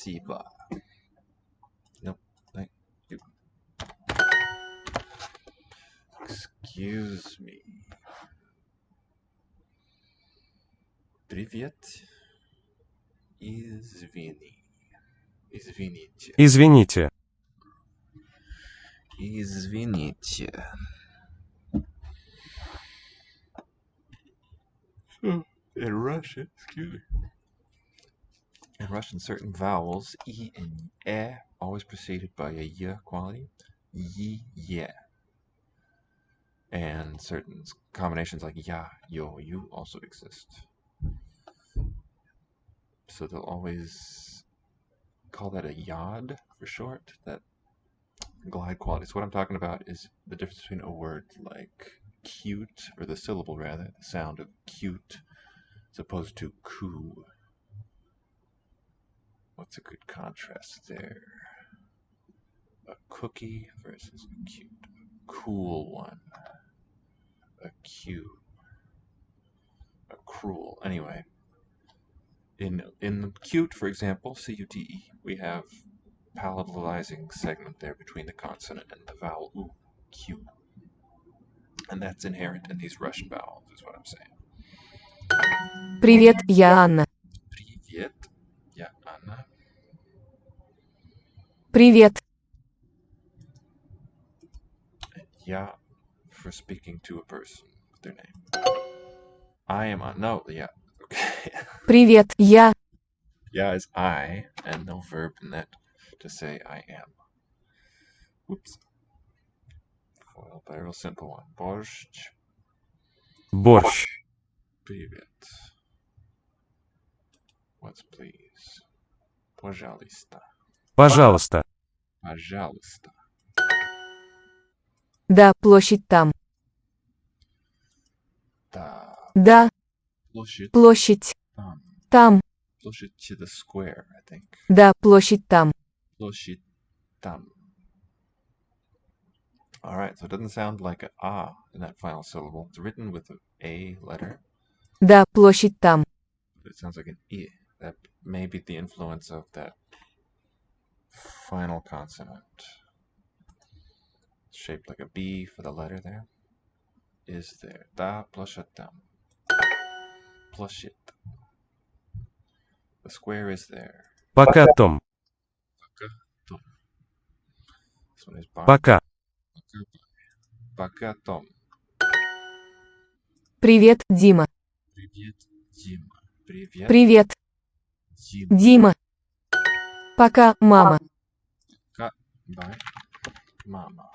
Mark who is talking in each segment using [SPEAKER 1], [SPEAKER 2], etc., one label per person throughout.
[SPEAKER 1] Спасибо. Nope. Thank you. Excuse me. Привет. Извини. Извините.
[SPEAKER 2] Извините.
[SPEAKER 1] Извините. In Russian, excuse me. In Russian, certain vowels, e and e, always preceded by a y quality, yi, ye. And certain combinations like ya, yo, you also exist. So they'll always call that a yod for short, that glide quality. So what I'm talking about is the difference between a word like cute, or the syllable rather, the sound of cute, as opposed to coo. What's a good contrast there? A cookie versus a cute. A cool one. A cute. A cruel. Anyway, in cute, for example, C-U-T-E, we have palatalizing segment there between the consonant and the vowel u, cute. And that's inherent in these Russian vowels, is what I'm saying.
[SPEAKER 3] Привет, я Анна.
[SPEAKER 1] Привет, я Anna.
[SPEAKER 3] Привет.
[SPEAKER 1] And ya for speaking to a person with their name. I am Anna. No, yeah. Okay.
[SPEAKER 3] Привет, я.
[SPEAKER 1] Ya is I, and no verb in that to say I am. Oops. Followed by a real simple one. Borscht.
[SPEAKER 2] Борщ.
[SPEAKER 1] Привет. What's please? Пожалуйста.
[SPEAKER 2] Пожалуйста.
[SPEAKER 1] Пожалуйста.
[SPEAKER 3] Да, площадь там.
[SPEAKER 1] Да.
[SPEAKER 3] Да,
[SPEAKER 1] Площадь
[SPEAKER 3] площадь
[SPEAKER 1] там.
[SPEAKER 3] там.
[SPEAKER 1] Площадь to the square, I think.
[SPEAKER 3] Да, площадь там.
[SPEAKER 1] Площадь там. Alright, so it doesn't sound like a ah in that final syllable. It's written with an A letter,
[SPEAKER 3] Да, площадь там.
[SPEAKER 1] but it sounds like an I. That may be the influence of that final consonant. It's shaped like a B for the letter there. Is there. Da площадь там. Площадь. The square is there.
[SPEAKER 2] Пока, Том.
[SPEAKER 1] Том. This one is bar.
[SPEAKER 2] Пока.
[SPEAKER 1] Пока, Том.
[SPEAKER 3] Привет, Дима.
[SPEAKER 1] Привет, Дима. Привет,
[SPEAKER 3] Привет,
[SPEAKER 1] Дима.
[SPEAKER 3] Дима. Пока, мама.
[SPEAKER 1] Пока, bye, мама.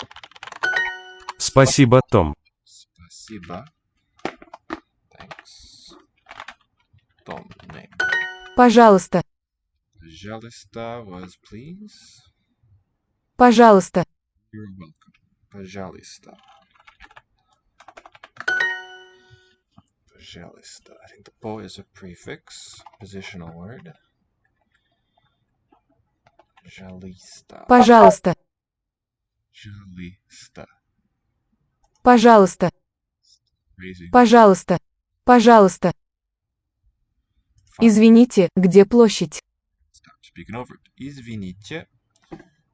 [SPEAKER 2] Спасибо, Том.
[SPEAKER 1] Спасибо. Thanks. Tom, name.
[SPEAKER 3] Пожалуйста,
[SPEAKER 1] Пожалуйста was please.
[SPEAKER 3] пожалуйста.
[SPEAKER 1] You're welcome. Пожалуйста. Пожалуйста. I think the po is a prefix, positional word. Пожалуйста.
[SPEAKER 3] Пожалуйста,
[SPEAKER 1] Пожалуйста.
[SPEAKER 3] пожалуйста,
[SPEAKER 1] Raising.
[SPEAKER 3] пожалуйста, пожалуйста.
[SPEAKER 1] Fine.
[SPEAKER 3] Извините, где площадь?
[SPEAKER 1] Stop speaking over it. Извините.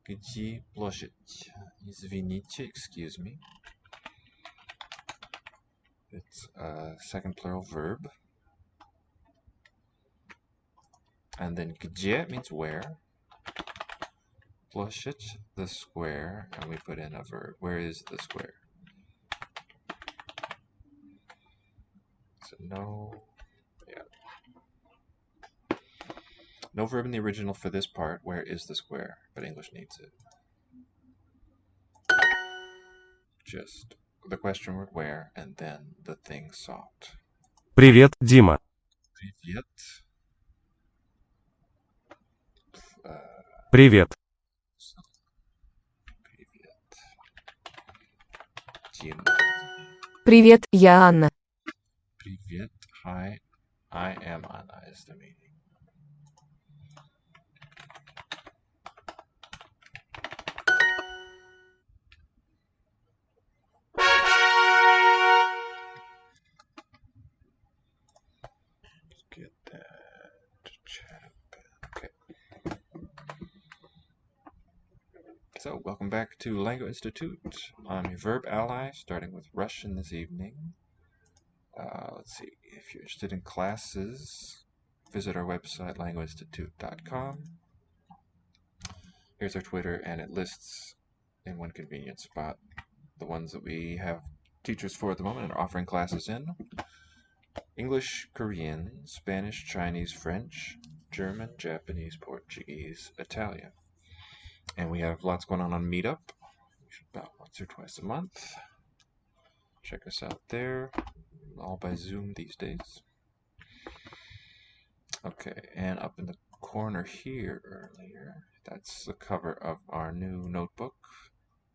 [SPEAKER 1] Где площадь? Извините, excuse me. It's a second plural verb. And then где means where. Площадь, the square, and we put in a verb. Where is the square? So no verb in the original for this part. Where is the square? But English needs it. Just the question word where, and then the thing sought.
[SPEAKER 2] Привет, Дима.
[SPEAKER 1] Привет.
[SPEAKER 2] Привет.
[SPEAKER 1] Привет. Дима.
[SPEAKER 3] Привет, я Анна.
[SPEAKER 1] Привет. Hi. I am Anna is the meaning. Let's get that chat. Okay. So, welcome back to Language Institute. I'm your VerbAlly, starting with Russian this evening. Let's see, if you're interested in classes, visit our website, languageinstitute.com. Here's our Twitter, and it lists in one convenient spot the ones that we have teachers for at the moment and are offering classes in. English, Korean, Spanish, Chinese, French, German, Japanese, Portuguese, Italian. And we have lots going on Meetup, about once or twice a month. Check us out there, all by Zoom these days. Okay, and up in the corner here earlier, that's the cover of our new notebook,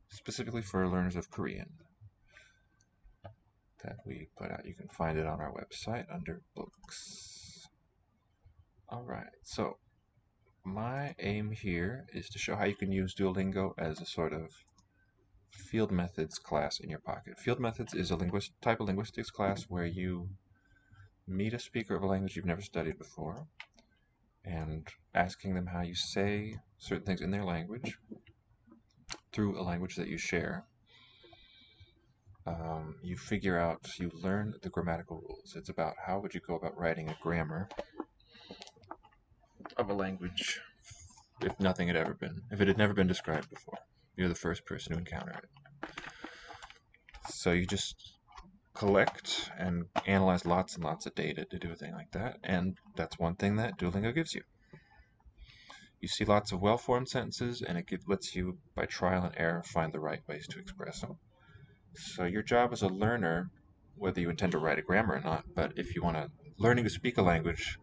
[SPEAKER 1] specifically for learners of Korean, that we put out. You can find it on our website under books. Alright, so my aim here is to show how you can use Duolingo as a sort of field methods class in your pocket. Field methods is a type of linguistics class where you meet a speaker of a language you've never studied before and asking them how you say certain things in their language through a language that you share. You learn the grammatical rules. It's about how would you go about writing a grammar of a language if it had never been described before. You're the first person to encounter it. So you just collect and analyze lots and lots of data to do a thing like that, and that's one thing that Duolingo gives you. You see lots of well-formed sentences, and it lets you, by trial and error, find the right ways to express them. So your job as a learner, whether you intend to write a grammar or not, but if you want to, learning to speak a language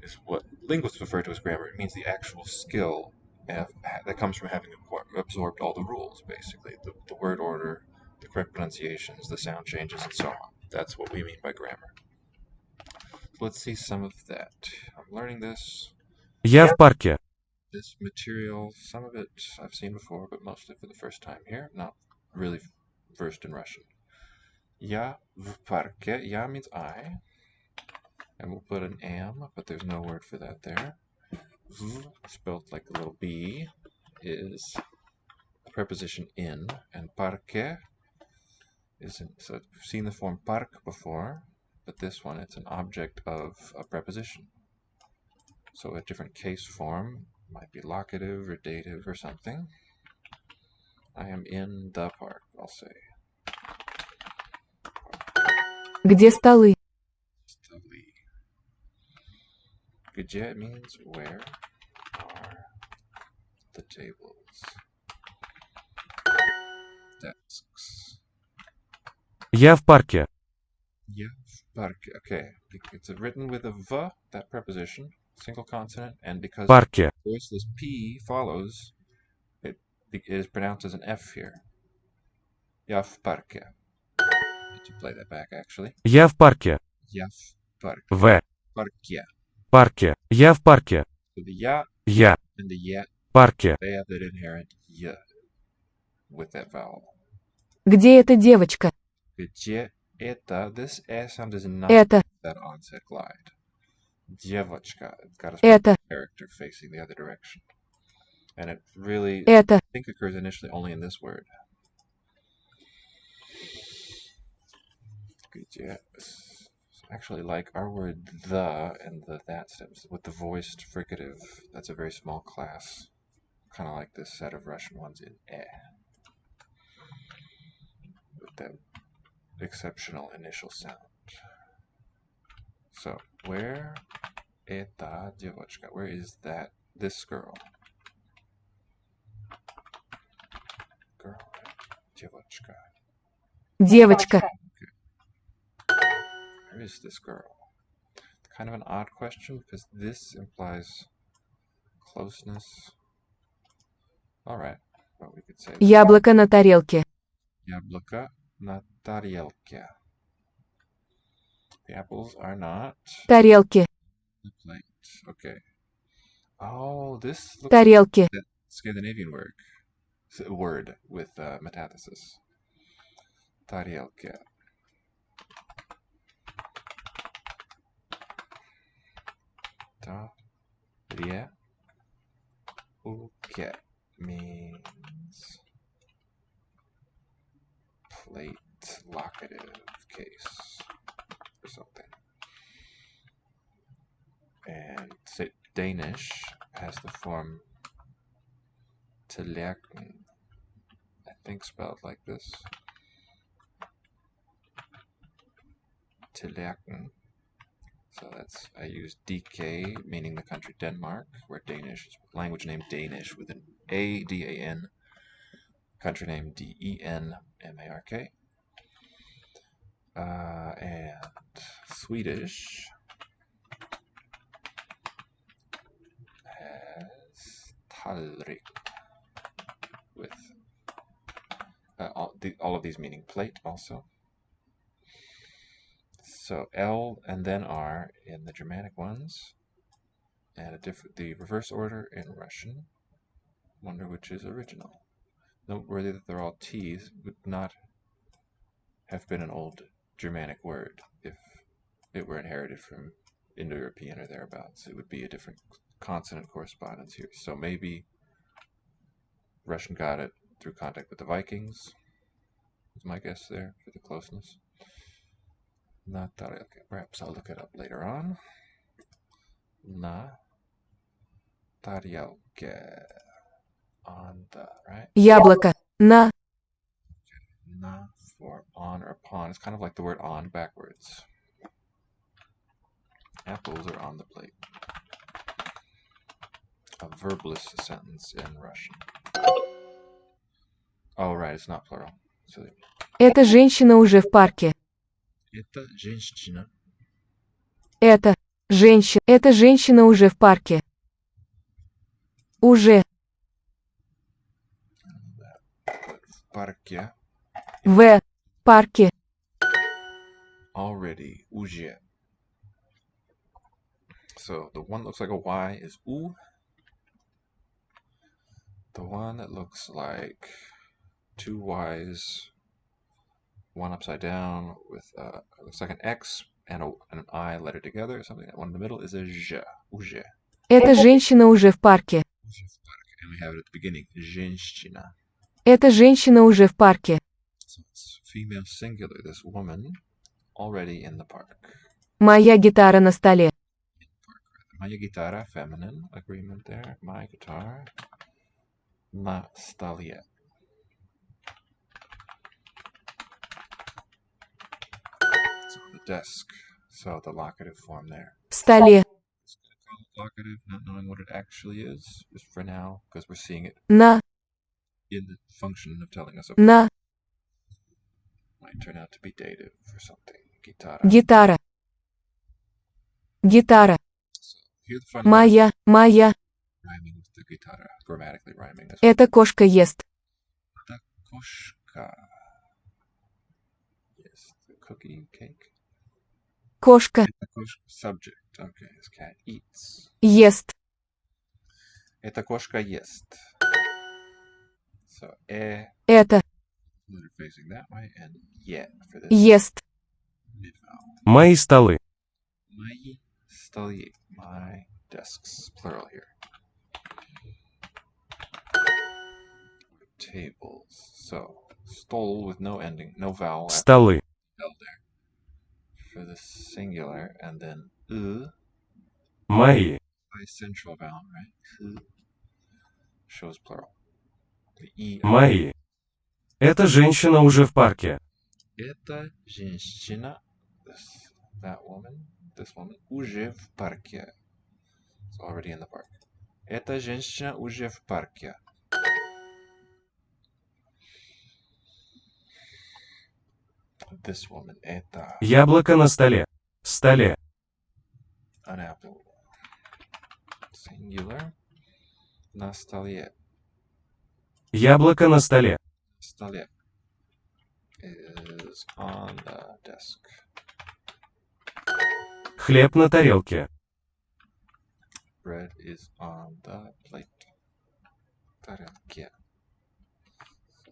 [SPEAKER 1] is what linguists refer to as grammar. It means the actual skill that comes from having absorbed all the rules, basically. The word order, the correct pronunciations, the sound changes, and so on. That's what we mean by grammar. So let's see some of that. I'm learning this.
[SPEAKER 2] Я в парке.
[SPEAKER 1] This material, some of it I've seen before, but mostly for the first time here. Not really versed in Russian. Я в парке. Я means I. And we'll put an am, but there's no word for that there. V, spelled like a little b, is a preposition in, and parque isn't. So we've seen the form park before, but this one, it's an object of a preposition. So a different case form might be locative or dative or something. I am in the park, I'll say.
[SPEAKER 3] Где столы?
[SPEAKER 1] Stoli. Где means where are the tables. Desks.
[SPEAKER 2] Я в парке.
[SPEAKER 1] Yeah, parque. Okay, it's written with a v, that preposition, single consonant, and because
[SPEAKER 2] Парке.
[SPEAKER 1] voiceless p follows, it is pronounced as an f here. Я в парке. Need to play that back, actually.
[SPEAKER 2] Я в парке.
[SPEAKER 1] Я в парке.
[SPEAKER 2] В.
[SPEAKER 1] Парке.
[SPEAKER 2] Парке. Я в парке.
[SPEAKER 1] So the ya
[SPEAKER 2] Я.
[SPEAKER 1] and the yet,
[SPEAKER 2] Парке.
[SPEAKER 1] they have that inherent y with that vowel.
[SPEAKER 3] Где эта девочка?
[SPEAKER 1] Где это, this s sound does not
[SPEAKER 3] Это.
[SPEAKER 1] have that onset glide. Девочка, it's got a
[SPEAKER 3] Это.
[SPEAKER 1] character facing the other direction. And it really,
[SPEAKER 3] Это.
[SPEAKER 1] I think, occurs initially only in this word. It's actually like our word the and the that stems with the voiced fricative. That's a very small class, kind of like this set of Russian ones in e, with that exceptional initial sound. So where эта девочка? Where is this girl? Girl, девочка.
[SPEAKER 3] Девочка.
[SPEAKER 1] Where is this girl? Kind of an odd question because this implies closeness. Alright, well, we could say
[SPEAKER 3] Яблоко на тарелке.
[SPEAKER 1] яблоко на тарелке. The apples are not
[SPEAKER 3] Тарелки.
[SPEAKER 1] the plate. Okay. Oh, this looks
[SPEAKER 3] Тарелки.
[SPEAKER 1] like that Scandinavian word with metathesis. Тарелке. Тарелке means plate locative case or something. And say Danish has the form tallerken, I think spelled like this. Tallerken. So that's, I use DK, meaning the country Denmark, where Danish is language name Danish with an A, D-A-N, country name D-E-N-M-A-R-K. And Swedish has tallrik, with all of these meaning plate also. So L and then R in the Germanic ones, and the reverse order in Russian. Wonder which is original. Noteworthy that they're all T's would not have been an old Germanic word if it were inherited from Indo-European or thereabouts. It would be a different consonant correspondence here. So maybe Russian got it through contact with the Vikings, is my guess there for the closeness. Not that, okay, perhaps I'll look it up later on. Na тарелке. On the, right?
[SPEAKER 3] Яблоко. На.
[SPEAKER 1] Na for on or upon. It's kind of like the word on backwards. Apples are on the plate. A verbless sentence in Russian. Oh, right, it's not plural. So,
[SPEAKER 3] Эта женщина уже в парке.
[SPEAKER 1] это женщина.
[SPEAKER 3] Эта женщина уже в парке. Уже.
[SPEAKER 1] В парке.
[SPEAKER 3] В парке.
[SPEAKER 1] Already. Уже. So the one that looks like a Y is U. The one that looks like two Y's, one upside down with looks like an X and an I letter together or something. That one in the middle is a J. Уже.
[SPEAKER 3] Эта женщина уже в парке.
[SPEAKER 1] And we have it at the beginning. Женщина.
[SPEAKER 3] Эта женщина уже в парке.
[SPEAKER 1] So it's female singular. This woman already in the park.
[SPEAKER 3] Моя гитара на столе.
[SPEAKER 1] Моя гитара, feminine agreement there. My guitar. На столе. So the desk. So the locative form there.
[SPEAKER 3] В столе.
[SPEAKER 1] Just gonna call it locative, not knowing what it actually is, just for now, because we're seeing it
[SPEAKER 3] На.
[SPEAKER 1] in the function of telling us.
[SPEAKER 3] На.
[SPEAKER 1] Might turn out to be dative for something. Guitarra.
[SPEAKER 3] Гитара. Гитара.
[SPEAKER 1] So here the fun is
[SPEAKER 3] Моя.
[SPEAKER 1] rhyming with the guitarra, grammatically rhyming. That's
[SPEAKER 3] Эта кошка ест.
[SPEAKER 1] the koshka. Yes, the cookie, cake.
[SPEAKER 3] Кошка.
[SPEAKER 1] The koshka subject. Okay, this cat eats.
[SPEAKER 3] Ест.
[SPEAKER 1] Эта кошка ест. So
[SPEAKER 3] Это.
[SPEAKER 1] letter facing that way, and for this
[SPEAKER 3] Ест.
[SPEAKER 1] mid vowel.
[SPEAKER 2] Мои столы.
[SPEAKER 1] Мои столы. My desks, plural here. Tables. So stole with no ending, no vowel after
[SPEAKER 2] Столы.
[SPEAKER 1] L there for the singular, and then
[SPEAKER 2] Мои.
[SPEAKER 1] by central vowel, right? Shows plural. The e.
[SPEAKER 2] Мои. Эта женщина уже в парке.
[SPEAKER 1] Эта женщина, this woman, уже в парке. It's already in the park. Эта женщина уже в парке. This woman, это
[SPEAKER 2] Яблоко на столе. Столе.
[SPEAKER 1] an apple. Singular. На столе.
[SPEAKER 2] Яблоко на столе.
[SPEAKER 1] Столе is on the desk.
[SPEAKER 2] Хлеб на тарелке.
[SPEAKER 1] Bread is on the plate. Тарелке.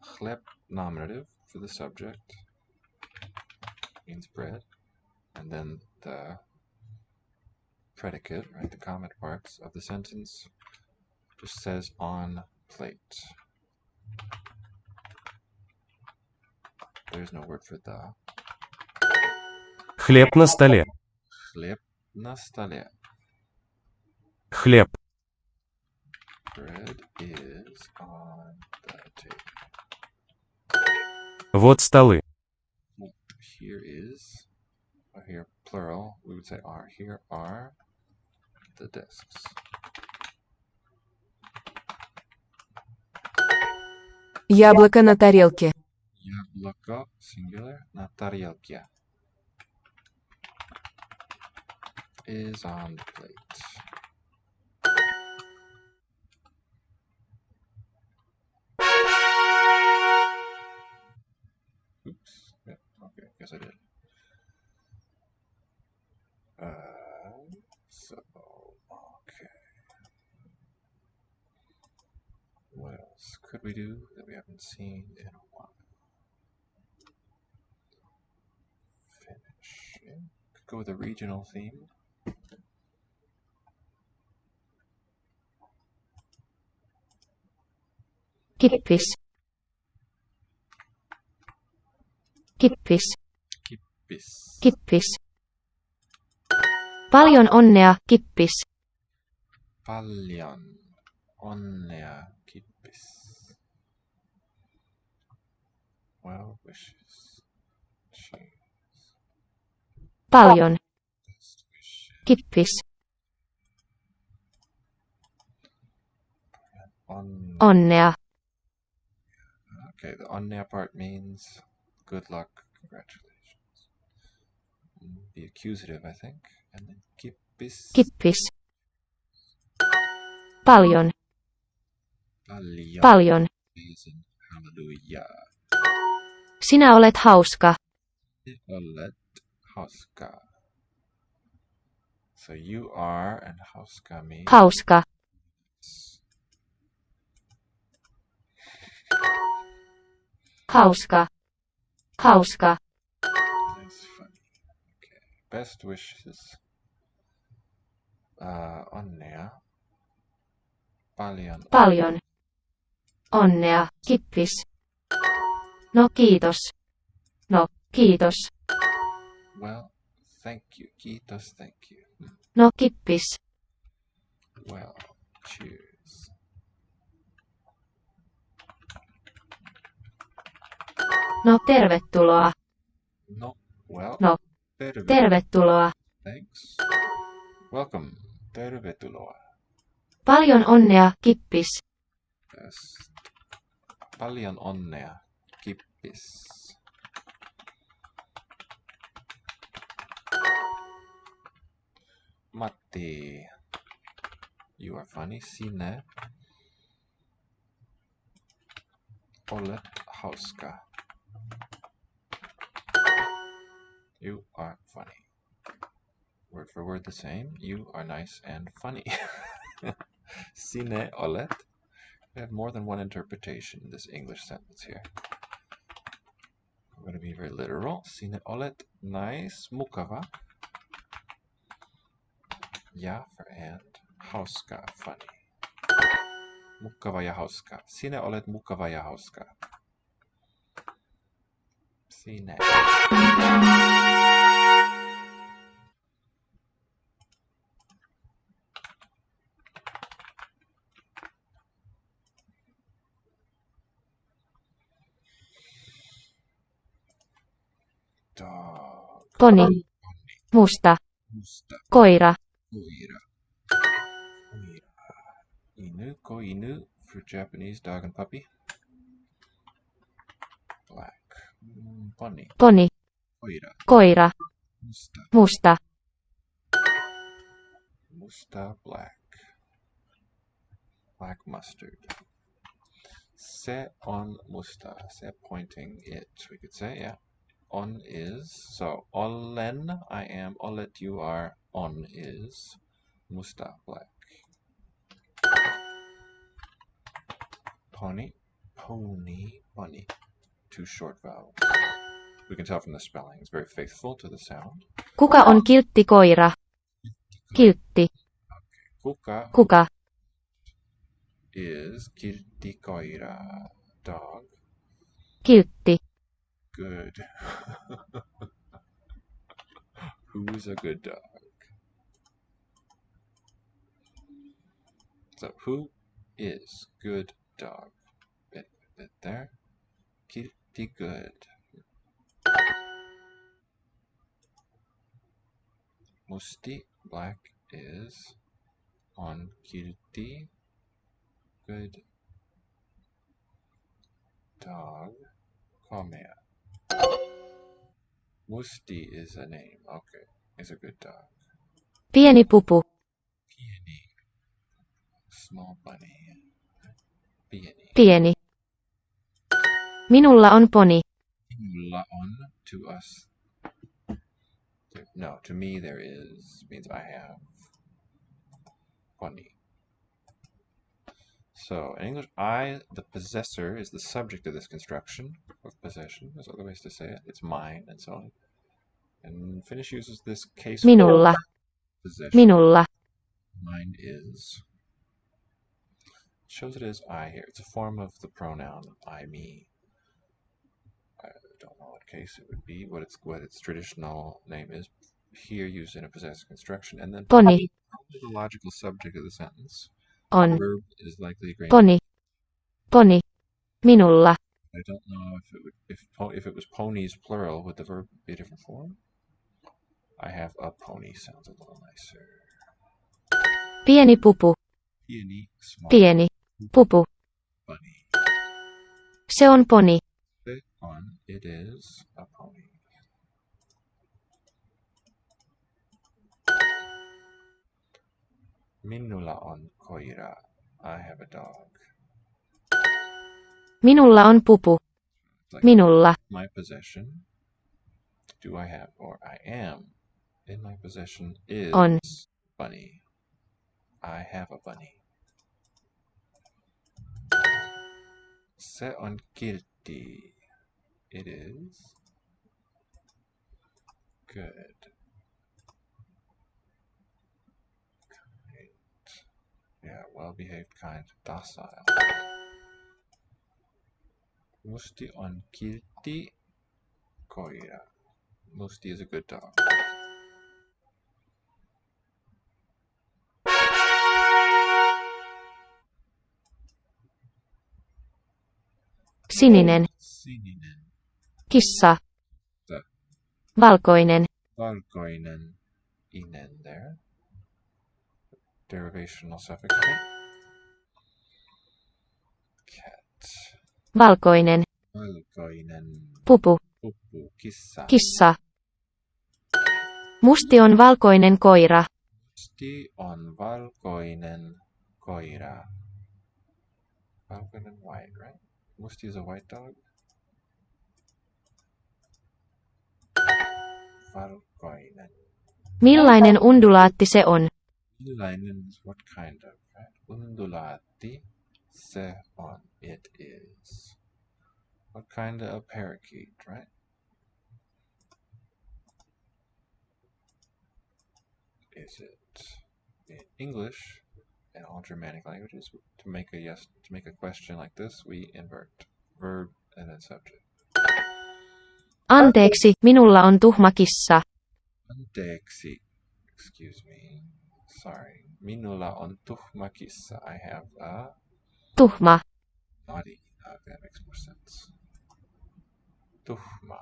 [SPEAKER 1] Хлеб, nominative for the subject, means bread. And then the predicate, right, the comment parts of the sentence just says on plate. There's no word for the.
[SPEAKER 2] Хлеб на столе.
[SPEAKER 1] Хлеб на столе.
[SPEAKER 2] Хлеб.
[SPEAKER 1] Bread is on the table.
[SPEAKER 2] Вот столы.
[SPEAKER 1] Here is, here plural, we would say are. Here are the desks.
[SPEAKER 3] Яблоко на тарелке.
[SPEAKER 1] Яблоко, singular, на тарелке. Is on the plate. Oops. Yeah, okay, guess I did. Okay. What else could we do that we haven't seen in a while? Finish. Yeah. Could go with a regional theme.
[SPEAKER 4] Kippis. Kippis.
[SPEAKER 1] Kippis.
[SPEAKER 4] Kippis. Paljon onnea, Kippis.
[SPEAKER 1] Paljon onnea, kippis. Well wishes. Cheers.
[SPEAKER 4] Paljon.
[SPEAKER 1] Best wishes.
[SPEAKER 4] Kippis. Onnea.
[SPEAKER 1] Okay, the onnea part means good luck, congratulations. Be accusative, I think. And then kippis.
[SPEAKER 4] Kippis. Paljon.
[SPEAKER 1] Paljon.
[SPEAKER 4] Paljon.
[SPEAKER 1] Is in hallelujah.
[SPEAKER 4] Sinä olet hauska.
[SPEAKER 1] Olet hauska. So you are, and hauska means
[SPEAKER 4] Hauska. Hauska. Hauska.
[SPEAKER 1] That's funny. Okay. Best wishes. Onnea. Paljon.
[SPEAKER 4] Paljon. Onnea, Kippis. No kiitos. No, kiitos.
[SPEAKER 1] Well, thank you. Kiitos, thank you.
[SPEAKER 4] No Kippis.
[SPEAKER 1] Well, cheers.
[SPEAKER 4] No tervetuloa.
[SPEAKER 1] No, well,
[SPEAKER 4] No,
[SPEAKER 1] terve.
[SPEAKER 4] tervetuloa.
[SPEAKER 1] Thanks. Welcome. Tervetuloa.
[SPEAKER 4] Paljon onnea, Kippis.
[SPEAKER 1] Best. Paljon onnea. Kippis. Matti. You are funny. Sinä olet hauska. You are funny. Word for word the same. You are nice and funny. Sinä olet. We have more than one interpretation in this English sentence here. We're going to be very literal. Sinä olet nice, mukava. Ja for and. Hauska, funny. Mukava ja hauska. Sinä olet mukava ja hauska. Sinä. Dog.
[SPEAKER 4] Poni. Musta.
[SPEAKER 1] Musta.
[SPEAKER 4] Koira.
[SPEAKER 1] Koira. Koira. Inu. Koinu for Japanese dog and puppy. Black. Bunny.
[SPEAKER 4] Poni.
[SPEAKER 1] Koira.
[SPEAKER 4] Koira.
[SPEAKER 1] Musta.
[SPEAKER 4] Musta.
[SPEAKER 1] Musta black. Black mustard. Se on musta. Se pointing it. We could say, yeah. On is. So, olen, I am. Olet, you are. On is. Musta black. Pony. Pony. Bunny. Two short vowels. We can tell from the spelling. It's very faithful to the sound.
[SPEAKER 4] Kuka on kiltti koira? Kiltti.
[SPEAKER 1] Kuka
[SPEAKER 4] Kuka?
[SPEAKER 1] is kiltti koira. Dog.
[SPEAKER 4] Kiltti.
[SPEAKER 1] good? Who's a good dog? So, who is good dog? Bit there. Kitty good. Musti black is on kitty good dog. Komea. Musti is a name. Okay, is a good dog.
[SPEAKER 4] Pieni pupu.
[SPEAKER 1] Pieni. Small bunny. Pieni.
[SPEAKER 4] Pieni. Minulla on poni.
[SPEAKER 1] Minulla on to us. No, to me there is means I have pony. So in English, I, the possessor, is the subject of this construction of possession. There's other ways to say it. It's mine and so on. And Finnish uses this case
[SPEAKER 4] Minulla.
[SPEAKER 1] possession.
[SPEAKER 4] Minulla.
[SPEAKER 1] Mine is. Shows it as I here. It's a form of the pronoun I, me. I don't know what case it would be, what its traditional name is. Here used in a possessive construction, and then
[SPEAKER 4] Poni.
[SPEAKER 1] probably the logical subject of the sentence.
[SPEAKER 4] On.
[SPEAKER 1] The verb is likely agreeing.
[SPEAKER 4] Poni. Poni. Minulla.
[SPEAKER 1] I don't know if it was ponies plural, would the verb be a different form? I have a pony sounds a little nicer.
[SPEAKER 4] Pieni pupu.
[SPEAKER 1] Pieni, small
[SPEAKER 4] Pieni. Pupu.
[SPEAKER 1] bunny.
[SPEAKER 4] Se on poni.
[SPEAKER 1] Click on it is a pony. Minulla on koira. I have a dog.
[SPEAKER 4] Minulla on pupu.
[SPEAKER 1] Like
[SPEAKER 4] Minulla.
[SPEAKER 1] my possession. Do I have or I am in my possession is
[SPEAKER 4] On.
[SPEAKER 1] bunny. I have a bunny. Se on kiltti. It is good. Kind. Yeah, well-behaved, kind, docile. Musti on kiltti koira. Musti is a good dog.
[SPEAKER 4] Sininen.
[SPEAKER 1] Sininen.
[SPEAKER 4] Kissa.
[SPEAKER 1] The
[SPEAKER 4] Valkoinen.
[SPEAKER 1] valkoinen inen there. Derivational suffix. Okay. Cat.
[SPEAKER 4] Valkoinen.
[SPEAKER 1] Valkoinen.
[SPEAKER 4] Pupu.
[SPEAKER 1] Pupu. Kissa.
[SPEAKER 4] Kissa. Musti on valkoinen koira.
[SPEAKER 1] Musti on valkoinen koira. Valkoinen white, right? Musti is a white dog. Valkoinen.
[SPEAKER 4] Millainen undulaatti se on?
[SPEAKER 1] Millainen is what kind of, right? Undulaatti. Se on. It is. What kind of a parakeet, right? Is it in English and all Germanic languages? To make a question like this, we invert verb and then subject.
[SPEAKER 4] Anteeksi, minulla on tuhma kissa.
[SPEAKER 1] Anteeksi. Excuse me. Sorry. Minulla on tuhma kissa. I have a
[SPEAKER 4] Tuhma.
[SPEAKER 1] naughty. Okay, that makes more sense. Tuhma.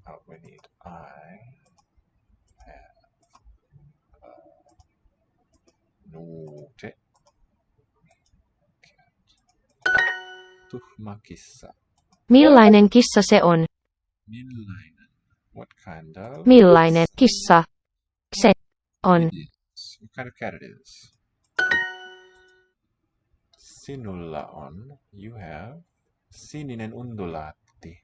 [SPEAKER 1] Oh, we need I have nuute. Tuhma kissa.
[SPEAKER 4] Millainen kissa se on?
[SPEAKER 1] Millainen. What kind of?
[SPEAKER 4] Millainen kissa se on?
[SPEAKER 1] It is. What kind of cat it is? Sinulla on. You have. Sininen undulaatti.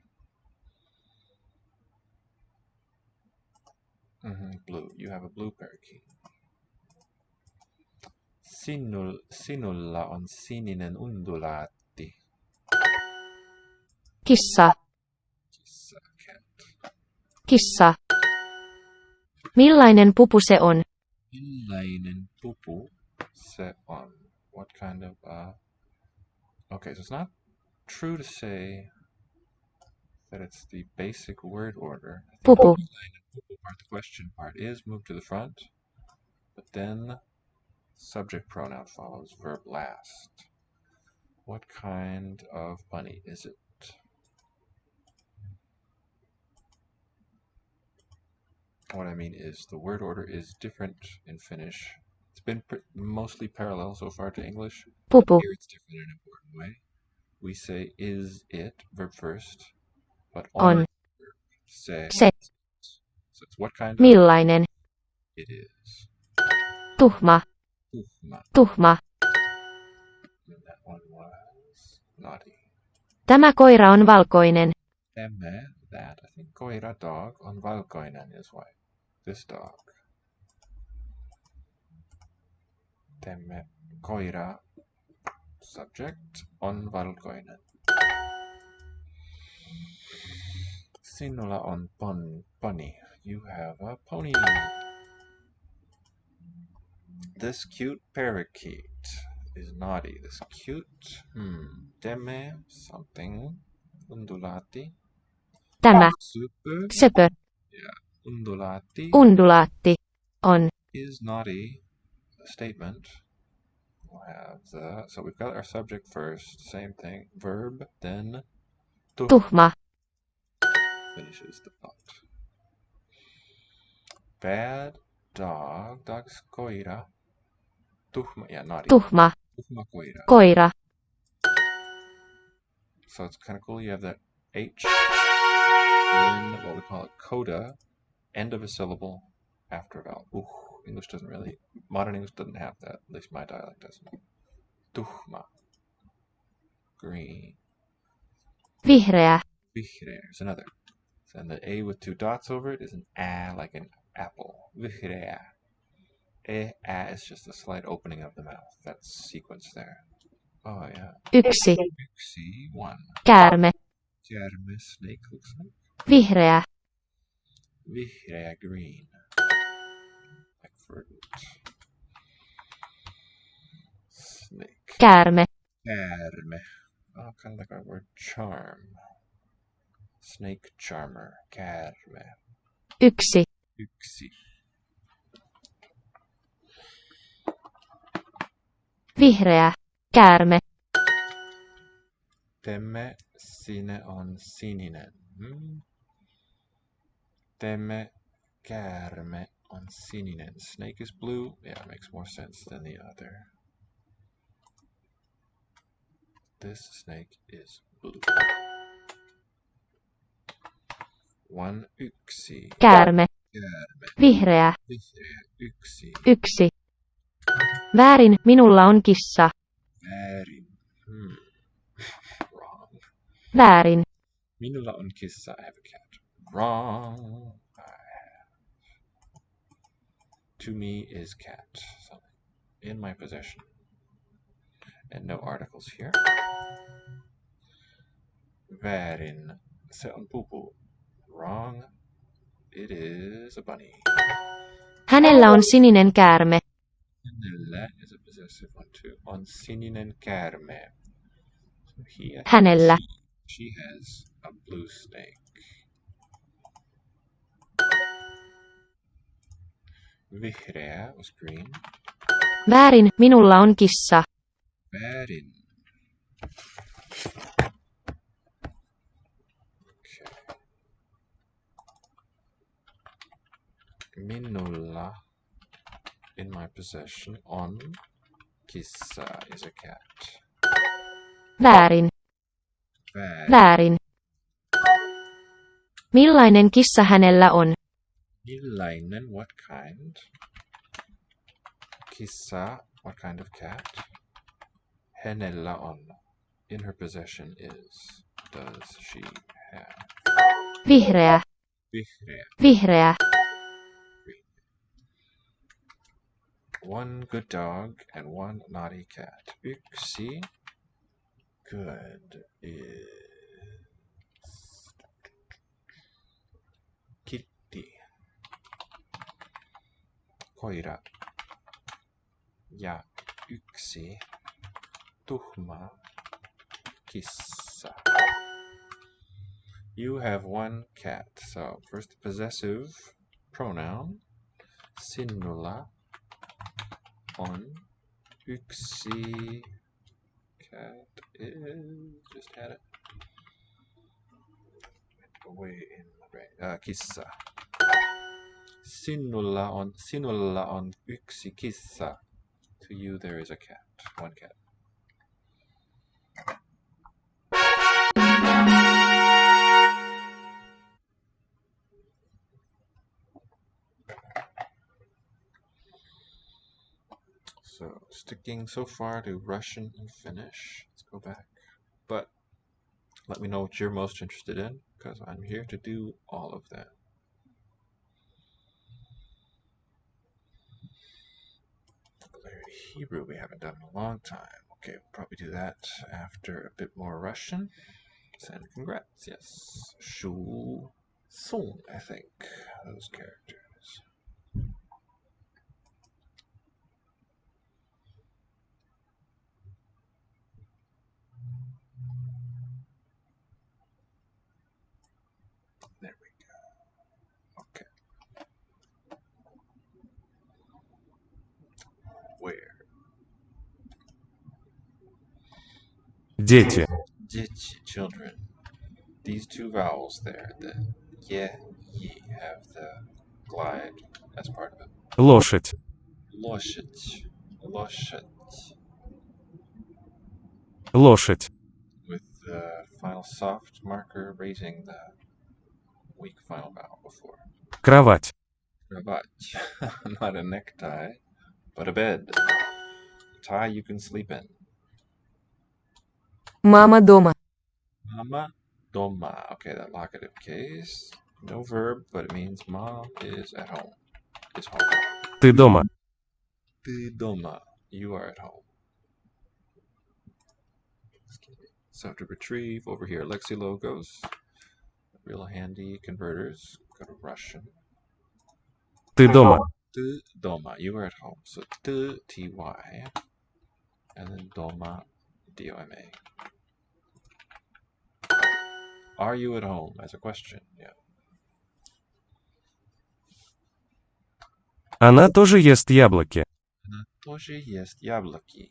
[SPEAKER 1] Blue. You have a blue parakeet. Sinulla on sininen undulaatti.
[SPEAKER 4] Kissa.
[SPEAKER 1] Kissa, cat.
[SPEAKER 4] Kissa. Millainen pupu se on?
[SPEAKER 1] Millainen pupu se on? What kind of Okay, so it's not true to say that it's the basic word order. I think
[SPEAKER 4] Pupu.
[SPEAKER 1] the line and pupu part, the question part, is moved to the front, but then subject pronoun follows verb last. What kind of bunny is it? What I mean is the word order is different in Finnish. It's been mostly parallel so far to English.
[SPEAKER 4] Pupu.
[SPEAKER 1] Here it's different in an important way. We say is it, verb first, but
[SPEAKER 4] On.
[SPEAKER 1] on say.
[SPEAKER 4] Se.
[SPEAKER 1] So it's what kind of
[SPEAKER 4] Millainen.
[SPEAKER 1] it is.
[SPEAKER 4] Tuhma.
[SPEAKER 1] Tuhma.
[SPEAKER 4] Tuhma.
[SPEAKER 1] And that one was naughty.
[SPEAKER 4] Tämä koira on valkoinen.
[SPEAKER 1] Tämä, that, I think koira, dog, on valkoinen is white. This dog. Tämä koira, subject, on valkoinen. Sinulla on pony. You have a pony. This cute parakeet is naughty. This cute, Deme something. Undulati.
[SPEAKER 4] Tämä.
[SPEAKER 1] Super.
[SPEAKER 4] Söpö.
[SPEAKER 1] Yeah. Undulati
[SPEAKER 4] Undulaatti. On.
[SPEAKER 1] is naughty. A statement. We'll have so we've got our subject first, same thing. Verb, then
[SPEAKER 4] Tuhma.
[SPEAKER 1] finishes the thought. Bad dog. Dog's koira. Tuhma, yeah, naughty.
[SPEAKER 4] Tuhma.
[SPEAKER 1] Tuhma koira.
[SPEAKER 4] Koira.
[SPEAKER 1] So it's kind of cool. You have that H in what we call a coda, end of a syllable after a vowel. English doesn't really, modern English doesn't have that. At least my dialect doesn't. Tuhma. Green.
[SPEAKER 4] Vihreä.
[SPEAKER 1] Vihreä is another. And the A with two dots over it is an A, like an apple. Vihreä. A is just a slight opening of the mouth. That's sequence there. Oh yeah.
[SPEAKER 4] Yksi.
[SPEAKER 1] Yksi, one.
[SPEAKER 4] Käärme.
[SPEAKER 1] Käärme, snake looks like.
[SPEAKER 4] Vihreä.
[SPEAKER 1] Vihreä, green. Like verdant. Snake.
[SPEAKER 4] Käärme.
[SPEAKER 1] Käärme. Oh, kind of like our word charm. Snake charmer. Käärme.
[SPEAKER 4] Yksi.
[SPEAKER 1] Yksi.
[SPEAKER 4] Vihreä. Käärme.
[SPEAKER 1] Temme sine on sininen. Temme käärme on sininen. Snake is blue. Yeah, it makes more sense than the other. This snake is blue. One yksi.
[SPEAKER 4] Käärme.
[SPEAKER 1] Käärme.
[SPEAKER 4] Vihreä.
[SPEAKER 1] Vihreä. Yksi.
[SPEAKER 4] Yksi. Väärin, minulla on kissa.
[SPEAKER 1] Väärin. Wrong.
[SPEAKER 4] Väärin.
[SPEAKER 1] Minulla on kissa. I have a cat. Wrong. To me is cat. Something in my possession. And no articles here. Väärin. Se on pupu. Wrong. It is a bunny.
[SPEAKER 4] Hänellä on sininen käärme.
[SPEAKER 1] Hänellä is a possessive one too. On sininen käärme. So
[SPEAKER 4] Hänellä.
[SPEAKER 1] She has a blue snake. Vihreä was green.
[SPEAKER 4] Väärin, minulla on kissa.
[SPEAKER 1] Väärin. Okay. Minulla, in my possession, on kissa is a cat.
[SPEAKER 4] Väärin. Väärin. Millainen kissa hänellä on?
[SPEAKER 1] Millainen, what kind? Kissa, what kind of cat? Hänellä on, in her possession is, does she have?
[SPEAKER 4] Vihreä.
[SPEAKER 1] Vihreä.
[SPEAKER 4] Vihreä.
[SPEAKER 1] One good dog and one naughty cat. Yksi good is Kitty. Koira. Ja yksi tuhma kissa. You have one cat. So first the possessive pronoun. Sinulla on yksi cat is just had it away in my brain. Kissa. Sinulla on yksi kissa. To you there is a cat. One cat. So sticking so far to Russian and Finnish. Let's go back. But let me know what you're most interested in, because I'm here to do all of them. Hebrew we haven't done in a long time. Okay, we'll probably do that after a bit more Russian. Send congrats, yes. Shu Sung, I think, those characters. There we go. Okay. Where?
[SPEAKER 2] Дети.
[SPEAKER 1] Дети, children. These two vowels there, the ye, ye, have the glide as part of it.
[SPEAKER 2] Лошадь.
[SPEAKER 1] Лошадь. Лошадь.
[SPEAKER 2] Лошадь.
[SPEAKER 1] With the final soft marker raising the weak final vowel before.
[SPEAKER 2] Кровать.
[SPEAKER 1] Kravach. Not a necktie, but a bed. A tie you can sleep in.
[SPEAKER 3] Мама дома.
[SPEAKER 1] Mama doma. Okay, that locative case. No verb, but it means mom is at home. Is home.
[SPEAKER 2] Ты дома.
[SPEAKER 1] Ты doma. You are at home. So to retrieve over here, Lexi logos. Real handy converters. Go to Russian.
[SPEAKER 2] Ты дома.
[SPEAKER 1] Ты doma. You are at home. So ты, ty. And then doma, doma. Are you at home? As a question, yeah.
[SPEAKER 2] Она тоже ест яблоки.
[SPEAKER 1] Она тоже ест яблоки.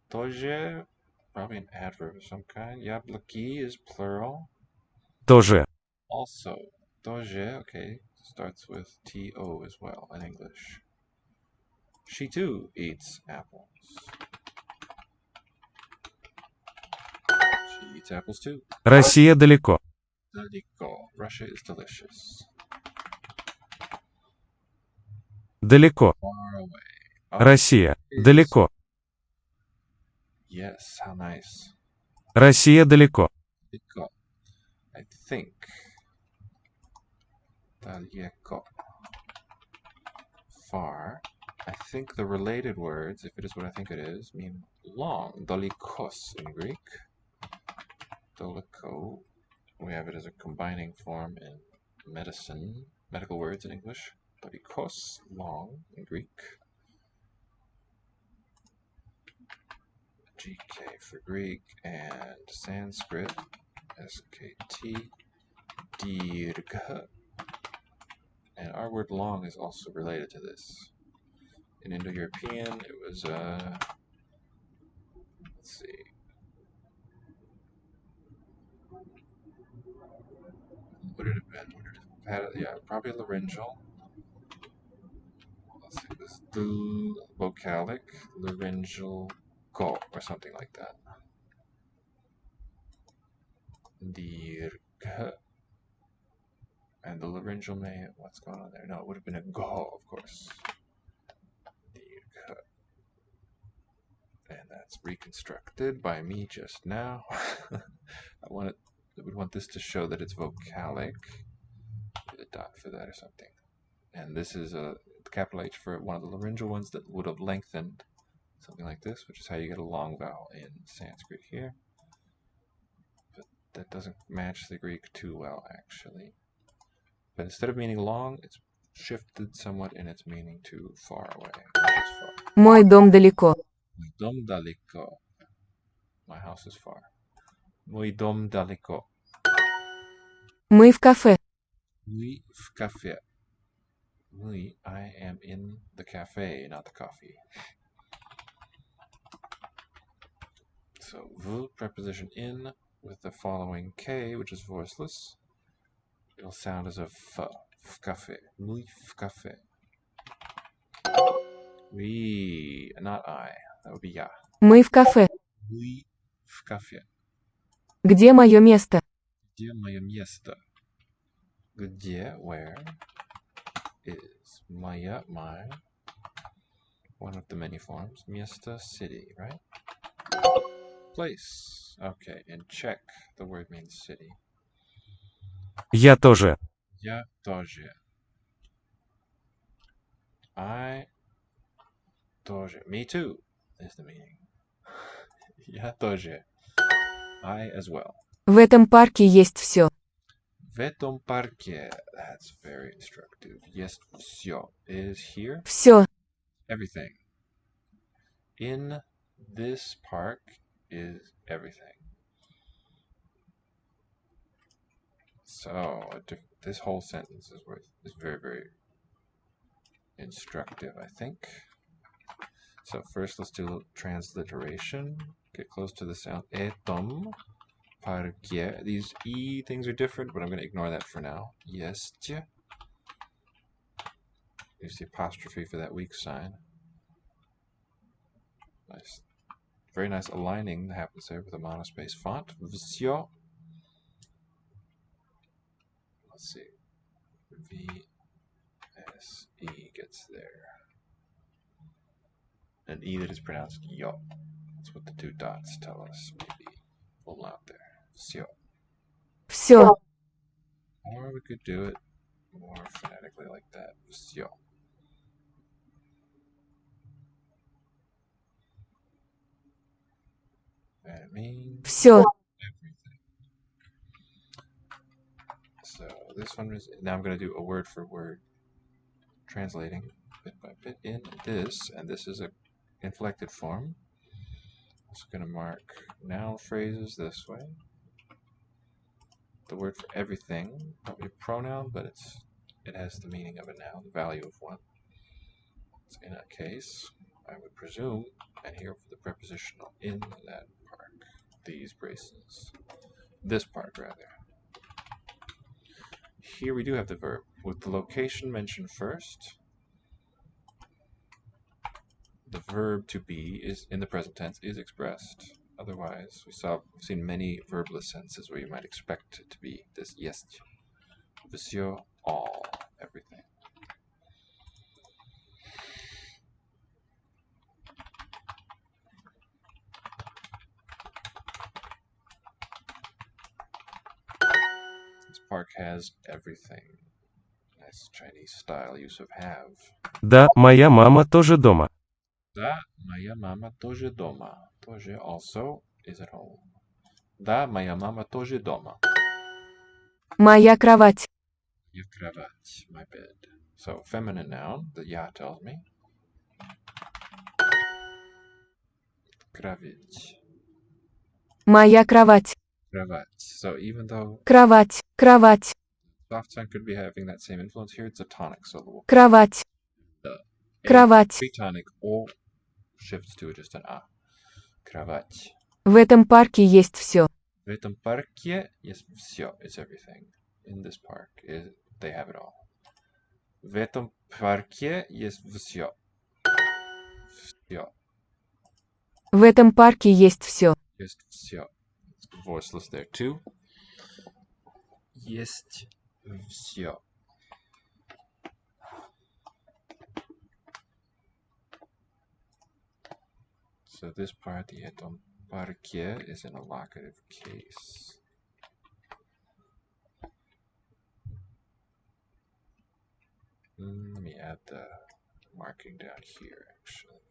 [SPEAKER 1] Тоже, probably an adverb of some kind. Яблоки is plural.
[SPEAKER 2] Тоже.
[SPEAKER 1] Also, тоже, okay, starts with to as well in English. She too eats apples. She eats apples too.
[SPEAKER 2] Россия далеко.
[SPEAKER 1] Далеко. Russia is delicious.
[SPEAKER 2] Далеко.
[SPEAKER 1] Far away.
[SPEAKER 2] Россия. Далеко.
[SPEAKER 1] Yes, how nice.
[SPEAKER 2] Россия далеко.
[SPEAKER 1] Далеко. I think. Далеко. Far. I think the related words, if it is what I think it is, mean long. Dalikos in Greek. Daliko. We have it as a combining form in medicine, medical words in English. Dalikos, long in Greek. GK for Greek and Sanskrit. SKT. Dirgha. And our word long is also related to this. In Indo-European, it was, let's see. Would it have been? Would it have had, yeah, probably laryngeal. Let's see, this vocalic, laryngeal, go, or something like that. Dirgha. And the laryngeal may, what's going on there? No, it would have been a go, of course. Dirgha. And that's reconstructed by me just now. I would want this to show that it's vocalic. Get a dot for that or something. And this is a capital H for one of the laryngeal ones that would have lengthened, something like this, which is how you get a long vowel in Sanskrit here. But that doesn't match the Greek too well, actually. But instead of meaning long, it's shifted somewhat in its meaning to far away. Which is far.
[SPEAKER 3] Мой дом далеко.
[SPEAKER 1] Dom daliko. My house is far. Мой дом далеко.
[SPEAKER 3] Мы в кафе.
[SPEAKER 1] Мы в кафе. Мы, I am in the cafe, not the coffee. So, v preposition in with the following k, which is voiceless. It'll sound as a f. В кафе. Мы в кафе. We, not I. That would be ya.
[SPEAKER 3] Мы в кафе.
[SPEAKER 1] Мы в кафе.
[SPEAKER 3] Где мое место?
[SPEAKER 1] Где мое место? Где, where, is моя, my, one of the many forms. Место, city, right? Place. Okay, in Czech, the word means city.
[SPEAKER 2] Я тоже.
[SPEAKER 1] Я тоже. I тоже. Me too is the meaning. Я тоже. I as well.
[SPEAKER 3] В этом парке есть все.
[SPEAKER 1] В этом парке. That's very instructive. Есть все. Is here.
[SPEAKER 3] Все.
[SPEAKER 1] Everything. In this park is everything. So this whole sentence is very, very instructive, I think. So first let's do a little transliteration. Get close to the sound. Этом парке. These E things are different, but I'm going to ignore that for now. Есть. Use the apostrophe for that weak sign. Nice. Very nice aligning that happens there with a monospace font. Всё. Let's see. V-S-E gets there. An E that is pronounced yo. That's what the two dots tell us. Maybe a little out there. Всё.
[SPEAKER 3] Все.
[SPEAKER 1] Or we could do it more phonetically like that. Всё. And it means
[SPEAKER 3] Все.
[SPEAKER 1] everything. So this one is, now I'm going to do a word for word translating bit by bit in this, and this is a inflected form. Also going to mark noun phrases this way. The word for everything, probably a pronoun, but it has the meaning of a noun, the value of one. So in that case, I would presume, and here for the prepositional in that park, these braces, this part rather. Here we do have the verb with the location mentioned first. The verb to be is in the present tense is expressed. Otherwise, we've seen many verbless sentences where you might expect it to be this jest, всё, all, everything. This park has everything. Nice Chinese style use of have.
[SPEAKER 2] Да, моя мама тоже дома.
[SPEAKER 1] Да, моя мама тоже дома. Тоже also is at home. Да, моя мама тоже дома.
[SPEAKER 3] Моя кровать.
[SPEAKER 1] Your кровать, my bed. So feminine noun, the ya tells me. Кровать.
[SPEAKER 3] Моя кровать.
[SPEAKER 1] Кровать. So even though
[SPEAKER 3] Кровать. Кровать.
[SPEAKER 1] soft sound could be having that same influence here, it's a tonic syllable.
[SPEAKER 3] Кровать.
[SPEAKER 1] The
[SPEAKER 3] Кровать.
[SPEAKER 1] pre-tonic o shifts to just an a. Кровать.
[SPEAKER 3] В этом парке есть все.
[SPEAKER 1] В этом парке есть все. It's everything. In this park, they have it all. В этом парке есть все. Все.
[SPEAKER 3] В этом парке есть все.
[SPEAKER 1] Есть все. It's voiceless there too. Есть все. So this part, the этом парке, is in a locative case. Let me add the marking down here, actually.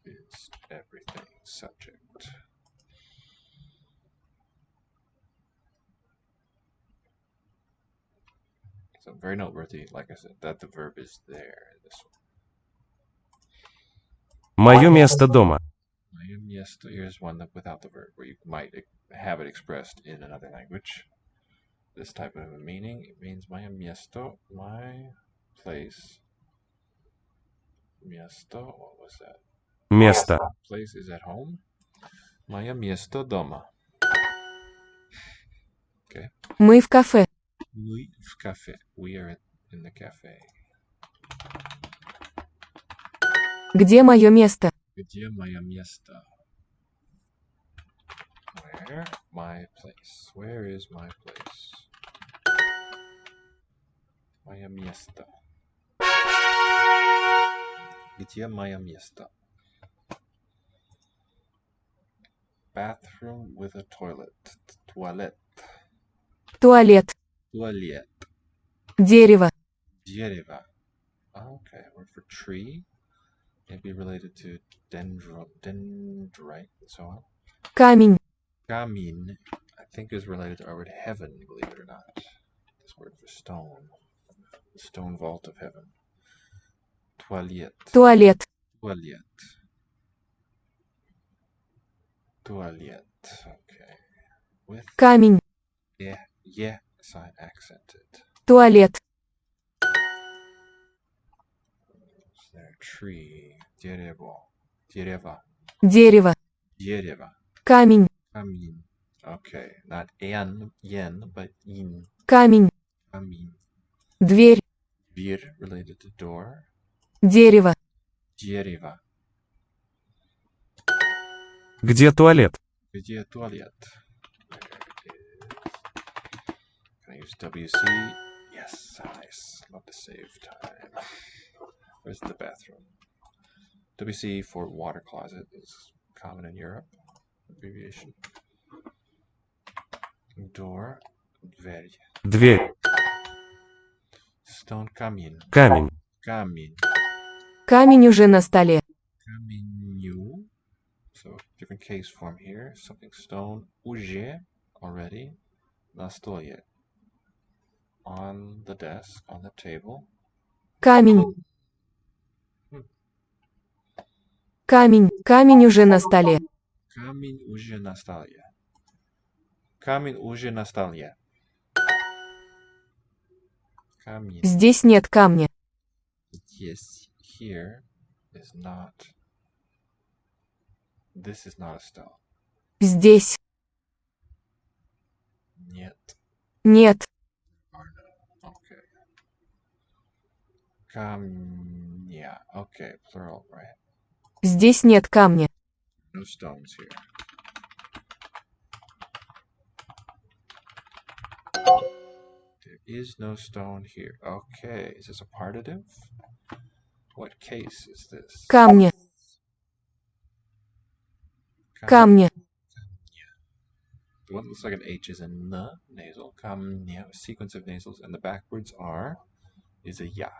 [SPEAKER 1] Is everything subject. So very noteworthy, like I said, that the verb is there in this one.
[SPEAKER 2] Мое место дома.
[SPEAKER 1] Maya miesto. Here's one that without the verb, where you might have it expressed in another language. This type of a meaning, it means maya miesto, my place. Miesto, what was that?
[SPEAKER 2] Место.
[SPEAKER 1] Place is at home. Maya miesto doma. Okay.
[SPEAKER 3] Мы в кафе.
[SPEAKER 1] Мы в кафе. We are in the cafe.
[SPEAKER 3] Где мое место?
[SPEAKER 1] Где мое место? Where my place? Where is my place? Мое место. Где мое место? Bathroom with a toilet. Toilet.
[SPEAKER 3] Туалет.
[SPEAKER 1] Туалет.
[SPEAKER 3] Дерево.
[SPEAKER 1] Дерево. Okay, word for tree. Maybe related to dendrite and so on.
[SPEAKER 3] Камень.
[SPEAKER 1] Камин, I think, is related to our word heaven, believe it or not. This word for stone. The stone vault of heaven. Toilet.
[SPEAKER 3] Туалет.
[SPEAKER 1] Toilet. Toilet. Okay. With
[SPEAKER 3] Камень.
[SPEAKER 1] yeah sign accented.
[SPEAKER 3] Туалет.
[SPEAKER 1] Is there a tree? Дерево. Дерево.
[SPEAKER 3] Дерево.
[SPEAKER 1] Дерево.
[SPEAKER 3] Камень.
[SPEAKER 1] Камин. Okay, not yen, but in.
[SPEAKER 3] Камень.
[SPEAKER 1] Камин.
[SPEAKER 3] Дверь.
[SPEAKER 1] Дверь related to door.
[SPEAKER 3] Дерево.
[SPEAKER 1] Дерево.
[SPEAKER 2] Где туалет?
[SPEAKER 1] Где туалет? Can I use WC? Yes, nice. Love to save time. Where's the bathroom? WC for water closet is common in Europe. Abbreviation. Door. Дверь.
[SPEAKER 2] Дверь.
[SPEAKER 1] Stone камин.
[SPEAKER 2] Камень.
[SPEAKER 1] Камин.
[SPEAKER 3] Камень уже на столе.
[SPEAKER 1] Каменю. So different case form here. Something stone. Уже already. На столе. On the desk, on the table.
[SPEAKER 3] Камень. Камень. Камень уже на столе.
[SPEAKER 1] Камень уже на столе. Камень уже на столе. Камень.
[SPEAKER 3] Здесь нет камня.
[SPEAKER 1] Yes, here is not. This is not a stone.
[SPEAKER 3] Здесь.
[SPEAKER 1] Нет.
[SPEAKER 3] Нет.
[SPEAKER 1] Or no. Okay. Камня. Okay, plural, right?
[SPEAKER 3] Здесь нет камня.
[SPEAKER 1] No stones here. There is no stone here. Okay, is this a partitive? What case is this?
[SPEAKER 3] Камня. Камня.
[SPEAKER 1] The one that looks like an H is a N nasal. Камня, a sequence of nasals, and the backwards R is a Ya.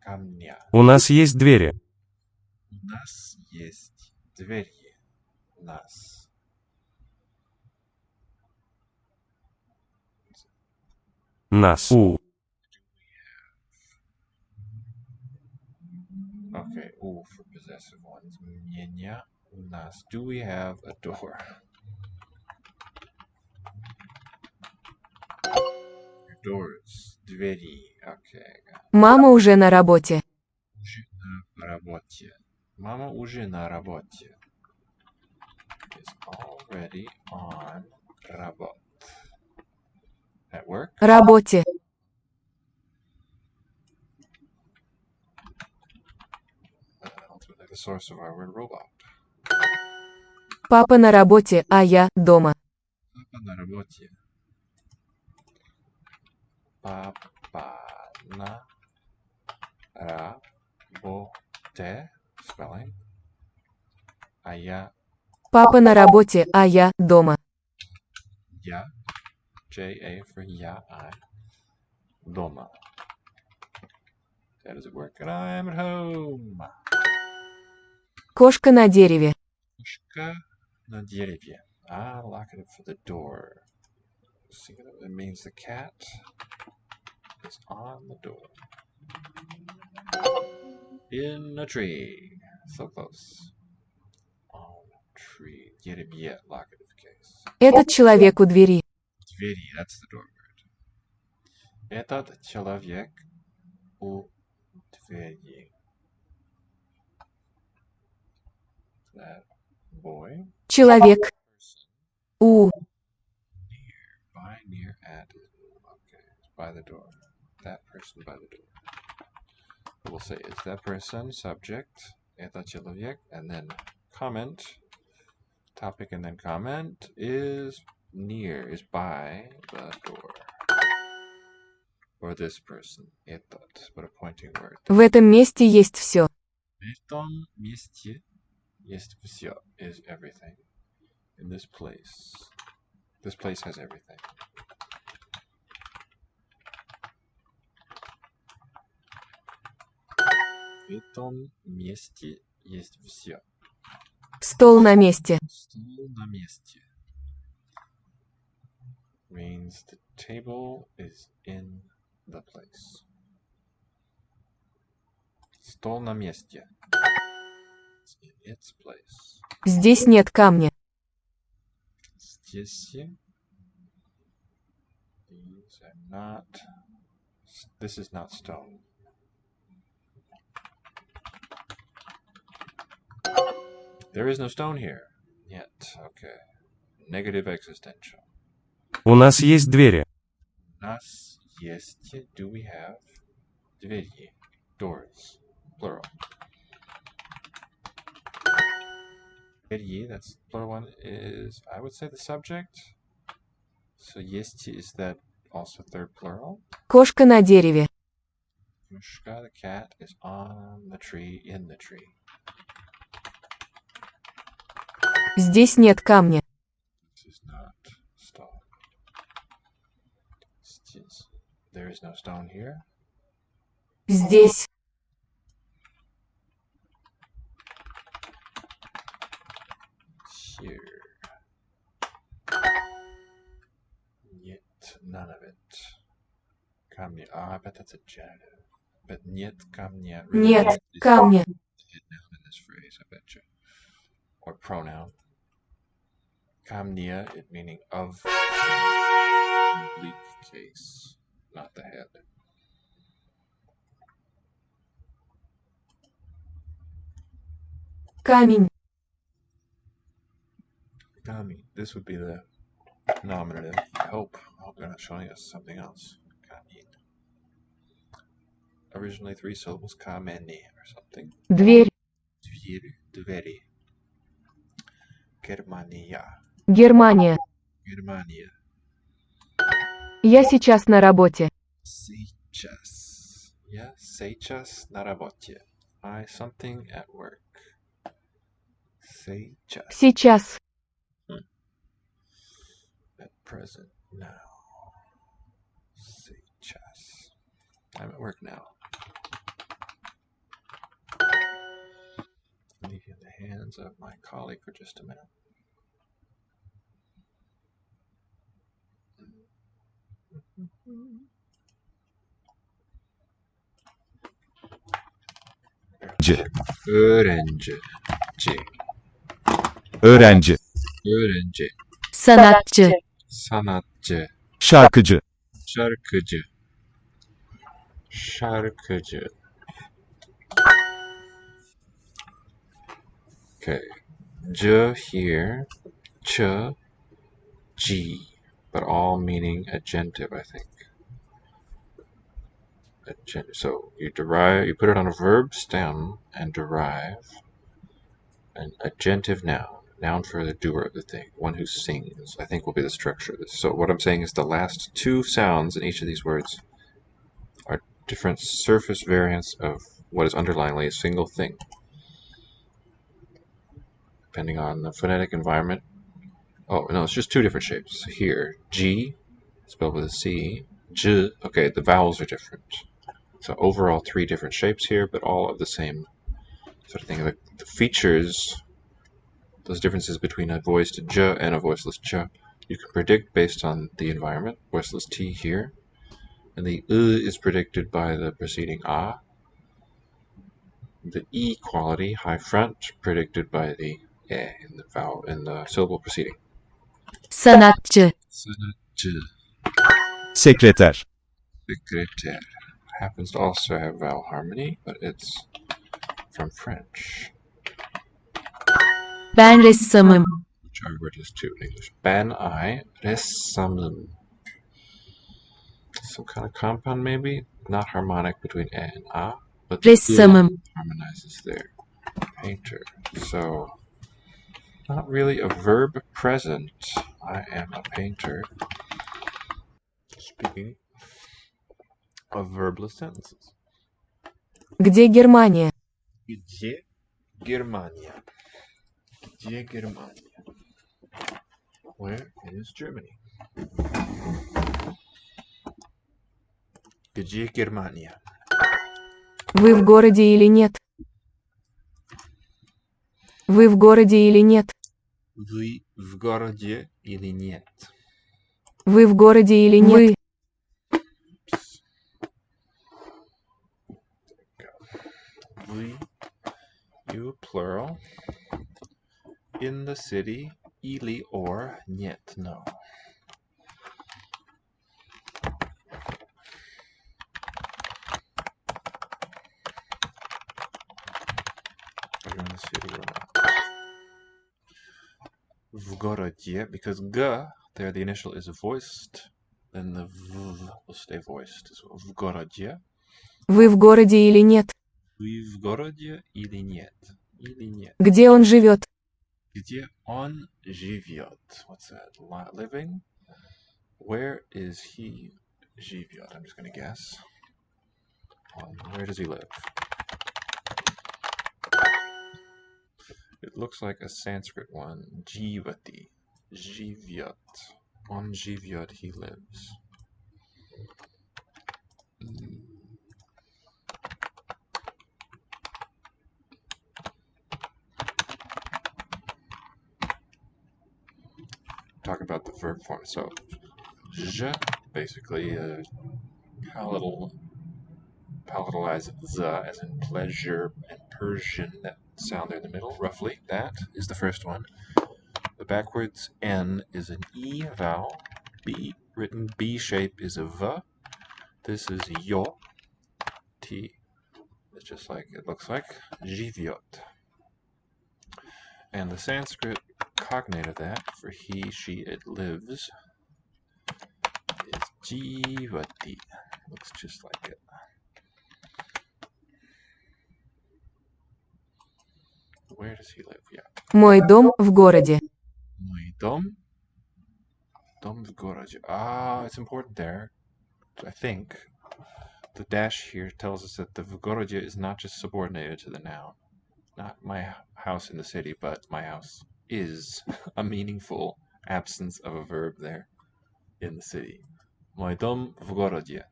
[SPEAKER 1] Камня.
[SPEAKER 2] У нас есть двери.
[SPEAKER 1] У нас есть двери. Нас.
[SPEAKER 2] Нас. У.
[SPEAKER 1] Okay, ooh, for possessive ones. Меня, у нас. Do we have a door? Doors. Двери. Okay.
[SPEAKER 3] Мама уже на работе.
[SPEAKER 1] Уже на работе. Мама уже на работе. Is already on работ. At work?
[SPEAKER 3] Работе.
[SPEAKER 1] Ultimately the source of our word robot.
[SPEAKER 3] Папа на работе, а я дома.
[SPEAKER 1] Папа на работе. Папа на работе. Spelling. А я
[SPEAKER 3] Папа на работе, а я дома.
[SPEAKER 1] J-A for я, I. Дома. Dad is at work and I am at home.
[SPEAKER 3] Кошка на дереве.
[SPEAKER 1] Кошка на дереве. Ah, locative for the door. It means the cat is on the door. In a tree. So close. On a tree. Yet, locative case.
[SPEAKER 3] Этот человек у двери.
[SPEAKER 1] Двери, that's the door word. Этот человек у двери. That boy.
[SPEAKER 3] Человек
[SPEAKER 1] Person.
[SPEAKER 3] у.
[SPEAKER 1] By, near, at. Okay, it's by the door. That person by the door. We'll say it's that person, subject, этот человек, and then comment, topic and then comment is near, is by the door. Or this person, этот, but a pointing word.
[SPEAKER 3] В этом месте есть все.
[SPEAKER 1] В этом месте есть все, is everything. In this place has everything. В этом месте есть все.
[SPEAKER 3] Стол на месте.
[SPEAKER 1] Стол на месте means the table is in the place. Стол на месте. It's in its place.
[SPEAKER 3] Здесь нет камня.
[SPEAKER 1] Здесь. These are not. This is not stone. There is no stone here yet. Okay. Negative existential.
[SPEAKER 2] У нас есть двери.
[SPEAKER 1] У нас есть. Do we have двери? Doors. Plural. Двери, that's the plural one, is, I would say, the subject. So есть is that also third plural.
[SPEAKER 3] Кошка на дереве.
[SPEAKER 1] Mushka, the cat, is on the tree, in the tree.
[SPEAKER 3] Здесь нет камня.
[SPEAKER 1] This is not stone. There is no stone here.
[SPEAKER 3] Здесь.
[SPEAKER 1] Here. Yet none of it. Камня. I bet that's a genitive. But нет камня.
[SPEAKER 3] Нет
[SPEAKER 1] is
[SPEAKER 3] камня.
[SPEAKER 1] the noun in this phrase, I bet you. Or pronoun. Камня, it meaning of. Oblique case, not the head.
[SPEAKER 3] Камень.
[SPEAKER 1] Kami. This would be the nominative. I hope they're not showing us something else. Kami. Originally 3 syllables. Kameni or something.
[SPEAKER 3] Дверь.
[SPEAKER 1] Двери. Germania.
[SPEAKER 3] Германия.
[SPEAKER 1] Germania.
[SPEAKER 3] Я сейчас на работе.
[SPEAKER 1] Сейчас. Yeah, сейчас на работе. I something at work. Сейчас.
[SPEAKER 3] Сейчас.
[SPEAKER 1] At present. Now. Сейчас. I'm at work now. Leave you in the hands of my colleague for just a minute. Öğrenci.
[SPEAKER 2] Öğrenci.
[SPEAKER 1] Öğrenci.
[SPEAKER 3] Sanatçı.
[SPEAKER 1] Sanatçı.
[SPEAKER 2] Şarkıcı.
[SPEAKER 1] Şarkıcı. Şarkıcı. Okay. J here. Ç. G. But all meaning agentive, I think. So you put it on a verb stem and derive an agentive noun for the doer of the thing, one who sings, I think will be the structure of this. So what I'm saying is the last 2 sounds in each of these words are different surface variants of what is underlyingly a single thing, depending on the phonetic environment. Oh, no, it's just 2 different shapes. Here, G, spelled with a C, J, okay, the vowels are different. So overall 3 different shapes here, but all of the same sort of thing. The features, those differences between a voiced J and a voiceless Ch, you can predict based on the environment. Voiceless T here, And the is predicted by the preceding a. The e quality, high front, predicted by the e in the vowel in the syllable preceding.
[SPEAKER 3] Sanatçı.
[SPEAKER 1] Sanatçı,
[SPEAKER 2] Sekreter.
[SPEAKER 1] secrétaire, happens to also have vowel harmony, but it's from French,
[SPEAKER 3] Ben ressamım.
[SPEAKER 1] which our word is too in English. Ben I ressamım. Some kind of compound maybe, not harmonic between e and a, but the
[SPEAKER 3] Ressamım.
[SPEAKER 1] harmonizes there. Painter. So, not really a verb present. I am a painter. Speaking of verbless sentences.
[SPEAKER 3] Где Германия?
[SPEAKER 1] Где Германия? Где Германия? Where is Germany? Где Германия?
[SPEAKER 3] Вы в городе или нет? Вы в городе или нет?
[SPEAKER 1] Вы в городе или нет?
[SPEAKER 3] Вы в городе или нет?
[SPEAKER 1] Вы, you plural. In the city, или or нет, no. Are you in the city or not? В городе, because g there the initial is voiced, then the v will stay voiced as well. В городе.
[SPEAKER 3] Вы в городе или нет?
[SPEAKER 1] Вы в городе или нет? Или нет?
[SPEAKER 3] Где он живет?
[SPEAKER 1] Где он живет? What's that? Living? Where is he живет? I'm just gonna guess. Where does he live? It looks like a Sanskrit one. Jivati. Живет. On живет, he lives. Talk about the verb form. So, je, basically, palatalize the, as in pleasure and Persian, that sound there in the middle, roughly. That is the first one. The backwards N is an E vowel. B, written B shape, is a V. This is yo. T. It's just like it looks like. Jivyot. And the Sanskrit cognate of that, for he, she, it lives, is jivati. Looks just like it. Where does he live? Yeah.
[SPEAKER 3] Мой дом в городе.
[SPEAKER 1] Мой дом. Дом в городе. Ah, it's important there. I think the dash here tells us that the в городе is not just subordinated to the noun. Not my house in the city, but my house is a meaningful absence of a verb there in the city. Мой дом в городе.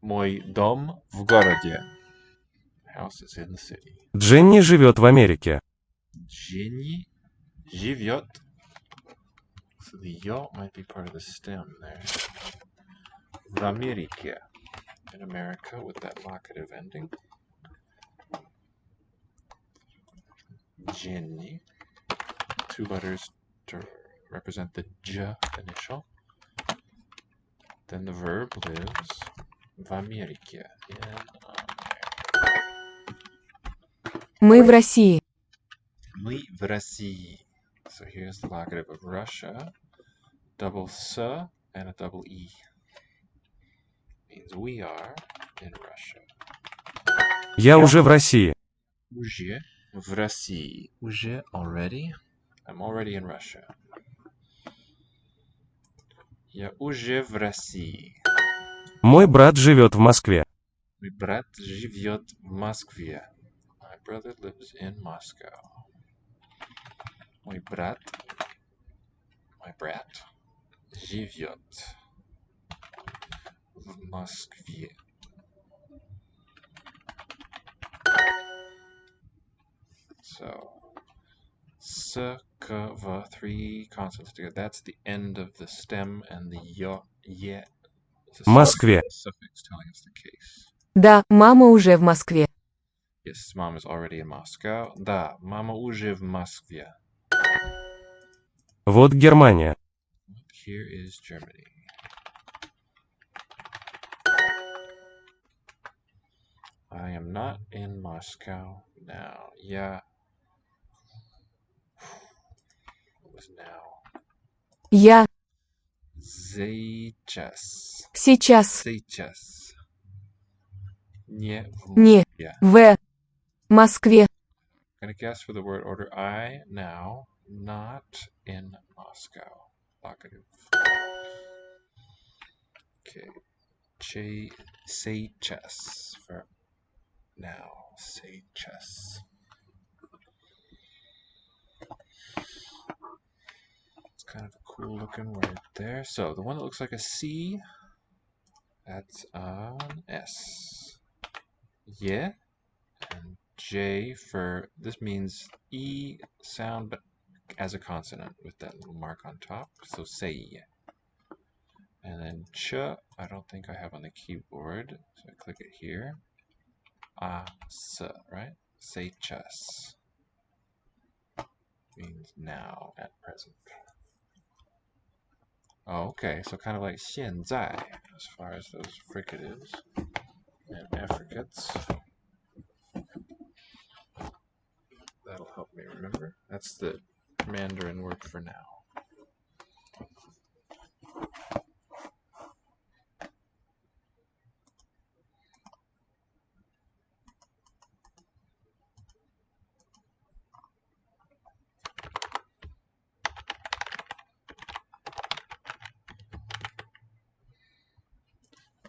[SPEAKER 1] Мой дом в городе. House is in the city.
[SPEAKER 2] Дженни живет в Америке.
[SPEAKER 1] Jenny живет. So the yo might be part of the stem there. В Америке. In America with that locative ending. Jenny. Two letters to represent the j initial. Then the verb lives в Америке. In America.
[SPEAKER 3] Мы в России.
[SPEAKER 1] Мы в России. So here's the locative of Russia. Double s and a double e. Means we are in Russia.
[SPEAKER 2] Я уже в России.
[SPEAKER 1] Уже в России. Уже already. I'm already in Russia. Я уже в России.
[SPEAKER 2] Мой брат живет в Москве.
[SPEAKER 1] Мой брат живет в Москве. My brother lives in Moscow. Мой брат, my brat, живет в Москве. So, s, k, v, three consonants together. That's the end of the stem, and the yo, ye It's a
[SPEAKER 2] Москве.
[SPEAKER 1] suffix telling us the case.
[SPEAKER 3] Да, мама уже в Москве.
[SPEAKER 1] Yes, mom is already in Moscow. Да, мама уже в Москве.
[SPEAKER 2] Вот Германия.
[SPEAKER 1] Here is Germany. I am not in Moscow now. Yeah. What was now?
[SPEAKER 3] Я
[SPEAKER 1] Сейчас.
[SPEAKER 3] сейчас
[SPEAKER 1] Сейчас. Не в
[SPEAKER 3] не
[SPEAKER 1] Москве.
[SPEAKER 3] в Москве.
[SPEAKER 1] Gonna guess for the word order. I now not in Moscow. Locative. Okay. Сейчас for now. Сейчас. It's kind of a cool looking word there. So the one that looks like a C, that's an S. Yeah. And J for, this means E sound but as a consonant with that little mark on top. So say. And then ch, I don't think I have on the keyboard. So I click it here. S, right? Say chess. Means now, at present. Oh, okay, so kind of like 现在 as far as those fricatives and affricates. That'll help me remember. That's the Mandarin word for now.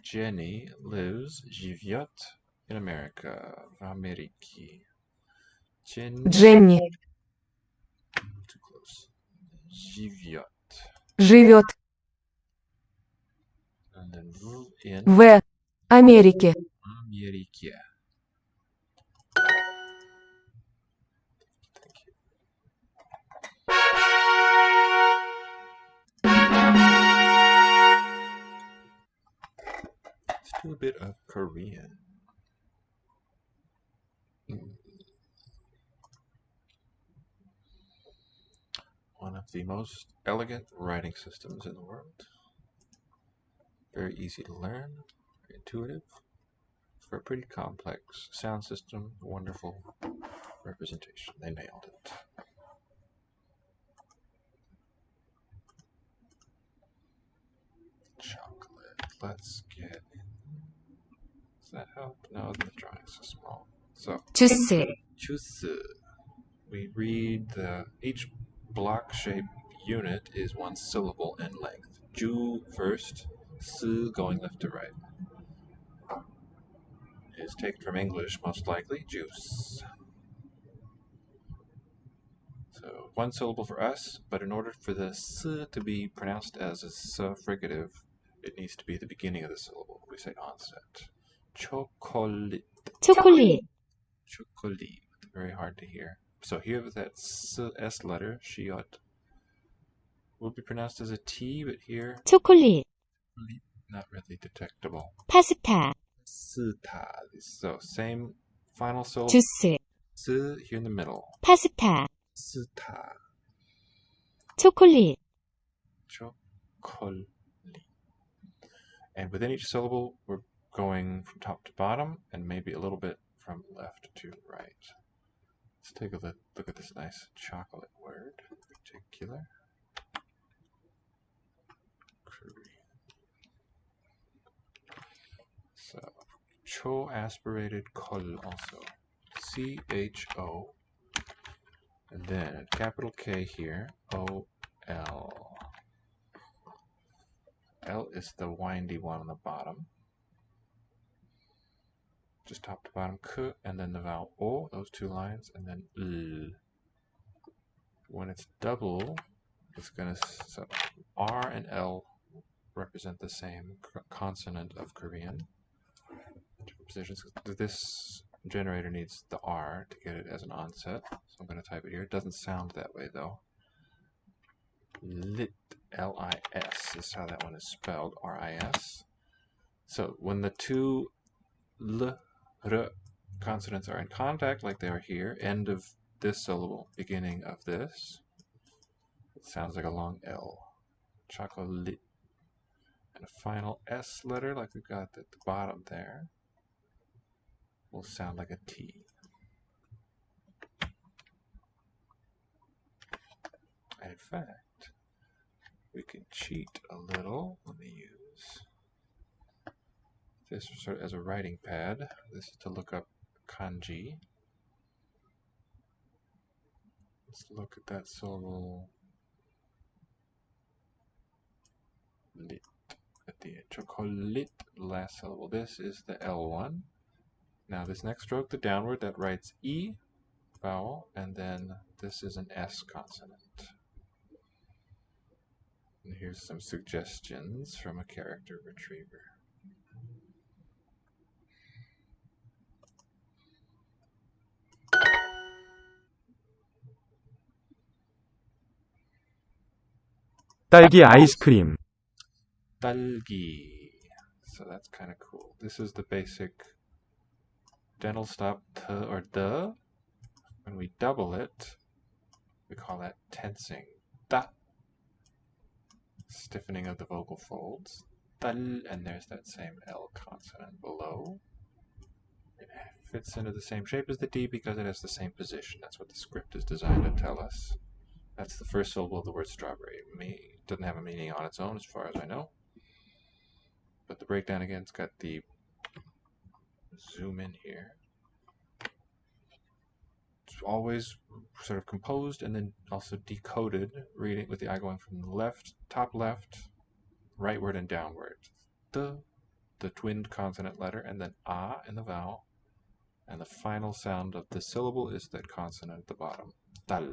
[SPEAKER 1] Jenny lives, живет in America, в Америке.
[SPEAKER 3] Дженни
[SPEAKER 1] Too close. Живет.
[SPEAKER 3] живет
[SPEAKER 1] And then in
[SPEAKER 3] в Америке.
[SPEAKER 1] Америке. Thank you. Let's do a bit of Korean. One of the most elegant writing systems in the world. Very easy to learn, very intuitive. For a pretty complex sound system, wonderful representation. They nailed it. Chocolate. Let's get in. Does that help? No, the drawing's so small. So,
[SPEAKER 4] 주스,
[SPEAKER 1] 주스. We read each block-shaped unit is one syllable in length. Ju first, s going left to right. Is taken from English, most likely, juice. So one syllable for us, but in order for the s to be pronounced as a s fricative, it needs to be the beginning of the syllable. We say onset. Chocolate.
[SPEAKER 4] 초콜릿,
[SPEAKER 1] Chocolate. Very hard to hear. So here with that s letter, shiot, will be pronounced as a t, but here,
[SPEAKER 4] 초콜릿,
[SPEAKER 1] not really detectable.
[SPEAKER 4] 파스타,
[SPEAKER 1] Sita. So same final syllable.
[SPEAKER 4] 주스,
[SPEAKER 1] S here in the middle.
[SPEAKER 4] 파스타,
[SPEAKER 1] Sita.
[SPEAKER 4] 초콜릿,
[SPEAKER 1] Chocolate. And within each syllable, we're going from top to bottom and maybe a little bit from left to right. Let's take a look at this nice chocolate word in particular. Korean. So, cho aspirated kol also. C-H-O. And then capital K here. O-L. L is the windy one on the bottom. Just top to bottom, k, and then the vowel o, those two lines, and then l. When it's double, it's gonna, so R and L represent the same consonant of Korean. Different positions. This generator needs the R to get it as an onset, so I'm gonna type it here. It doesn't sound that way though. Lit, L-I-S is how that one is spelled, R-I-S. So when the two l, r consonants are in contact, like they are here, end of this syllable, beginning of this, it sounds like a long L. Chocolate. And a final S letter, like we've got at the bottom there, will sound like a T. And in fact, we can cheat a little. Let me use this sort of as a writing pad. This is to look up kanji. Let's look at that syllable lit at the end. Chocolate, last syllable. This is the L one. Now this next stroke, the downward, that writes E vowel, and then this is an S consonant. And here's some suggestions from a character retriever.
[SPEAKER 2] 딸기 아이스크림.
[SPEAKER 1] Talgi. So that's kind of cool. This is the basic dental stop t or d. When we double it, we call that tensing. Da. Stiffening of the vocal folds. Tal, and there's that same L consonant below. It fits into the same shape as the D because it has the same position. That's what the script is designed to tell us. That's the first syllable of the word strawberry. It doesn't have a meaning on its own as far as I know. But the breakdown again, it's got the zoom in here. It's always sort of composed and then also decoded, reading with the eye going from the left, top left, rightward and downward. The twinned consonant letter, and then ah in the vowel. And the final sound of the syllable is that consonant at the bottom. Tal.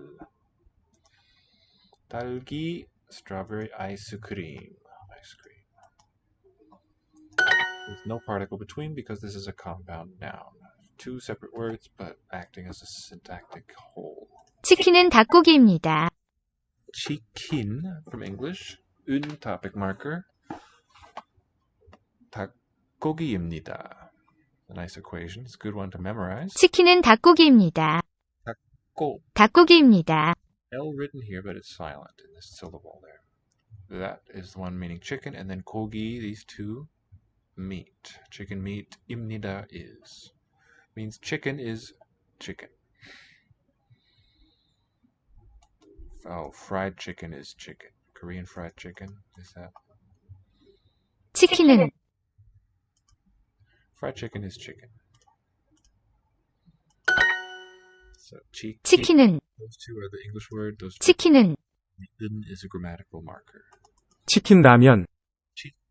[SPEAKER 1] Talgi, strawberry ice cream. Ice cream. There's no particle between because this is a compound noun. Two separate words, but acting as a syntactic whole.
[SPEAKER 4] 치킨은 닭고기입니다.
[SPEAKER 1] Chicken from English. Un topic marker. 닭고기입니다. A nice equation. It's a good one to memorize.
[SPEAKER 4] 치킨은 닭고기입니다.
[SPEAKER 1] 닭고.
[SPEAKER 4] 닭고기입니다.
[SPEAKER 1] L written here, but it's silent in this syllable there. That is the one meaning chicken, and then kogi, these two, meat. Chicken meat, imnida is. Means chicken is chicken. Oh, fried chicken is chicken. Korean fried chicken, is that?
[SPEAKER 4] 치킨은
[SPEAKER 1] Fried chicken is chicken. So,
[SPEAKER 4] 치킨은
[SPEAKER 1] those two are the English word. Those
[SPEAKER 4] 치킨은
[SPEAKER 1] in is a grammatical marker.
[SPEAKER 2] 치킨 라면.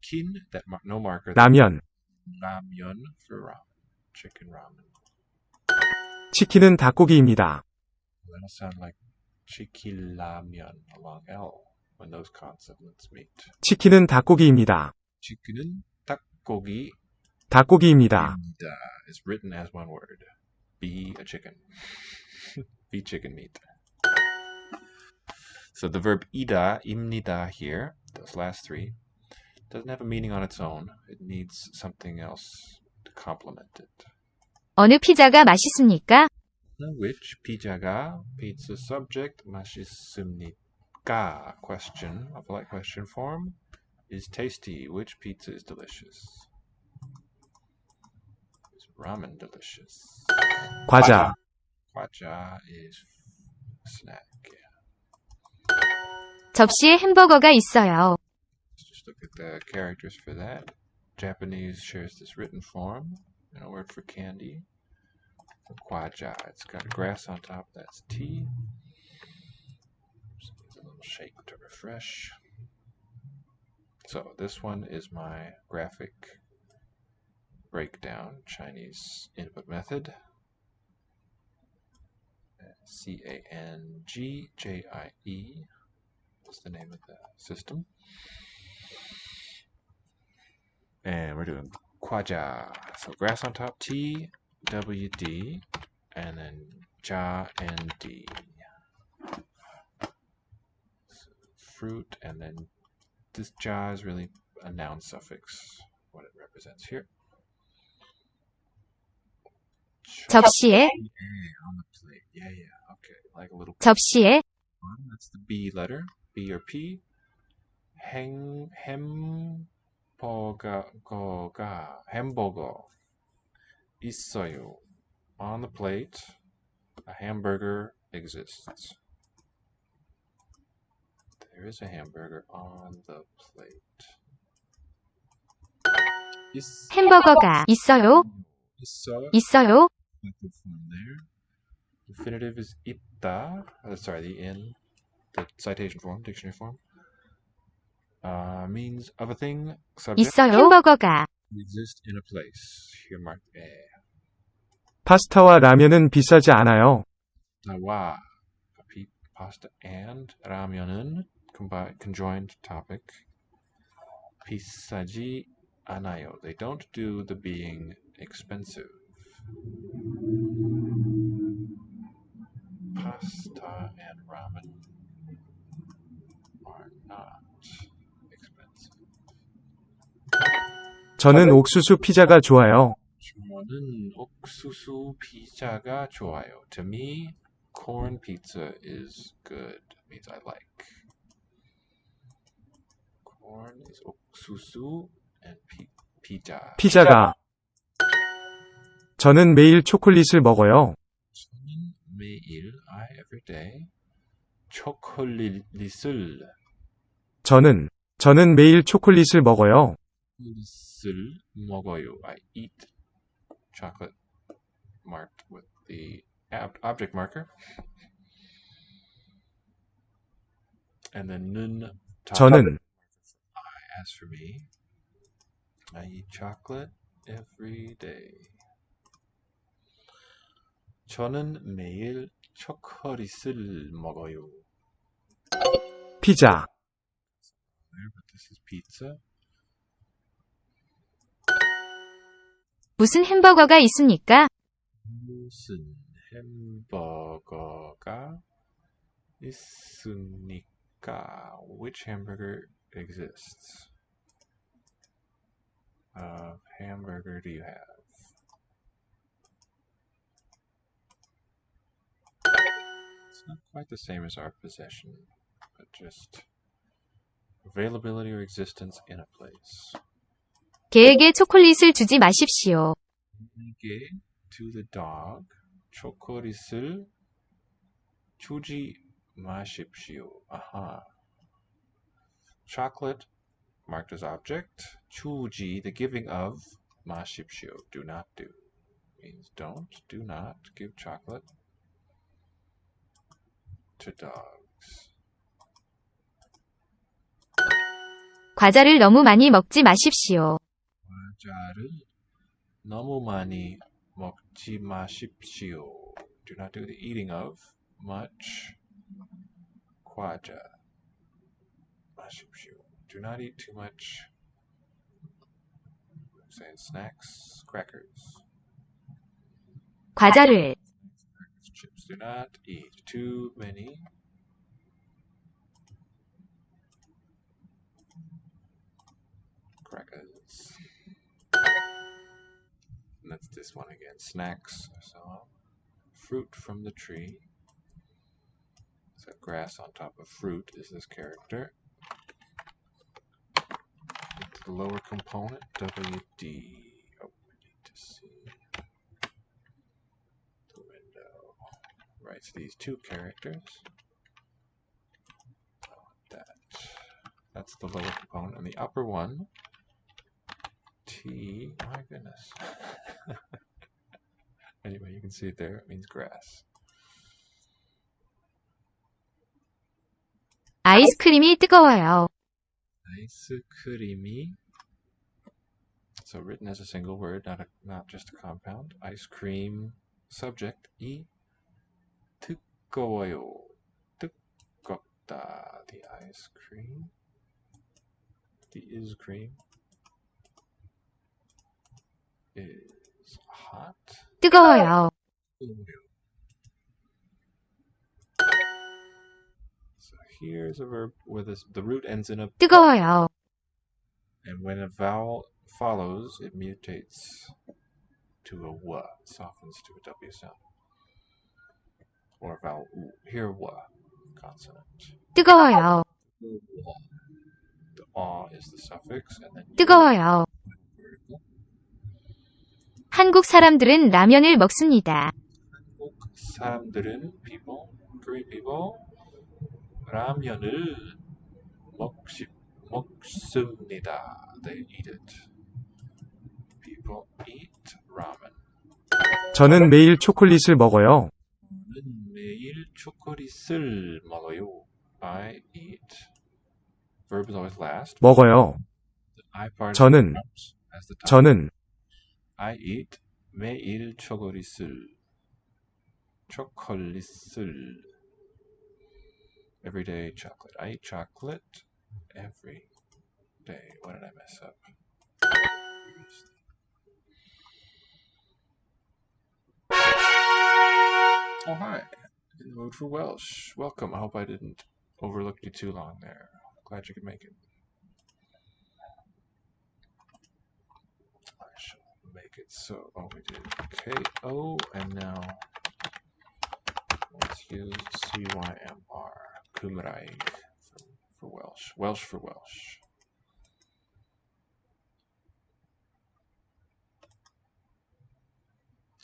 [SPEAKER 1] Chicken, that no marker.
[SPEAKER 2] 라면.
[SPEAKER 1] Ramyun for ramen. Chicken ramen.
[SPEAKER 2] 치킨은 닭고기입니다.
[SPEAKER 1] That'll sound like chikilamyeon along L when those consonants meet.
[SPEAKER 2] 치킨은 닭고기입니다.
[SPEAKER 1] Chicken은 닭고기.
[SPEAKER 2] 닭고기입니다.
[SPEAKER 1] Is written as one word. Be a chicken. Be chicken meat. So the verb ida, imnida here, those last three, doesn't have a meaning on its own. It needs something else to complement it.
[SPEAKER 4] 어느 피자가 맛있습니까?
[SPEAKER 1] Which pijaga, pizza subject, 맛있습니까? Question, a polite question form, is tasty. Which pizza is delicious? Is ramen delicious?
[SPEAKER 2] 과자.
[SPEAKER 1] Kwacha is snack. Yeah.
[SPEAKER 4] 접시에 햄버거가 있어요.
[SPEAKER 1] Let's just look at the characters for that. Japanese shares this written form and a word for candy. For kwaja, it's got grass on top, that's T. Just needs a little shake to refresh. So this one is my graphic breakdown, Chinese input method. CANGJIE is the name of the system. And we're doing kwaja. So grass on top, T, W, D, and then ja and D. So fruit, and then this ja is really a noun suffix, what it represents. represents here.
[SPEAKER 4] 접시에,
[SPEAKER 1] on the plate. Yeah. Okay, like a little.
[SPEAKER 4] 접시에,
[SPEAKER 1] That's the B letter. B or P. 햄버거 있어요. On the plate, a hamburger exists. There is a hamburger on the plate.
[SPEAKER 4] 햄버거가 있어요, 있어요,
[SPEAKER 1] Collective form there. Infinitive is 있다. Sorry, the in. The citation form, dictionary form. Means of a thing, subject.
[SPEAKER 4] 있어요, 햄버거가,
[SPEAKER 1] Exist in a place. Here marked A.
[SPEAKER 2] 파스타와 라면은 비싸지 않아요.
[SPEAKER 1] 와. Pasta and 라면은 conjoined topic. 비싸지 않아요. They don't do the being expensive. Pasta and ramen are not expensive.
[SPEAKER 2] 저는 옥수수 피자가 좋아요.
[SPEAKER 1] 저는 옥수수 피자가 좋아요. To me, corn pizza is good. Means I like. Corn is 옥수수 and
[SPEAKER 2] 피자가. 저는 매일 초콜릿을 먹어요.
[SPEAKER 1] 저는 매일, every day, 초콜릿을
[SPEAKER 2] 저는 매일 초콜릿을 먹어요.
[SPEAKER 1] 먹어요. I eat chocolate marked with the object marker. And then 는
[SPEAKER 2] 저는
[SPEAKER 1] as for me, I eat chocolate every day. 저는 매일 초콜릿을 먹어요.
[SPEAKER 2] 피자.
[SPEAKER 1] But this is pizza.
[SPEAKER 4] 무슨 햄버거가 있습니까?
[SPEAKER 1] 무슨 햄버거가 있습니까? Which hamburger exists? Hamburger do you have? It's not quite the same as our possession, but just availability or existence in a place.
[SPEAKER 4] 개에게 초콜릿을 주지 마십시오.
[SPEAKER 1] 개에게 to the dog 초콜릿을 주지 마십시오. Aha. Chocolate marked as object. 주지, the giving of. 마십시오, do not do. Means don't, do not give chocolate to dogs.
[SPEAKER 4] 과자를 너무 많이 먹지 마십시오.
[SPEAKER 1] 과자를 너무 많이 먹지 마십시오. Do not do the eating of much 과자 마십시오. Do not eat too much, say snacks, crackers.
[SPEAKER 4] 과자를
[SPEAKER 1] Chips. Do not eat too many crackers. And that's this one again. Snacks. So fruit from the tree. So grass on top of fruit is this character. It's the lower component, WD. Oh, we need to see the window. Right, so these two characters. That's the lower component. And the upper one, T, my goodness. Anyway, you can see it there. It means grass.
[SPEAKER 4] 아이스크림이 뜨거워요.
[SPEAKER 1] 아이스크림이. So written as a single word, not just a compound. Ice cream, subject, 이 뜨거워요. 뜨겁다. The ice cream. The is cream is hot.
[SPEAKER 4] 뜨거워요.
[SPEAKER 1] So here's a verb where the root ends in a
[SPEAKER 4] 뜨거워요.
[SPEAKER 1] and And when a vowel follows, it mutates to a w, softens to a w sound. Or a vowel u. Here, w, consonant.
[SPEAKER 4] 뜨거워요.
[SPEAKER 1] The a is the suffix, and then
[SPEAKER 4] 뜨거워요.
[SPEAKER 1] vertical.
[SPEAKER 4] 한국 사람들은 라면을 먹습니다.
[SPEAKER 1] 한국 사람들은 people, Korean people, 라면을 먹습니다. They eat it. People eat ramen.
[SPEAKER 2] 저는 매일 초콜릿을 먹어요.
[SPEAKER 1] 저는 매일 초콜릿을 먹어요. I eat. Verb is always last.
[SPEAKER 2] 먹어요.
[SPEAKER 1] The I part
[SPEAKER 2] 저는,
[SPEAKER 1] comes as the top.
[SPEAKER 2] 저는,
[SPEAKER 1] I eat 매일 초콜릿을. 초콜릿을. Everyday chocolate. I eat chocolate every day. What did I mess up? Oh, hi. In the mood for Welsh. Welcome. I hope I didn't overlook you too long there. Glad you could make it. I shall make it so. Oh, we did K-O, and now let's use C-Y-M-R. Cymraeg for Welsh. Welsh for Welsh.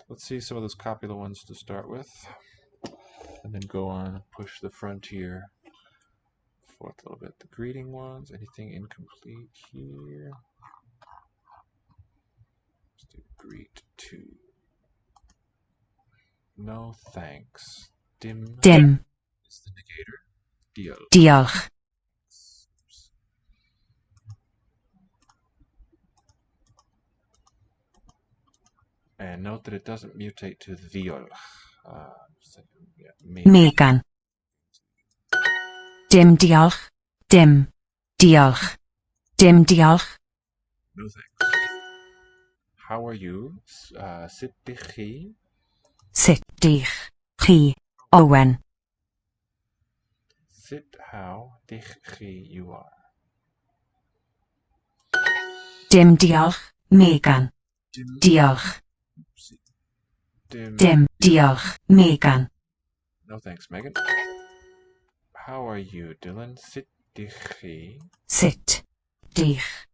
[SPEAKER 1] Let's see some of those copula ones to start with, and then go on and push the frontier forth a little bit. The greeting ones, anything incomplete here? Let's do greet to. No thanks. Dim is the negator.
[SPEAKER 5] Diolch.
[SPEAKER 1] And note that it doesn't mutate to ddiolch.
[SPEAKER 5] Megan. Dim diolch. Dim. Diolch. Dim diolch.
[SPEAKER 1] No thanks. How are you? Sut ydych chi?
[SPEAKER 5] Sut dych chi, Owen.
[SPEAKER 1] Sut how dych chi you are.
[SPEAKER 5] Dim diolch, Megan. Diolch. Dim diolch, Megan.
[SPEAKER 1] No thanks, Megan. How are you, Dylan? Sut dych chi?
[SPEAKER 5] Sut dych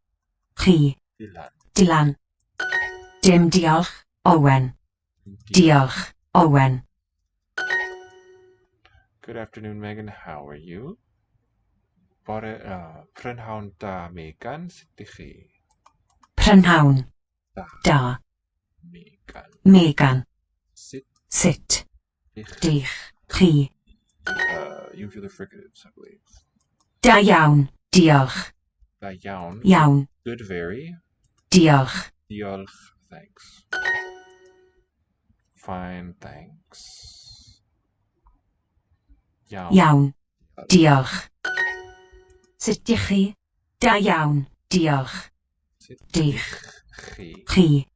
[SPEAKER 5] chi,
[SPEAKER 1] Dylan.
[SPEAKER 5] Dylan. Dim diolch, Owen. Diolch, Owen.
[SPEAKER 1] Good afternoon, Megan. How are you? Prynhawn da, Megan. Sut dych chi?
[SPEAKER 5] Prynhawn da,
[SPEAKER 1] Megan.
[SPEAKER 5] Megan.
[SPEAKER 1] Sut
[SPEAKER 5] Sut
[SPEAKER 1] dych
[SPEAKER 5] dych chi.
[SPEAKER 1] Uvular fricatives, I believe.
[SPEAKER 5] Da iawn, diolch.
[SPEAKER 1] Da iawn.
[SPEAKER 5] Iawn,
[SPEAKER 1] Good, very.
[SPEAKER 5] diolch.
[SPEAKER 1] Diolch, thanks. Fine, thanks. Iawn.
[SPEAKER 5] Iawn, diolch. Sut dych chi? Da iawn, diolch.
[SPEAKER 1] Sut
[SPEAKER 5] Dych
[SPEAKER 1] chi?
[SPEAKER 5] chi.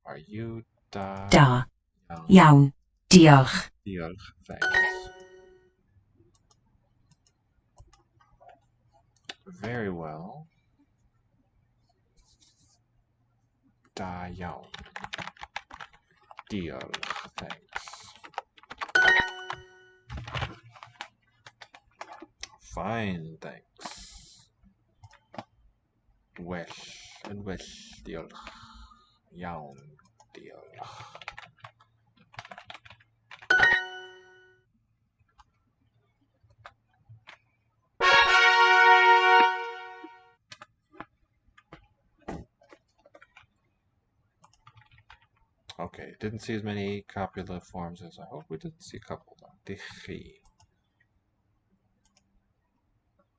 [SPEAKER 1] Are you da?
[SPEAKER 5] Da,
[SPEAKER 1] Iawn.
[SPEAKER 5] iawn, diolch.
[SPEAKER 1] Diolch, thanks. Very well. Da iawn. Diolch, thanks. Fine, thanks. Well, and well, diolch. Iawn, diolch. Okay, didn't see as many copula forms as I hoped. We did see a couple though. Dichi.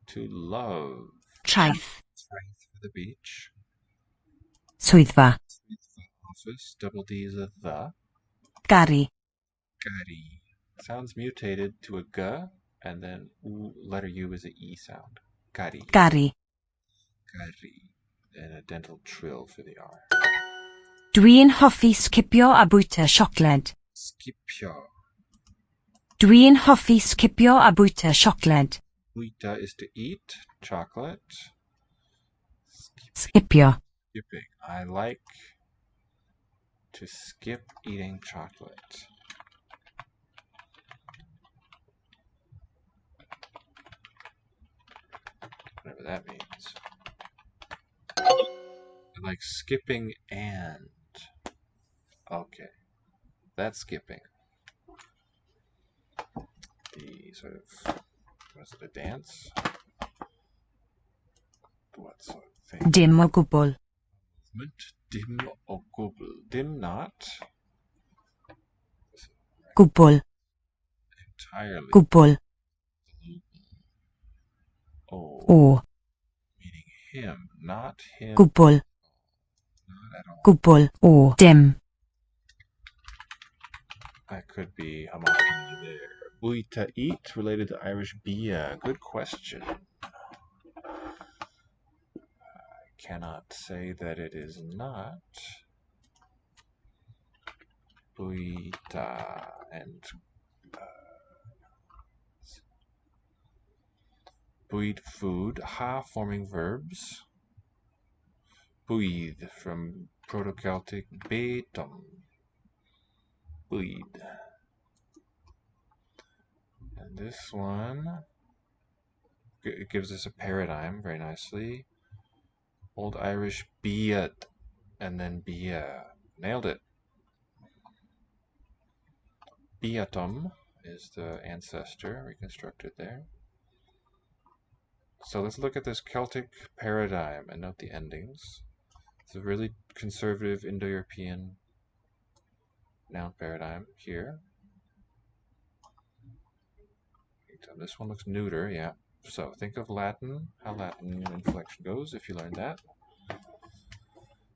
[SPEAKER 1] To love.
[SPEAKER 5] Traeth,
[SPEAKER 1] Traeth for the beach.
[SPEAKER 5] swyddfa.
[SPEAKER 1] Office. Double D is a the.
[SPEAKER 5] Gari,
[SPEAKER 1] Gari. Sounds mutated to a g, and then letter U is a E sound. Gari.
[SPEAKER 5] gari.
[SPEAKER 1] Gari. And a dental trill for the R.
[SPEAKER 5] Dwi'n hoffi sgipio a bwyta siocled.
[SPEAKER 1] Skipio.
[SPEAKER 5] Dwi'n hoffi sgipio a bwyta siocled.
[SPEAKER 1] Buita is to eat chocolate.
[SPEAKER 5] skipio,
[SPEAKER 1] Skipping. I like to skip eating chocolate. Whatever that means. I like skipping and. Okay. That's skipping. The sort of. Was it a dance? What sort of thing?
[SPEAKER 5] dim o gwbl,
[SPEAKER 1] Movement. Dim o gwbl. Dim not.
[SPEAKER 5] gwbl,
[SPEAKER 1] Entirely.
[SPEAKER 5] gwbl,
[SPEAKER 1] Oh.
[SPEAKER 5] o,
[SPEAKER 1] Meaning him. Not him.
[SPEAKER 5] gwbl,
[SPEAKER 1] Not at all.
[SPEAKER 5] gwbl, o, dim,
[SPEAKER 1] I could be homophony there. Buita eat related to Irish bia. Good question. I cannot say that it is not. Buita and buid food. Ha forming verbs. Buid from Proto-Celtic betum. Buid. And this one, it gives us a paradigm very nicely. Old Irish beat and then bia. Nailed it. Beatum is the ancestor reconstructed there. So let's look at this Celtic paradigm and note the endings. It's a really conservative Indo-European noun paradigm here. This one looks neuter, yeah. So think of Latin, how Latin inflection goes, if you learned that.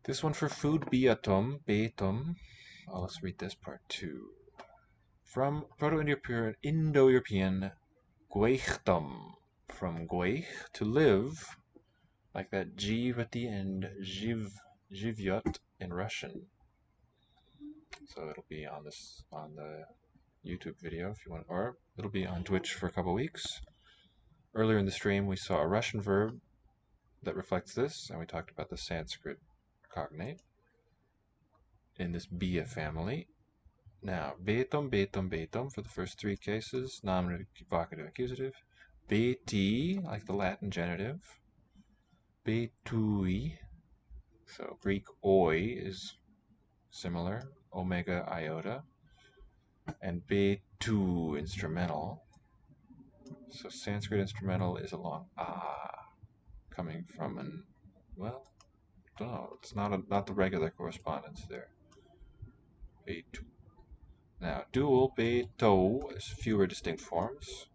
[SPEAKER 1] This one for food, beatum, beatum. Oh, let's read this part too. From Proto-Indo-European, gweithtum, from gweith, to live, like that jiv at the end, jivyot in Russian. So it'll be on the YouTube video if you want, or it'll be on Twitch for a couple weeks. Earlier in the stream, we saw a Russian verb that reflects this, and we talked about the Sanskrit cognate in this bia family. Now, betum, betum, betum for the first three cases, nominative, vocative, accusative. Beti, like the Latin genitive. Betui, so Greek oi is similar, omega iota. And betu, instrumental. So Sanskrit instrumental is a long coming from an, well, no, it's not the regular correspondence there. Betu. Now, dual, beto is fewer distinct forms.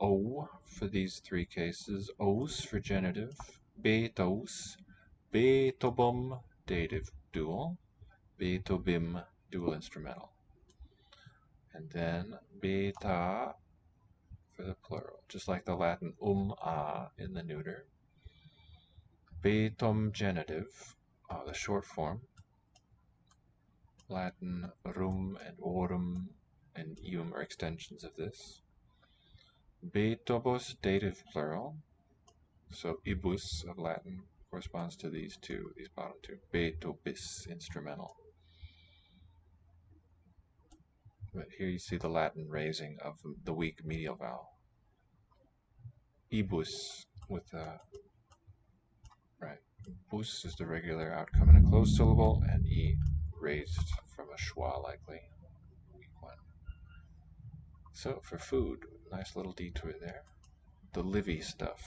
[SPEAKER 1] O for these three cases, os for genitive, betos, betobum, dative dual, betobim, dual instrumental. And then beta for the plural, just like the Latin a in the neuter. Betum genitive, the short form. Latin rum and aurum and ium are extensions of this. Betobus dative plural. So ibus of Latin corresponds to these bottom two. Betobis instrumental. But here you see the Latin raising of the weak medial vowel. Ibus with a right. Bus is the regular outcome in a closed syllable, and e raised from a schwa likely. Weak one. So for food, nice little detour there. The livy stuff,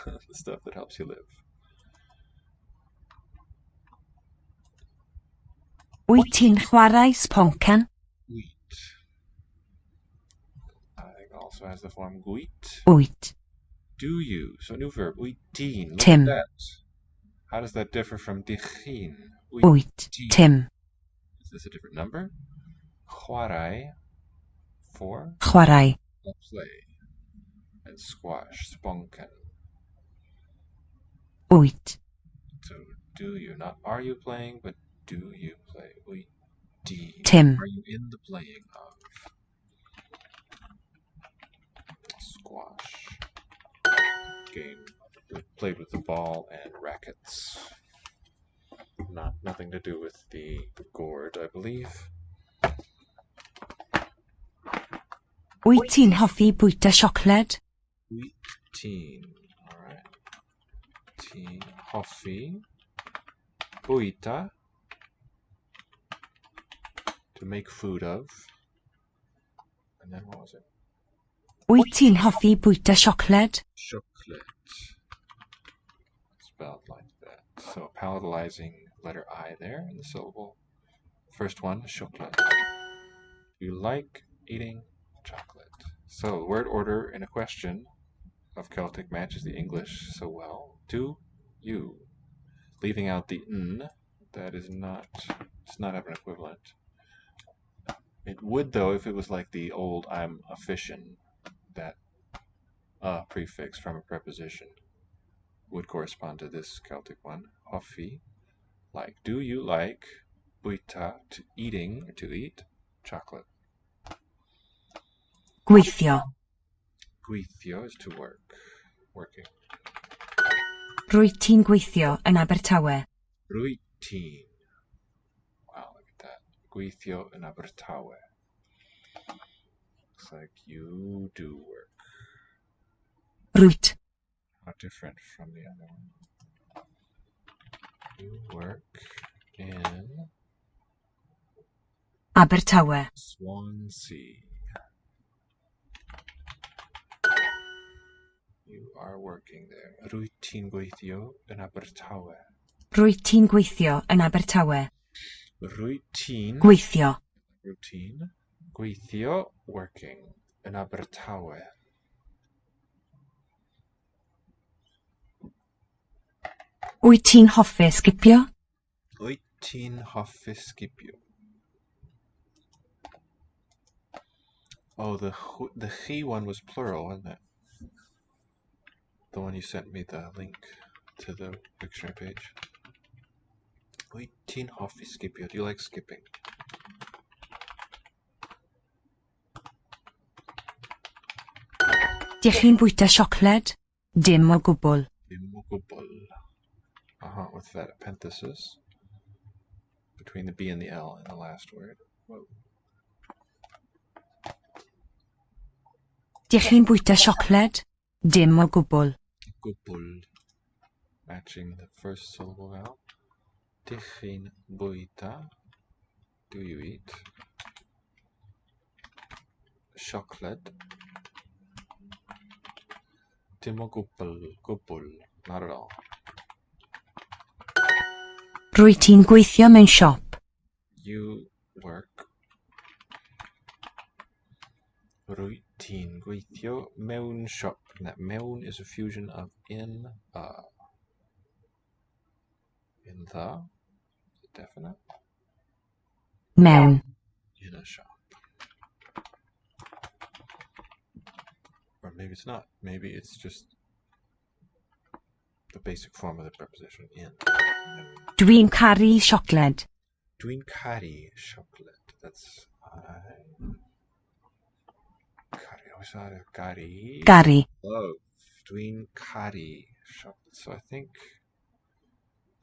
[SPEAKER 1] the stuff that helps you live.
[SPEAKER 5] wyt ti'n chwarae sponcan,
[SPEAKER 1] Wheat. I think also has the form guit.
[SPEAKER 5] wyt,
[SPEAKER 1] Do you? So new verb, uitin. Look
[SPEAKER 5] Tim.
[SPEAKER 1] at that. How does that differ from dichin?
[SPEAKER 5] wyt, Tim,
[SPEAKER 1] Is this a different number? Chwarae for
[SPEAKER 5] chwarae,
[SPEAKER 1] a play. And squash, sponken.
[SPEAKER 5] wyt,
[SPEAKER 1] So do you? Not are you playing, but do you play? Uitin.
[SPEAKER 5] Tim.
[SPEAKER 1] Are you in the playing of squash? Game of played with the ball and rackets. Nothing to do with the gourd, I believe.
[SPEAKER 5] Wyt ti'n hoffi bwyta siocled?
[SPEAKER 1] Wyt ti'n. Alright. Ti'n hoffi bwyta, to make food of. And then what was it?
[SPEAKER 5] Wyt ti'n hoffi bwyta siocled?
[SPEAKER 1] Chocolate. Spelled like that. So palatalizing letter I there in the syllable. First one, chocolate. You like eating chocolate. So word order in a question of Celtic matches the English so well. Do you? Leaving out the n, that does not have an equivalent. It would though if it was like the old I'm a fishin', that prefix from a preposition would correspond to this Celtic one. Hoffi, like. Do you like buita, to eating, or to eat chocolate?
[SPEAKER 5] Gweithio.
[SPEAKER 1] Gweithio is to work. Working.
[SPEAKER 5] Rwyt ti'n gweithio yn Abertawe?
[SPEAKER 1] Rwyt ti'n. Wow, look at that. Gweithio yn Abertawe. Looks like you do work.
[SPEAKER 5] Rwyt.
[SPEAKER 1] Not different from the other one. You work in
[SPEAKER 5] Abertawe.
[SPEAKER 1] Swansea. You are working there. Rwyt ti'n gweithio yn Abertawe.
[SPEAKER 5] Rwyt ti'n gweithio yn Abertawe?
[SPEAKER 1] Rwyt ti'n
[SPEAKER 5] Gweithio.
[SPEAKER 1] routine. Gweithio, working yn Abertawe.
[SPEAKER 5] Wyt ti'n hoffi sgipio?
[SPEAKER 1] Wyt ti'n hoffi sgipio? Oh, the chi one was plural, wasn't it? The one you sent me the link to the dictionary page. Wyt ti'n hoffi sgipio? Do you like skipping?
[SPEAKER 5] Dych chi'n bwyta siocled? Dim o gwbl.
[SPEAKER 1] Dim o gwbl. With that epenthesis between the B and the L in the last word. Whoa.
[SPEAKER 5] Dych chi'n bwyta siocled? Dim o gwbl.
[SPEAKER 1] Gwbl. Matching the first syllable vowel. Dych chi'n bwyta? Do you eat? Chocolate. Dim o gwbl. Gwbl. Not at all.
[SPEAKER 5] Rwyt ti'n gweithio mewn siop?
[SPEAKER 1] You work. Rwyt ti'n gweithio mewn siop. And that mewn is a fusion of in the definite.
[SPEAKER 5] Mewn.
[SPEAKER 1] In a shop. Or maybe it's not. Maybe it's just the basic form of the preposition in.
[SPEAKER 5] Dwi'n caru siocled.
[SPEAKER 1] Dwi'n caru chocolate. That's Caru.
[SPEAKER 5] Garu.
[SPEAKER 1] Love. Dwi'n caru chocolate. So I think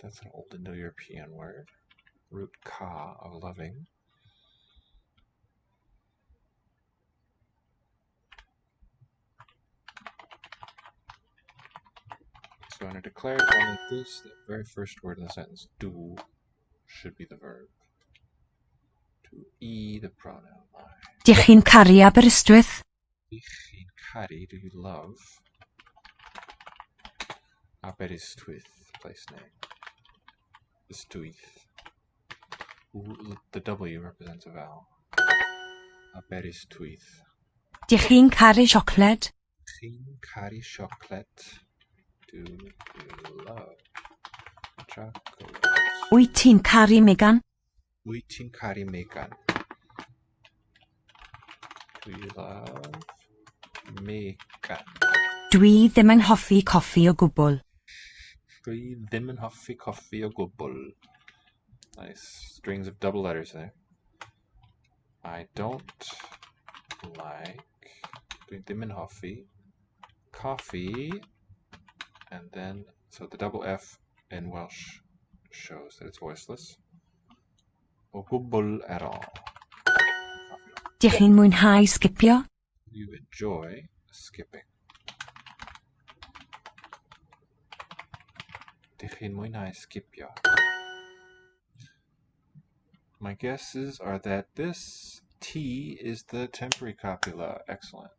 [SPEAKER 1] that's an old Indo-European word. Root ka of loving. So in a declared one like this, the very first word in the sentence, do, should be the verb. To the pronoun I.
[SPEAKER 5] Dych chi'n caru Aberystwyth?
[SPEAKER 1] Dych chi'n caru, do you love? Aberystwyth, place name. Ystwyth. The W represents a vowel. Aberystwyth.
[SPEAKER 5] Dych chi'n caru siocled?
[SPEAKER 1] Chi'n caru chocolate? Do you love chocolate?
[SPEAKER 5] Wyt ti'n caru Megan?
[SPEAKER 1] Wyt ti'n caru Megan? Do you love Megan?
[SPEAKER 5] Dwi ddim yn hoffi coffi o gwbl.
[SPEAKER 1] Dwi ddim yn hoffi coffi o gwbl. Nice strings of double letters there. I don't like. Dwi ddim yn hoffi coffee And then, so the double F in Welsh shows that it's voiceless. O gwbl at all.
[SPEAKER 5] Dych chi'n mwynhau sgipio?
[SPEAKER 1] You enjoy skipping. Dych chi'n mwynhau skipio? My guesses are that this T is the temporary copula. Excellent.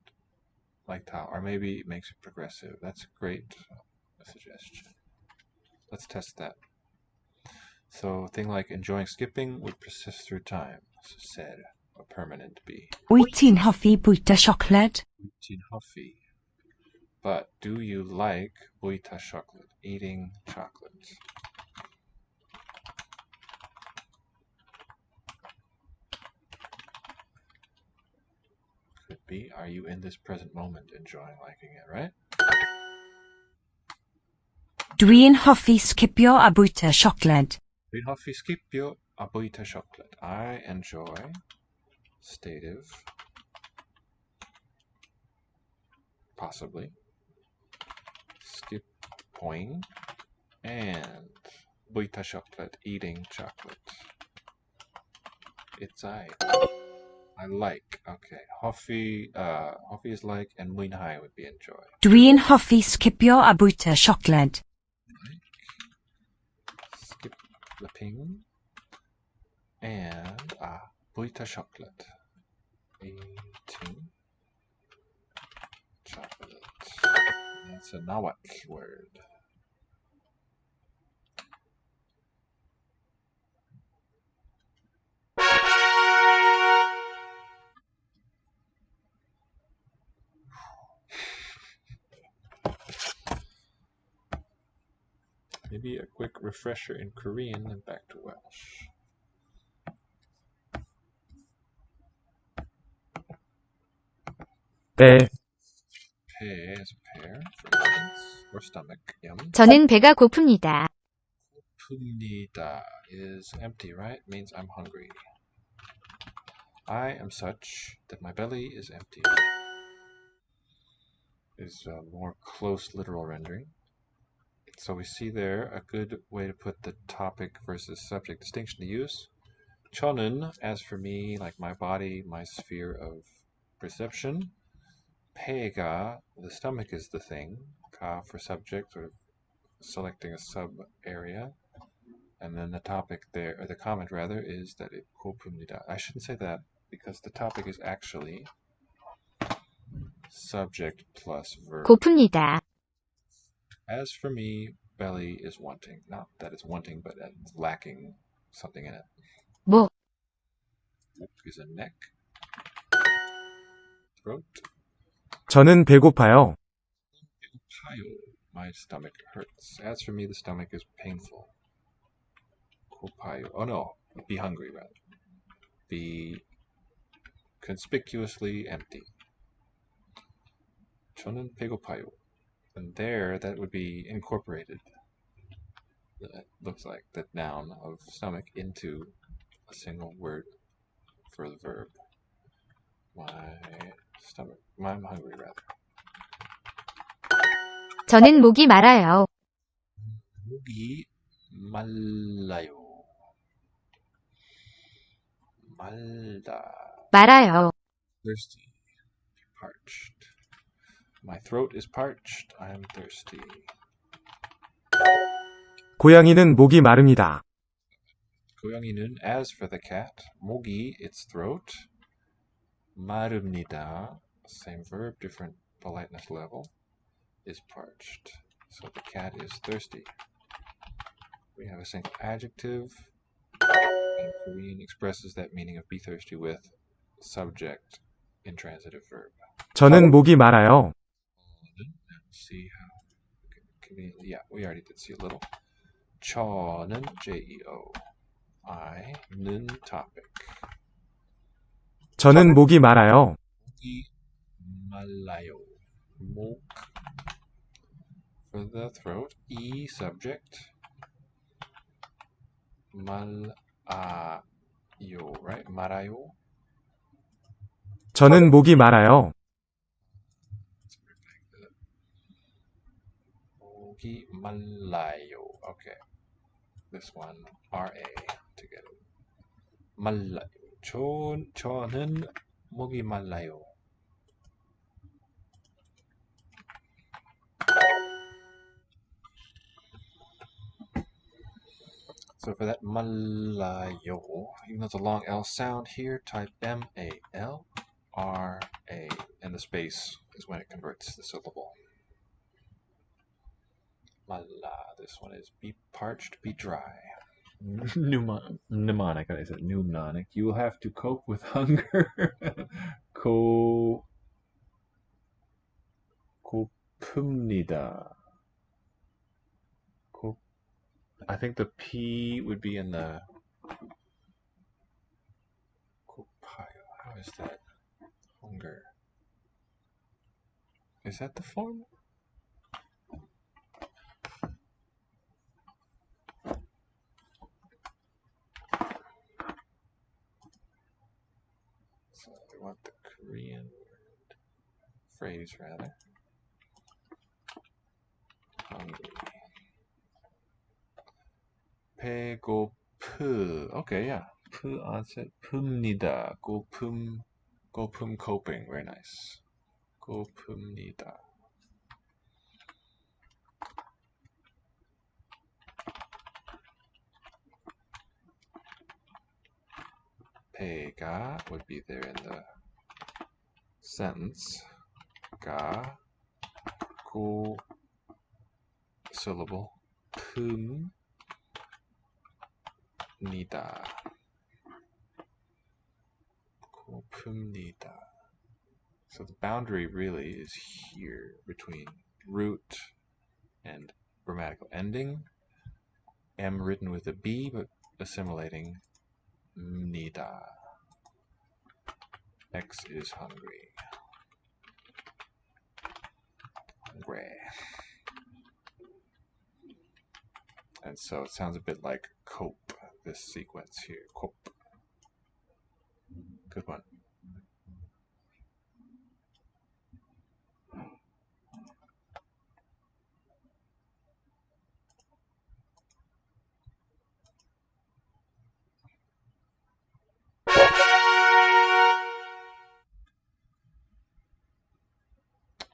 [SPEAKER 1] Like Tao. Or maybe it makes it progressive. That's a great suggestion. Let's test that. So a thing like enjoying skipping would persist through time. So said, a permanent B.
[SPEAKER 5] Wyt ti'n hoffi bwyta siocled?
[SPEAKER 1] Ti'n hoffi. But do you like bwyta chocolate? Eating chocolate. Could be, are you in this present moment enjoying liking it, right?
[SPEAKER 5] Dwi'n hoffi sgipio a bwyta siocled.
[SPEAKER 1] Dwi'n hoffi sgipio a bwyta chocolate. I enjoy stative, possibly, skipping, and bwyta chocolate, eating chocolate. It's I like. Okay. Hoffi is like, and mwynhau would be enjoy.
[SPEAKER 5] Dwi'n hoffi sgipio a bwyta siocled.
[SPEAKER 1] Skipping and bwyta chocolate. Eating chocolate. That's a Nawak word. Maybe a quick refresher in Korean and back to Welsh.
[SPEAKER 2] 배,
[SPEAKER 1] Pe as a pear, for instance, or stomach. Yum.
[SPEAKER 4] 저는 배가 고픕니다.
[SPEAKER 1] Pumnida is empty, right? Means I'm hungry. I am such that my belly is empty. Is a more close literal rendering. So we see there a good way to put the topic versus subject distinction to use. 저는, as for me, like my body, my sphere of perception. 배가, the stomach is the thing. Ka for subject, or selecting a sub area. And then the topic there, or the comment rather, is that it 고픕니다. I shouldn't say that because the topic is actually subject plus verb.
[SPEAKER 4] 고픕니다.
[SPEAKER 1] As for me, belly is wanting. Not that it's wanting, but it's lacking something in it.
[SPEAKER 4] 목,
[SPEAKER 1] Is a neck. Throat.
[SPEAKER 2] 저는 배고파요.
[SPEAKER 1] 고파요. My stomach hurts. As for me, the stomach is painful. 고파요. Oh no, be hungry rather. Be conspicuously empty. 저는 배고파요. And there, that would be incorporated. That looks like that noun of stomach into a single word for the verb. My stomach. I'm hungry rather.
[SPEAKER 4] 저는 목이 말아요.
[SPEAKER 1] 목이 말라요. 말다.
[SPEAKER 4] 말아요.
[SPEAKER 1] Thirsty. Parched. My throat is parched. I'm thirsty.
[SPEAKER 2] 고양이는 목이 마릅니다.
[SPEAKER 1] 고양이는, as for the cat, 목이, its throat. 마릅니다, same verb, different politeness level, is parched. So the cat is thirsty. We have a single adjective. And Korean expresses that meaning of be thirsty with subject intransitive verb.
[SPEAKER 2] 저는 목이 말아요.
[SPEAKER 1] See how conveniently. Yeah, we already did see a little. 저는 J-E-O. I,는 topic.
[SPEAKER 2] 저는 목이 말아요.
[SPEAKER 1] 목이 말라요. 목 for the throat. E subject. 말아요, right? 말아요.
[SPEAKER 2] 저는 목이 말아요.
[SPEAKER 1] 목이 Malayo. Okay. This one, R-A, together. Malayo. 저는 목이 말라요. So for that malayo, even though it's a long L sound here, type M-A-L-R-A, and the space is when it converts the syllable. Mala. This one is be parched, be dry. Mnemonic. I said mnemonic. You will have to cope with hunger. 고픕니다. I think the P would be in the 고파요. How is that? Hunger. Is that the form? So we want the Korean word, phrase rather. Hungry. 배고프. Okay, yeah. 프 onset. 풉니다. 고품 coping. Very nice. 고픕니다. 배가 would be there in the sentence. 가 고 syllable. 풉니다. 고픕니다. So the boundary really is here between root and grammatical ending. M written with a B, but assimilating nida. X is hungry. Hungry. And so it sounds a bit like cope, this sequence here. Cope. Good one.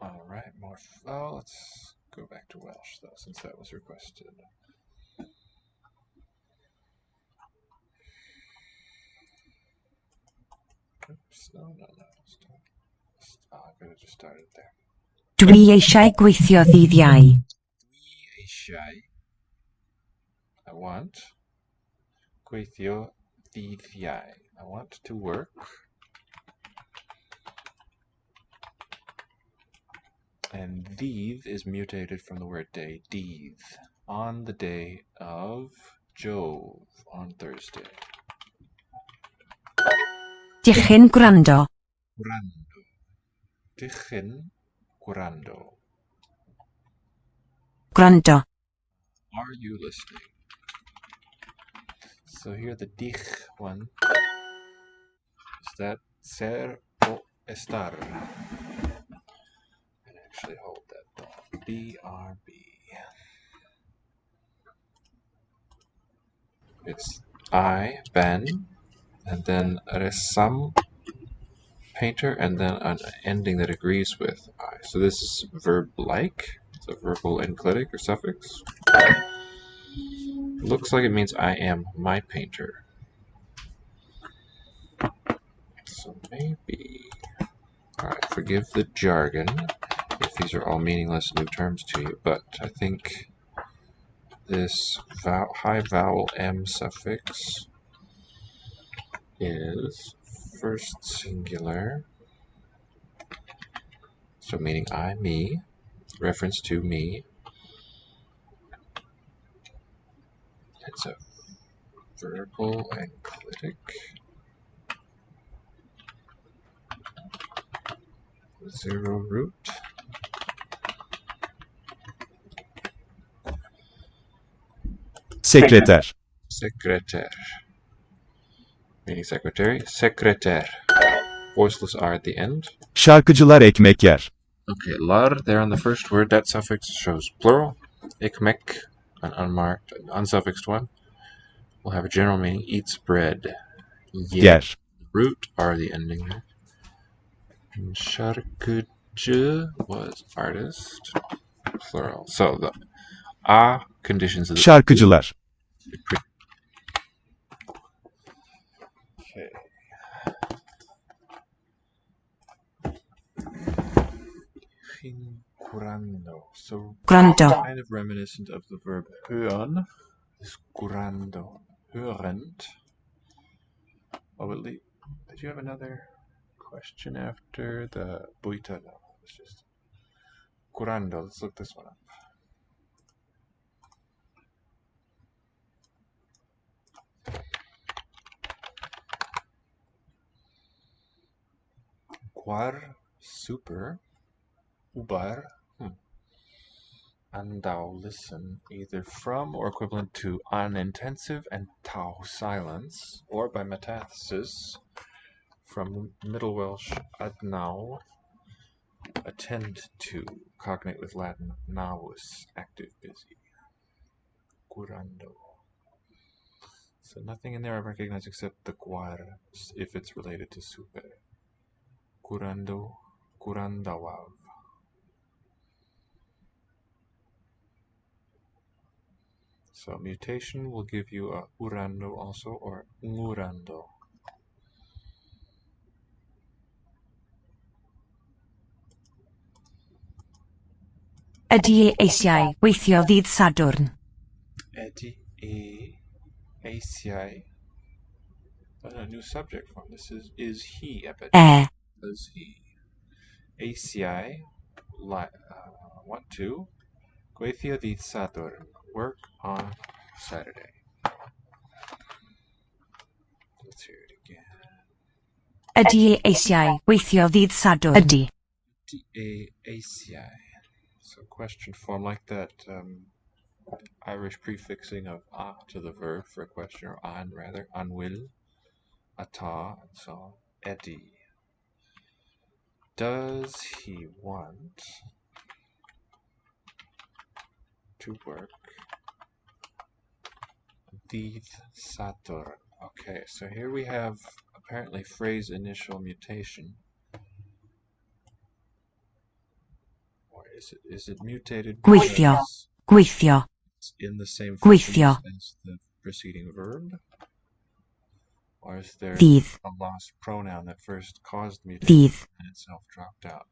[SPEAKER 1] All right, more. Oh, let's go back to Welsh though, since that was requested. Oops, no. I could have just started there.
[SPEAKER 5] Dwi eisiau gweithio ddydd Iau.
[SPEAKER 1] Dwi eisiau. I want. Gweithio ddydd Iau. I want to work. And ddydd is mutated from the word day. Dydd. On the day of Jove. On Thursday.
[SPEAKER 5] Dichyn gwrando.
[SPEAKER 1] Gwrando. Dichyn gwrando.
[SPEAKER 5] Gwrando.
[SPEAKER 1] Are you listening? So here the dich one is that ser o estar. And actually hold that thought. BRB. It's I, Ben, and then resam, painter, and then an ending that agrees with I. So this is verb like. It's a verbal enclitic or suffix. Looks like it means I am my painter. So maybe. Alright, forgive the jargon if these are all meaningless new terms to you, but I think this high vowel M suffix is first singular, so meaning I, me, reference to me. It's a verbal enclitic. Zero root.
[SPEAKER 2] Sekreter.
[SPEAKER 1] Sekreter. Meaning secretary. Sekreter. Voiceless R at the end.
[SPEAKER 2] Şarkıcılar ekmek yer.
[SPEAKER 1] Okay, lar there on the first word. That suffix shows plural. Ikmek, an unmarked, an unsuffixed one, will have a general meaning, eats bread.
[SPEAKER 2] Yes.
[SPEAKER 1] Root are the ending there. And şarkıcı was artist, plural. So the a conditions of the
[SPEAKER 2] şarkıcılar,
[SPEAKER 1] Okay. Curando. So
[SPEAKER 5] Grando.
[SPEAKER 1] kind of reminiscent of the verb hören is curando. Hörend. Oh, did you have another question after the buita? No, it's just curando. Let's look this one up. Quar, super, ubar, andau, listen, either from or equivalent to unintensive and tau, silence, or by metathesis from Middle Welsh adnau, attend to, cognate with Latin naus, active, busy. Curando. So nothing in there I recognize except the quar, if it's related to super. Curando, curandawav. So mutation will give you a urando also, or ngurando.
[SPEAKER 5] Ydy eisiau weithio ddydd Sadwrn?
[SPEAKER 1] Edi e ACI. A new subject form. This is he, I bet. Is he. ACI, want to. Gweithio dydd Sadwrn, work on Saturday. Let's hear it again.
[SPEAKER 5] Ydy eisiau weithio ddydd Sadwrn? Ydy.
[SPEAKER 1] ACI. So question form like that Irish prefixing of a to the verb for a question, or an rather, an will, ata, and so on. Eddie. Does he want to work dydd Sadwrn? Okay, so here we have apparently phrase initial mutation. Or is it mutated
[SPEAKER 5] Gweithio.
[SPEAKER 1] because
[SPEAKER 5] Gweithio.
[SPEAKER 1] it's in the same
[SPEAKER 5] Gweithio.
[SPEAKER 1] phrase as the preceding verb? Or is there
[SPEAKER 5] Ddydd.
[SPEAKER 1] a lost pronoun that first caused mutation
[SPEAKER 5] Ddydd.
[SPEAKER 1] and itself dropped out?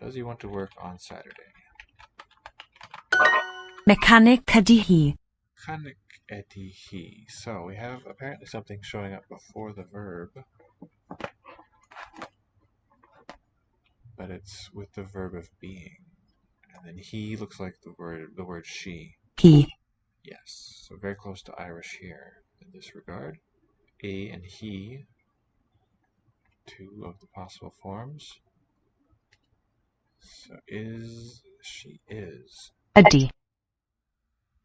[SPEAKER 1] Does he want to work on Saturday?
[SPEAKER 5] Mechanic ydy hi.
[SPEAKER 1] Mechanic ydy he. So we have apparently something showing up before the verb, but it's with the verb of being. And then he looks like the word she.
[SPEAKER 5] Hi.
[SPEAKER 1] Yes, so very close to Irish here in this regard. A and he, two of the possible forms. So she is.
[SPEAKER 5] Ydy.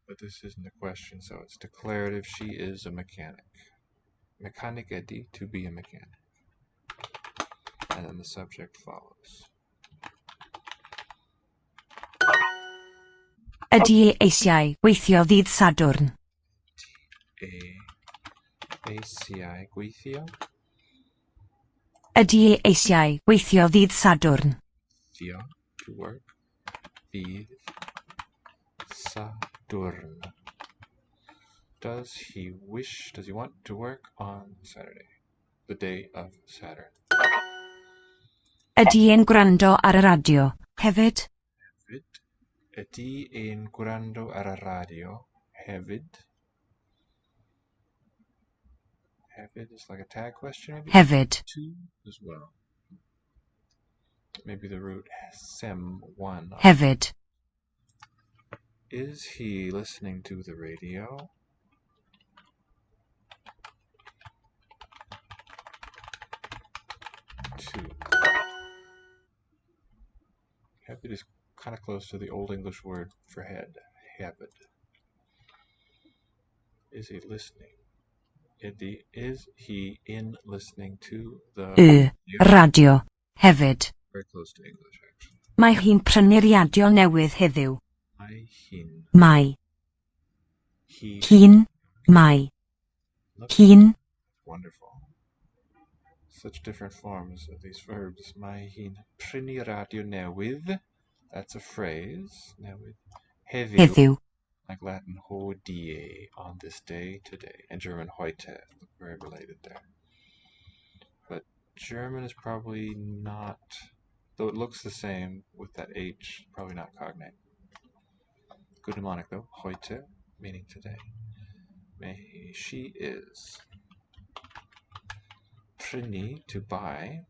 [SPEAKER 1] But this isn't a question, so it's declarative. She is a mechanic. Mechanic ydy, to be a mechanic. And then the subject follows.
[SPEAKER 5] Ydy eisiau weithio ddydd Sadwrn?
[SPEAKER 1] ACI gweithio.
[SPEAKER 5] Ydy eisiau weithio ddydd Sadwrn?
[SPEAKER 1] Dia, to work. Dydd Sadwrn. Does he want to work on Saturday? The day of Saturn.
[SPEAKER 5] Ydy e'n gwrando ar y radio? Hefyd?
[SPEAKER 1] Hefyd. Ydy e'n gwrando ar y radio? Hefyd. Hefyd is like a tag question, maybe?
[SPEAKER 5] Hefyd.
[SPEAKER 1] Two as well. Maybe the root sem1.
[SPEAKER 5] Hefyd.
[SPEAKER 1] Is he listening to the radio? Two. Hefyd is kind of close to the Old English word for head. Hefyd. Is he listening? Is he in listening to the
[SPEAKER 5] radio? Hefyd.
[SPEAKER 1] Very close to English, actually.
[SPEAKER 5] Mae hi'n prynu'r radio newydd heddiw.
[SPEAKER 1] Mae
[SPEAKER 5] Mai.
[SPEAKER 1] He.
[SPEAKER 5] Hyn. Mai.
[SPEAKER 1] Look,
[SPEAKER 5] Hyn.
[SPEAKER 1] wonderful. Such different forms of these verbs. Mae hi'n prynu radio newydd. That's a phrase. Newydd. Heddiw.
[SPEAKER 5] Heddiw.
[SPEAKER 1] Like Latin hodie, on this day, today. And German heute. Very related there. But German is probably not, though it looks the same with that H, probably not cognate. Good mnemonic though. Heute, meaning today. She is. Prynu, to buy.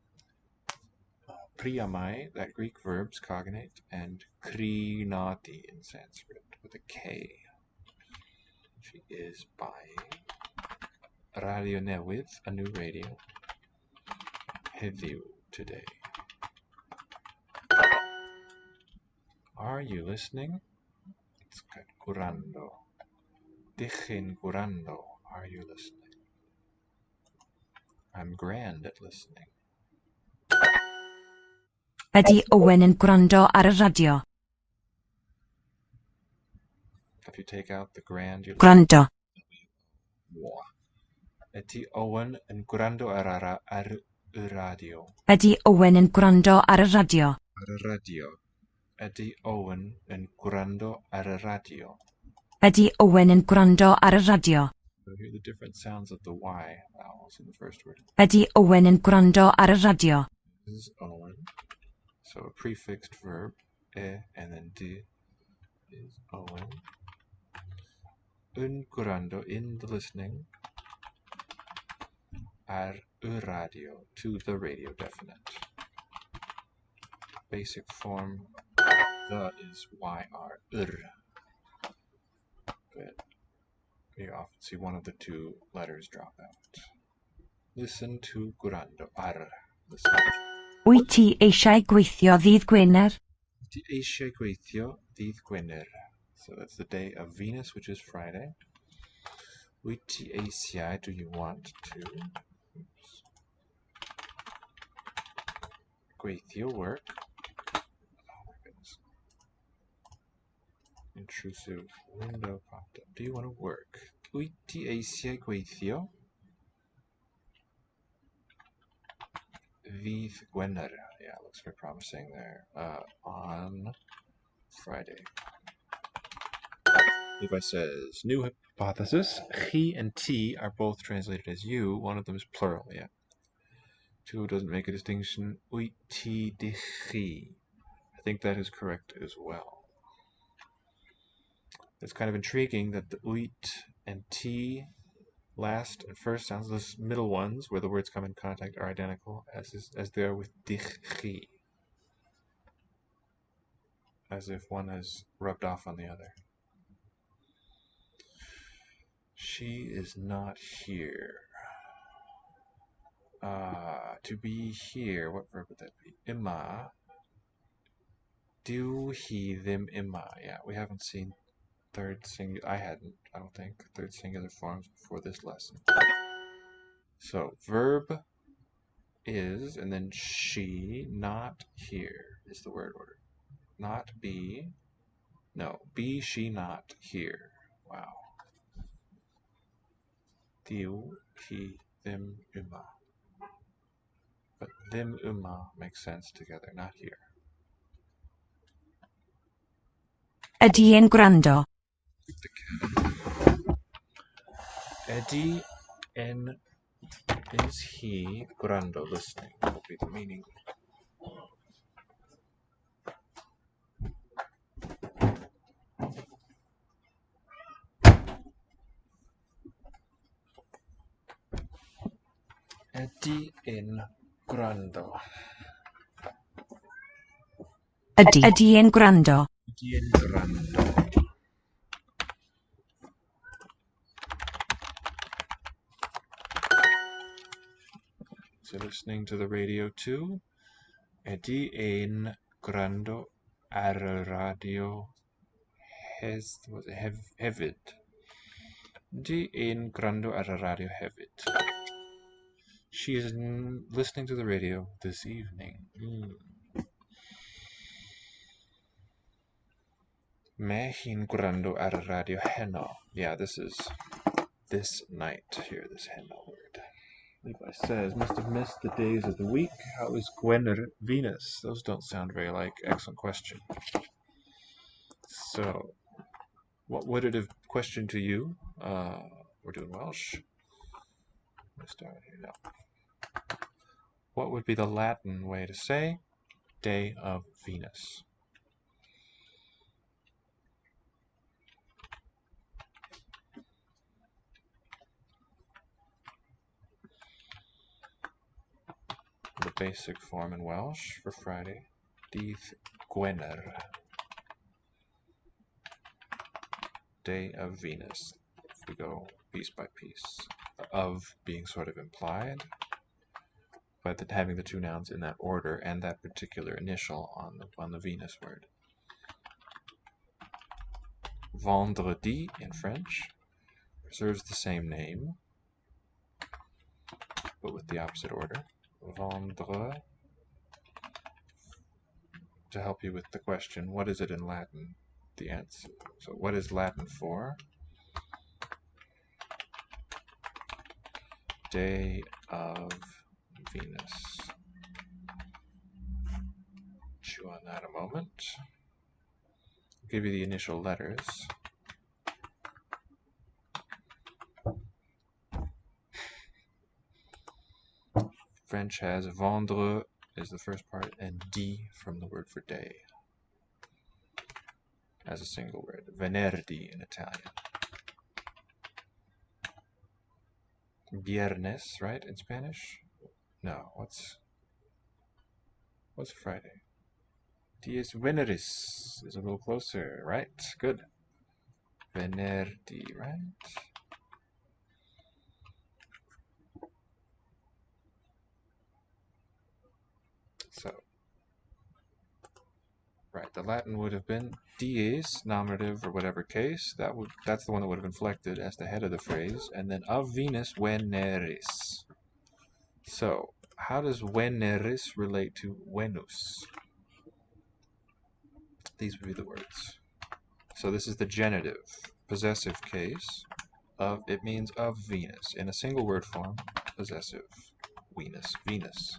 [SPEAKER 1] Priamai, that Greek verb's cognate. And krinati in Sanskrit with a K. She is buying. Radio newydd, a new radio. Heddiw, today. Are you listening? It's got curando. Dichin curando. Are you listening? I'm grand at listening.
[SPEAKER 5] Ydy Owen yn gwrando ar y radio?
[SPEAKER 1] If you take out the grand, you're
[SPEAKER 5] Gwrando.
[SPEAKER 1] Ydy Owen yn gwrando ar y radio.
[SPEAKER 5] Ydy Owen yn gwrando ar y radio?
[SPEAKER 1] Ar y radio. Ydy Owen yn gwrando ar y radio.
[SPEAKER 5] Ydy Owen yn gwrando ar y radio?
[SPEAKER 1] So hear the different sounds of the Y vowels in the first word.
[SPEAKER 5] Ydy Owen yn gwrando ar y radio?
[SPEAKER 1] This is Owen. So a prefixed verb, and then D is Owen. Yn gwrando, in the listening. Ar y radio, to the radio definite. Basic form, the is YR, but you often see one of the two letters drop out. Listen to gwrando, ar, listen.
[SPEAKER 5] Wyt ti eisiau gweithio ddydd Gwener?
[SPEAKER 1] Ti eisiau gweithio ddydd Gwener. So that's the day of Venus, which is Friday. Wyt ti eisiau, do you want to? Oops. Gweithio, work. Oh my goodness. Intrusive window popped up. Do you want to work? Wyt ti eisiau gweithio? Ddydd Gwener. Yeah, looks very promising there. On Friday. Levi says, new hypothesis. He and T are both translated as you. One of them is plural, yeah. Two doesn't make a distinction. Wyt ti di chi. I think that is correct as well. It's kind of intriguing that the uit and T last and first sounds, those middle ones where the words come in contact, are identical as they are with dich chi. As if one has rubbed off on the other. She is not here. To be here, what verb would that be? Imma. Do he, them, imma. Yeah, we haven't seen third singular. I don't think, third singular forms before this lesson. So, verb is, and then she, not here is the word order. Not be. No, be, she, not here. Wow. Do, he, them, imma. But them, umma makes sense together, not here.
[SPEAKER 5] Ydy e'n gwrando?
[SPEAKER 1] Eddie N is he gwrando, listening, will be the meaning. Eddie N gwrando.
[SPEAKER 5] Ydy e'n gwrando?
[SPEAKER 1] Eddie N gwrando. So listening to the radio too. Eddie N gwrando ar y radio hefyd. Eddie N gwrando ar y radio hefyd. She is listening to the radio this evening. Me hinkurando ar radio heno. Yeah, this is this night here, this heno word. Levi says, must have missed the days of the week. How is Gwener Venus? Those don't sound very like. Excellent question. So, what would it have questioned to you? We're doing Welsh. Let's start here now. What would be the Latin way to say Day of Venus? The basic form in Welsh for Friday, Dydd Gwener, Day of Venus. If we go piece by piece, of being sort of implied, but having the two nouns in that order and that particular initial on the Venus word. Vendredi in French preserves the same name, but with the opposite order. Vendre. To help you with the question, what is it in Latin? The answer. So what is Latin for? Day of Venus. Chew on that a moment. I'll give you the initial letters. French has vendre is the first part, and di from the word for day as a single word. Venerdì in Italian. Viernes, right, in Spanish? No, what's Friday? Dies Veneris is a little closer, right? Good. Venerdì, right? So, right, the Latin would have been dies, nominative or whatever case. That's the one that would have inflected as the head of the phrase, and then of Venus Veneris. So, how does Veneris relate to Venus? These would be the words. So this is the genitive, possessive case of, it means of Venus. In a single word form, possessive, Venus.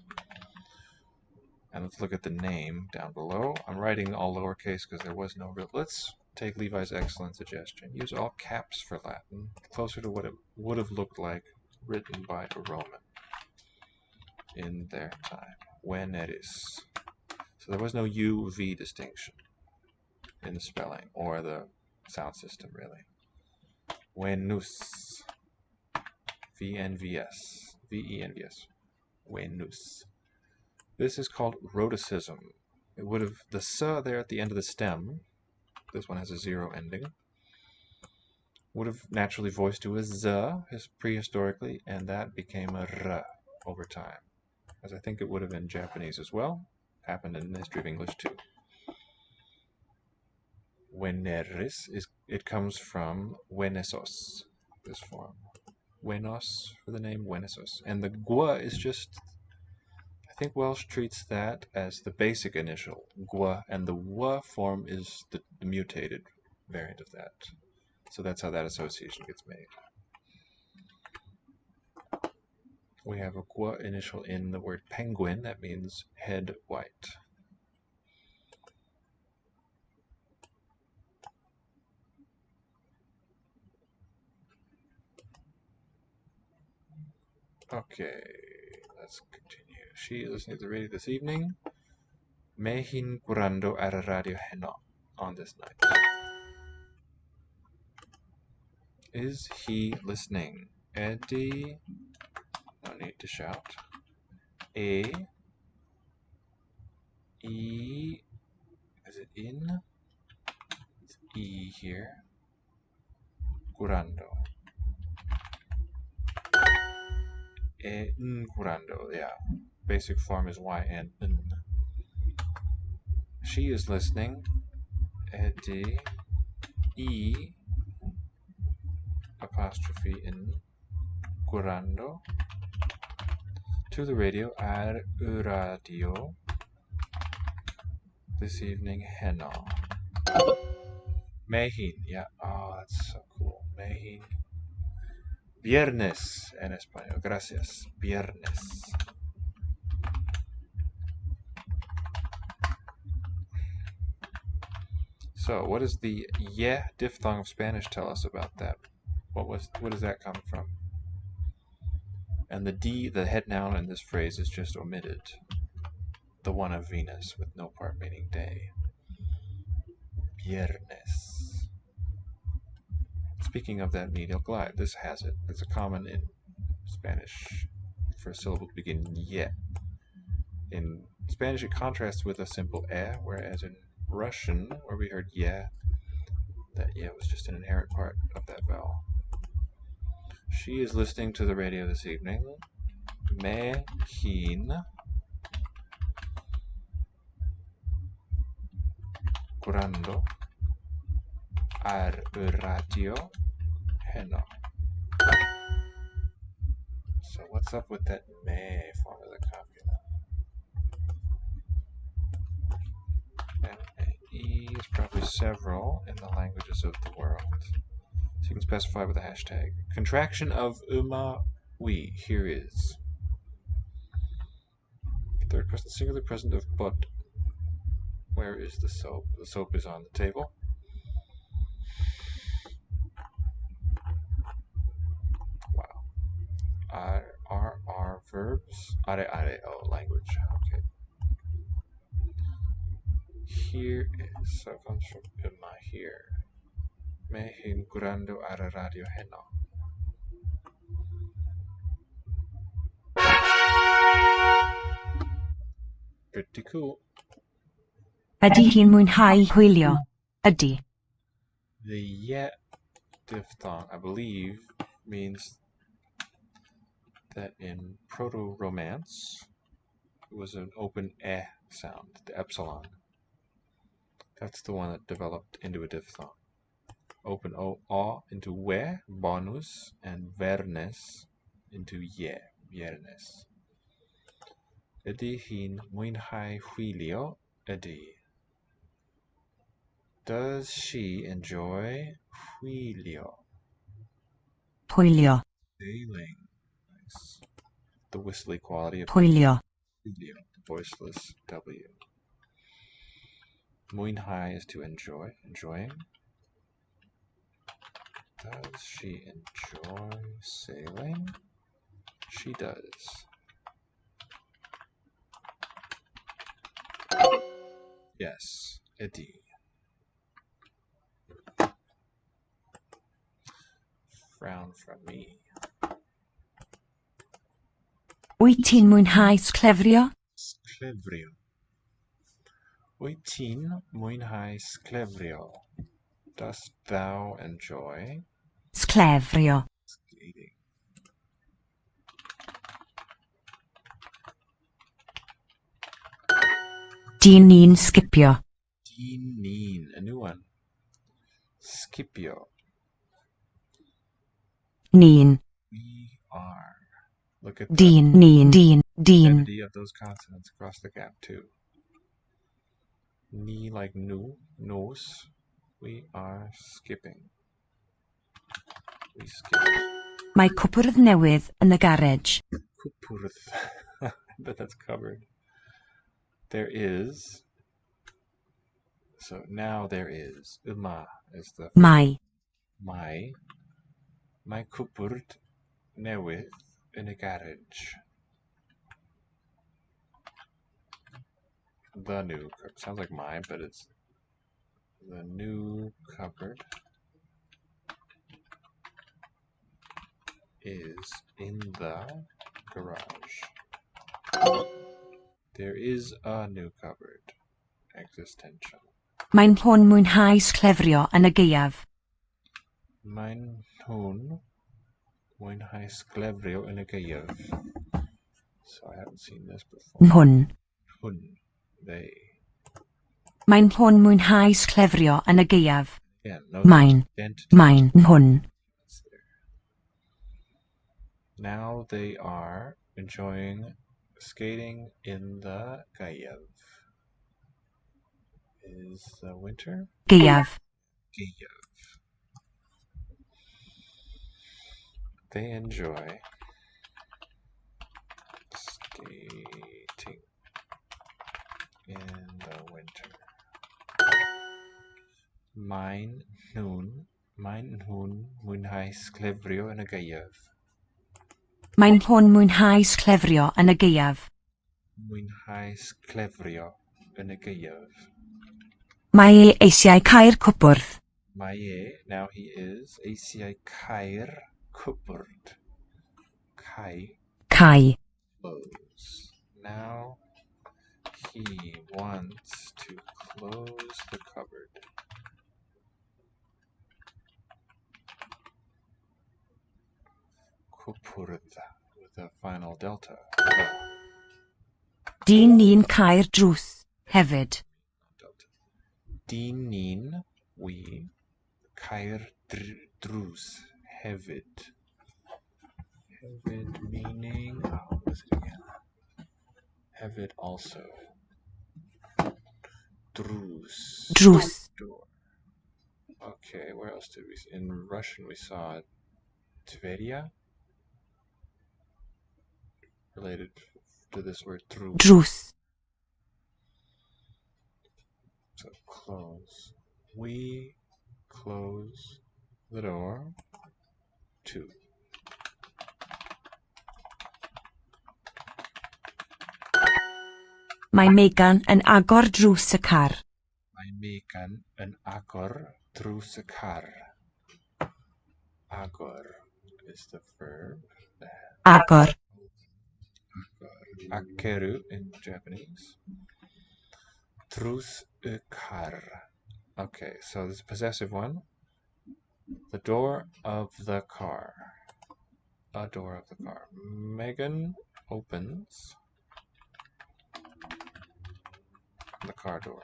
[SPEAKER 1] And let's look at the name down below. I'm writing all lowercase because there was no real... Let's take Levi's excellent suggestion. Use all caps for Latin, closer to what it would have looked like written by a Roman in their time. Veneris. So there was no U-V distinction in the spelling or the sound system, really. Venus. V-N-V-S. V-E-N-V-S. Venus. This is called rhoticism. It would have the s there at the end of the stem. This one has a zero ending. Would have naturally voiced to a z prehistorically, and that became a r over time. As I think it would have in Japanese as well. Happened in the history of English too. Veneris it comes from Venesos, this form. Venos for the name Venesos. And the gua is just, I think Welsh treats that as the basic initial, gua, and the wa form is the mutated variant of that. So that's how that association gets made. We have a gua initial in the word penguin, that means head white. Okay, let's continue. She is listening to the radio this evening. Me hinkurando ar radio heno on this night. Is he listening? Eddie, no need to shout. E, is it in? It's E here. Curando. Curando, yeah. Basic form is Y and N. She is listening. Eddie, E, apostrophe in. Curando. To the radio, ar radio. This evening, heno. Mehin, yeah. Oh, that's so cool. Mehin. Viernes en español. Gracias. Viernes. So, what does the ye diphthong of Spanish tell us about that? What does that come from? And the D, the head noun in this phrase, is just omitted. The one of Venus, with no part meaning day. Viernes. Speaking of that medial glide, this has it. It's a common in Spanish for a syllable to begin ye. In Spanish, it contrasts with a simple e, whereas in Russian, where we heard ye, that ye was just an inherent part of that vowel. She is listening to the radio this evening. Mehin curando ar radio heno. So what's up with that me form of the copula? M-A-E is probably several in the languages of the world. So you can specify with a hashtag. Contraction of uma we. Here is. Third person singular present of but. Where is the soap? The soap is on the table. Wow. Are verbs. Are language. Okay. Here is. So it comes from uma here. Me curando ara radio heno. Pretty cool.
[SPEAKER 5] Ydy hi'n mwynhau hwylio? Ydy.
[SPEAKER 1] The ye diphthong, I believe, means that in Proto-Romance it was an open eh sound, the epsilon. That's the one that developed into a diphthong. Open o into we, bonus, and vernes into ye, viernes. Ydy hi'n mwynhau hwylio? Ydy. Does she enjoy hwylio?
[SPEAKER 5] Hwylio.
[SPEAKER 1] Sailing. Nice. The whistly quality of
[SPEAKER 5] Hwylio.
[SPEAKER 1] hwylio, the voiceless W. Mwynhau is to enjoy, enjoying. Does she enjoy sailing? She does. Yes, ydy. Frown from me.
[SPEAKER 5] Wyt ti'n mwynhau sglefrio?
[SPEAKER 1] Sglefrio. Wyt ti'n mwynhau sglefrio? Dost thou enjoy
[SPEAKER 5] Sglefrio.
[SPEAKER 1] skating?
[SPEAKER 5] Dyn ni'n sgipio.
[SPEAKER 1] Dinin, a new one. Scipio.
[SPEAKER 5] Ni'n.
[SPEAKER 1] We are. Look at the
[SPEAKER 5] Dyn. Ni'n. Dyn. Dyn.
[SPEAKER 1] identity of those consonants across the gap too. Ni like nu, nos. We are skipping. We skip.
[SPEAKER 5] Mae cwpwrdd newydd yn y garej.
[SPEAKER 1] Cwpwrdd. I bet that's covered. There is. So now there is. Uma is the
[SPEAKER 5] Mae.
[SPEAKER 1] my. My cwpwrdd newydd yn y garage. The new. Sounds like my, but it's the new cupboard is in the garage. There is a new cupboard. Existential.
[SPEAKER 5] Mae'n hwn mwynhau sglefrio yn y gaeaf.
[SPEAKER 1] Mae'n nhw'n mwynhau sglefrio yn y gaeaf. So I haven't seen this before.
[SPEAKER 5] Nhwn.
[SPEAKER 1] Hwn. They.
[SPEAKER 5] Mae'n hwn mwynhau sglefrio yn y gaeaf.
[SPEAKER 1] Yeah, no
[SPEAKER 5] Mae'n.
[SPEAKER 1] identity.
[SPEAKER 5] Mae'n nhwn.
[SPEAKER 1] Now they are enjoying skating in the gaeaf. Is winter?
[SPEAKER 5] Gaeaf.
[SPEAKER 1] Gayev. They enjoy skating in the winter. Mein nhwn mwynhau sglefrio yn y gaeaf.
[SPEAKER 5] Mae'n hwn mwynhau sglefrio yn y gaeaf.
[SPEAKER 1] Mwynhau sglefrio yn y gaeaf.
[SPEAKER 5] Mae eisiau cael cwbwrdd.
[SPEAKER 1] Now he is, eisiau cair cwbwrd. Cai,
[SPEAKER 5] Cai.
[SPEAKER 1] close. Now he wants to close the cupboard. Cwbwrdd with a final delta.
[SPEAKER 5] Dyn ni'n cael drws hefyd.
[SPEAKER 1] Delta. Dyn ni'n, we, cair drws hefyd. Hefyd meaning, what was it again? Hefyd also. Drws.
[SPEAKER 5] Drws.
[SPEAKER 1] Door. Okay, where else did we see? In Russian we saw Tveria, related to this word drus.
[SPEAKER 5] Drws.
[SPEAKER 1] So close. We close the door to.
[SPEAKER 5] Mae Megan yn agor drws y car.
[SPEAKER 1] Mae Megan yn agor drws y car. Agor is the verb.
[SPEAKER 5] Agor.
[SPEAKER 1] Akeru in Japanese. Drws y car. Okay, so this is a possessive one. The door of the car. A door of the car. Megan opens the car door.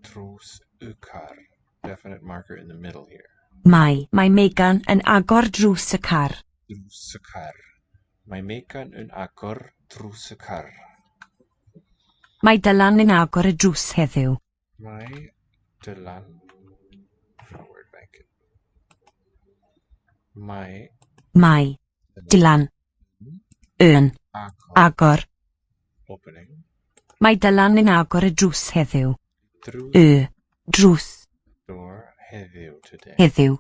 [SPEAKER 1] Drws y car. Definite marker in the middle here.
[SPEAKER 5] Mae Megan yn agor drws y car.
[SPEAKER 1] Drws y car. Mae Megan yn agor drws y car.
[SPEAKER 5] Mae Dylan yn agor y drws heddiw.
[SPEAKER 1] Mae Dylan. Word bank it.
[SPEAKER 5] Mae Dylan yn agor.
[SPEAKER 1] Opening.
[SPEAKER 5] Mae Dylan yn agor y drws heddiw.
[SPEAKER 1] Drws.
[SPEAKER 5] Drws
[SPEAKER 1] Door heddiw today.
[SPEAKER 5] heddiw.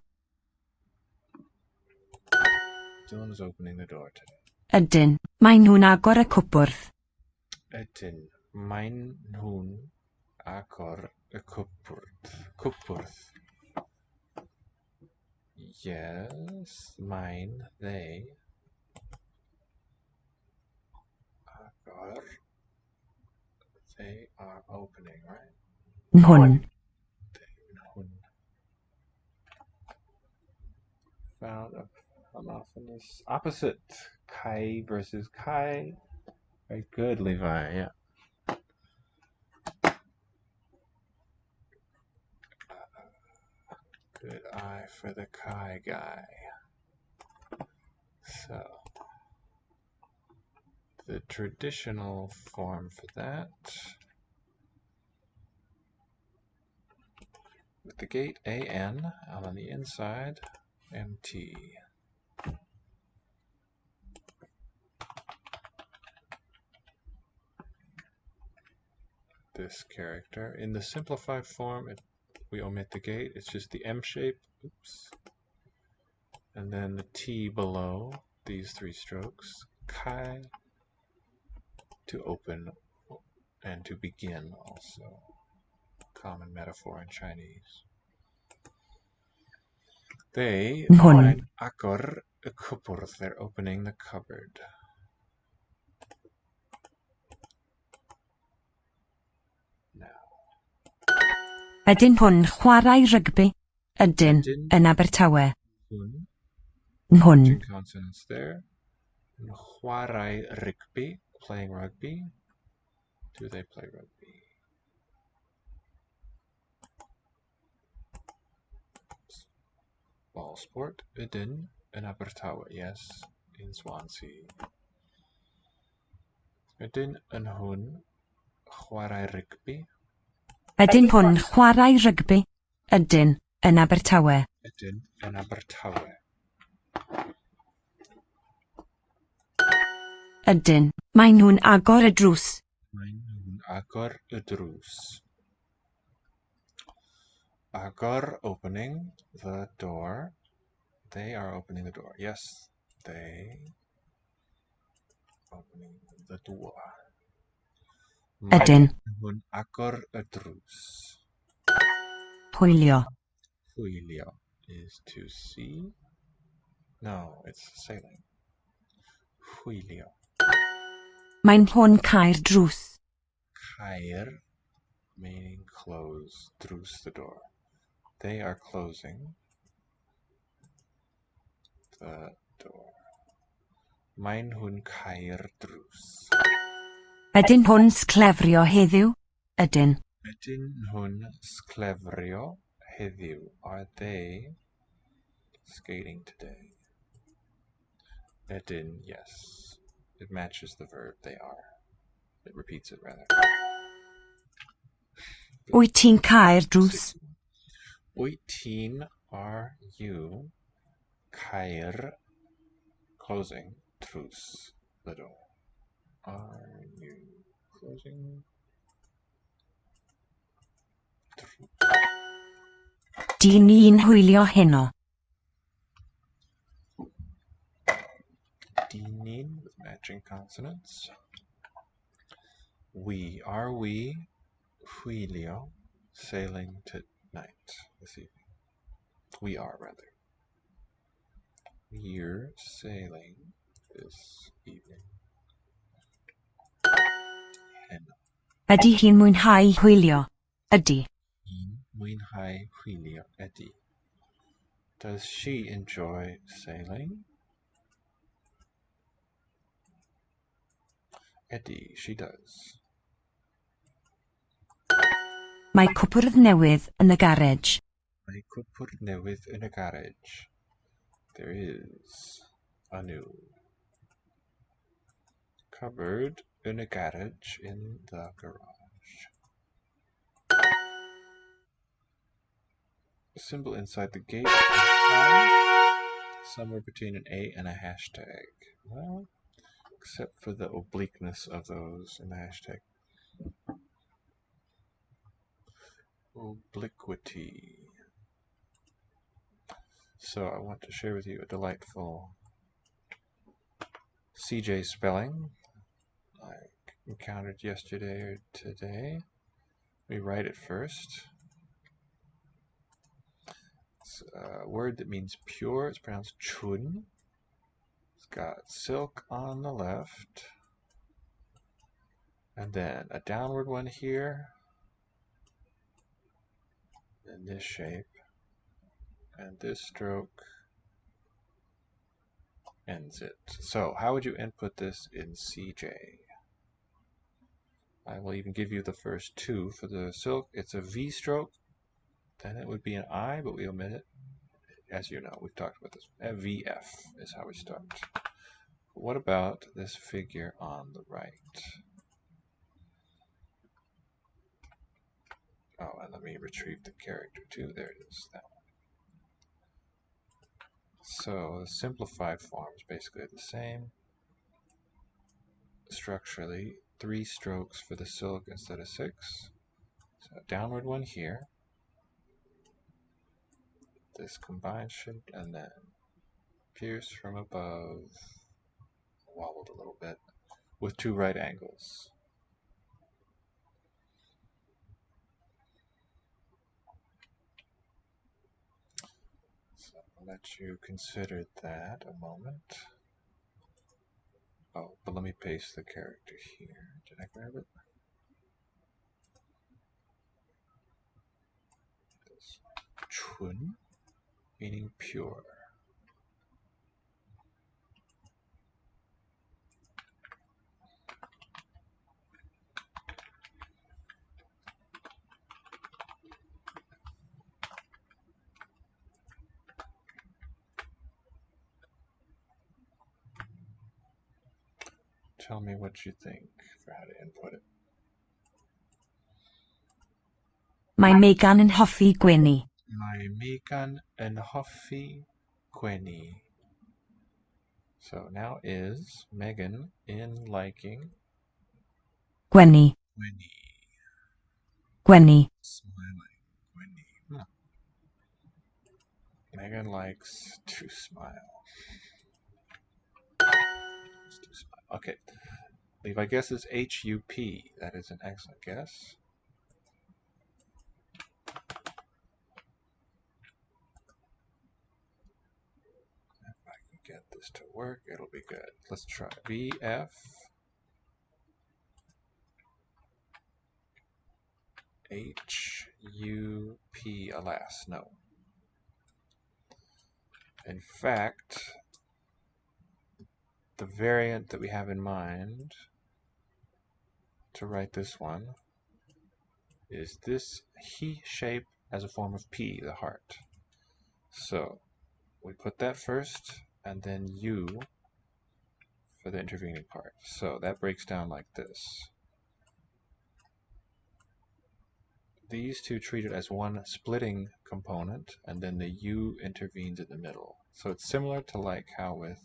[SPEAKER 1] Dylan is opening the door today.
[SPEAKER 5] Ydyn. Mae nhw'n agor y cwbwrdd.
[SPEAKER 1] Ydyn. Mae'n nhw'n agor y cwbwrdd. Cwbwrdd. Yes. Mae'n they. Agor. They are opening, right?
[SPEAKER 5] Nhwn.
[SPEAKER 1] Nhwn. Found a homophonous opposite. Kai versus Kai. Very good, Levi. Yeah. Good eye for the Kai guy. So, the traditional form for that, with the gate AN, and on the inside, MT. This character. In the simplified form, we omit the gate. It's just the M shape. Oops. And then the T below these three strokes. Kai to open and to begin also. Common metaphor in Chinese. They find agor y cwbwrdd. They're opening the cupboard.
[SPEAKER 5] Ydyn hwn chwarae rygbi. Ydyn yn Abertawe. Nhwn.
[SPEAKER 1] Two consonants there. Chwarae rygbi, playing rugby. Do they play rugby? Ball sport. Ydyn yn Abertawe. Yes, in Swansea. Ydyn yn hwn chwarae rygbi.
[SPEAKER 5] Ydyn nhw'n chwarae rygbi? Ydyn, yn Abertawe.
[SPEAKER 1] Ydyn yn Abertawe.
[SPEAKER 5] Ydyn, maen nhw'n agor y drws.
[SPEAKER 1] Maen nhw'n agor y drws. Agor, opening the door. They are opening the door. Yes, they opening the door.
[SPEAKER 5] Ydyn.
[SPEAKER 1] Maen nhw'n agor y drws.
[SPEAKER 5] Hwylio.
[SPEAKER 1] Hwylio is to see. No, it's sailing. Hwylio.
[SPEAKER 5] Maen nhw'n cael drws.
[SPEAKER 1] Caer, meaning close. Drws, the door. They are closing the door. Maen nhw'n caer drws.
[SPEAKER 5] Ydyn nhw'n sglefrio heddiw? Ydyn.
[SPEAKER 1] Ydyn nhw'n sglefrio heddiw? Are they skating today? Ydyn, yes. It matches the verb. They are. It repeats it rather.
[SPEAKER 5] Wyt ti'n cael drws?
[SPEAKER 1] Wyt ti'n, are you, caer, closing, drws, the door. Are you closing?
[SPEAKER 5] Di ni'n hwylio heno.
[SPEAKER 1] Dinin with matching consonants. We, are we, hwylio, sailing tonight, this evening. We are, rather. We're sailing this evening. Heno.
[SPEAKER 5] Ydy hi'n mwynhau hwylio? Ydy.
[SPEAKER 1] Hi'n mwynhau hwylio. Ydy. Does she enjoy sailing? Ydy, she does.
[SPEAKER 5] Mae cwpwrdd newydd yn y garej.
[SPEAKER 1] Mae cwpwrdd newydd yn y garej. There is a new cupboard in a garage in the garage. A symbol inside the gate. Somewhere between an A and a hashtag. Well, except for the obliqueness of those in the hashtag. Obliquity. So I want to share with you a delightful CJ spelling I encountered yesterday or today. Let me write it first. It's a word that means pure. It's pronounced chun. It's got silk on the left. And then a downward one here. In this shape. And this stroke ends it. So how would you input this in CJ? I will even give you the first two. For the silk, it's a V stroke. Then it would be an I, but we omit it. As you know, we've talked about this. VF is how we start. What about this figure on the right? Oh, and let me retrieve the character too. There it is, that one. So the simplified form is basically the same. Structurally, 3 strokes for the silk instead of 6. So a downward one here. This combined shape, and then pierce from above, wobbled a little bit, with 2 right angles. So I'll let you consider that a moment. Oh, but let me paste the character here. Did I grab it? This chun, meaning pure. Tell me what you think for how to input it.
[SPEAKER 5] Mae Megan yn hoffi gwenu.
[SPEAKER 1] Mae Megan yn hoffi gwenu. So now is Megan in liking
[SPEAKER 5] Gwenu.
[SPEAKER 1] gwenu.
[SPEAKER 5] Gwenu.
[SPEAKER 1] Smiling. Gwenu. Megan likes to smile. Okay. Levi guesses H-U-P. That is an excellent guess. If I can get this to work, it'll be good. Let's try. V-F H-U-P. Alas, no. In fact, the variant that we have in mind to write this one is this he shape as a form of P, the heart. So we put that first and then U for the intervening part. So that breaks down like this. These two treat it as one splitting component, and then the U intervenes in the middle. So it's similar to like how with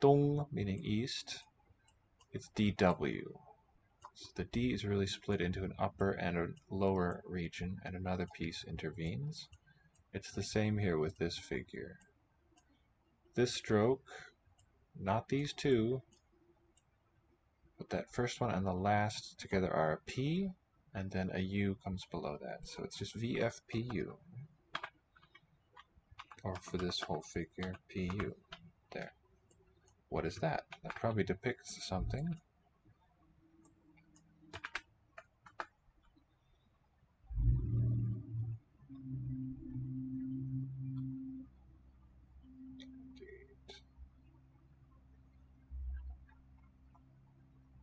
[SPEAKER 1] Dong, meaning east, it's DW. So the D is really split into an upper and a lower region, and another piece intervenes. It's the same here with this figure. This stroke, not these two, but that first one and the last together are a P, and then a U comes below that. So it's just VFPU. Or for this whole figure, PU. There. What is that? That probably depicts something.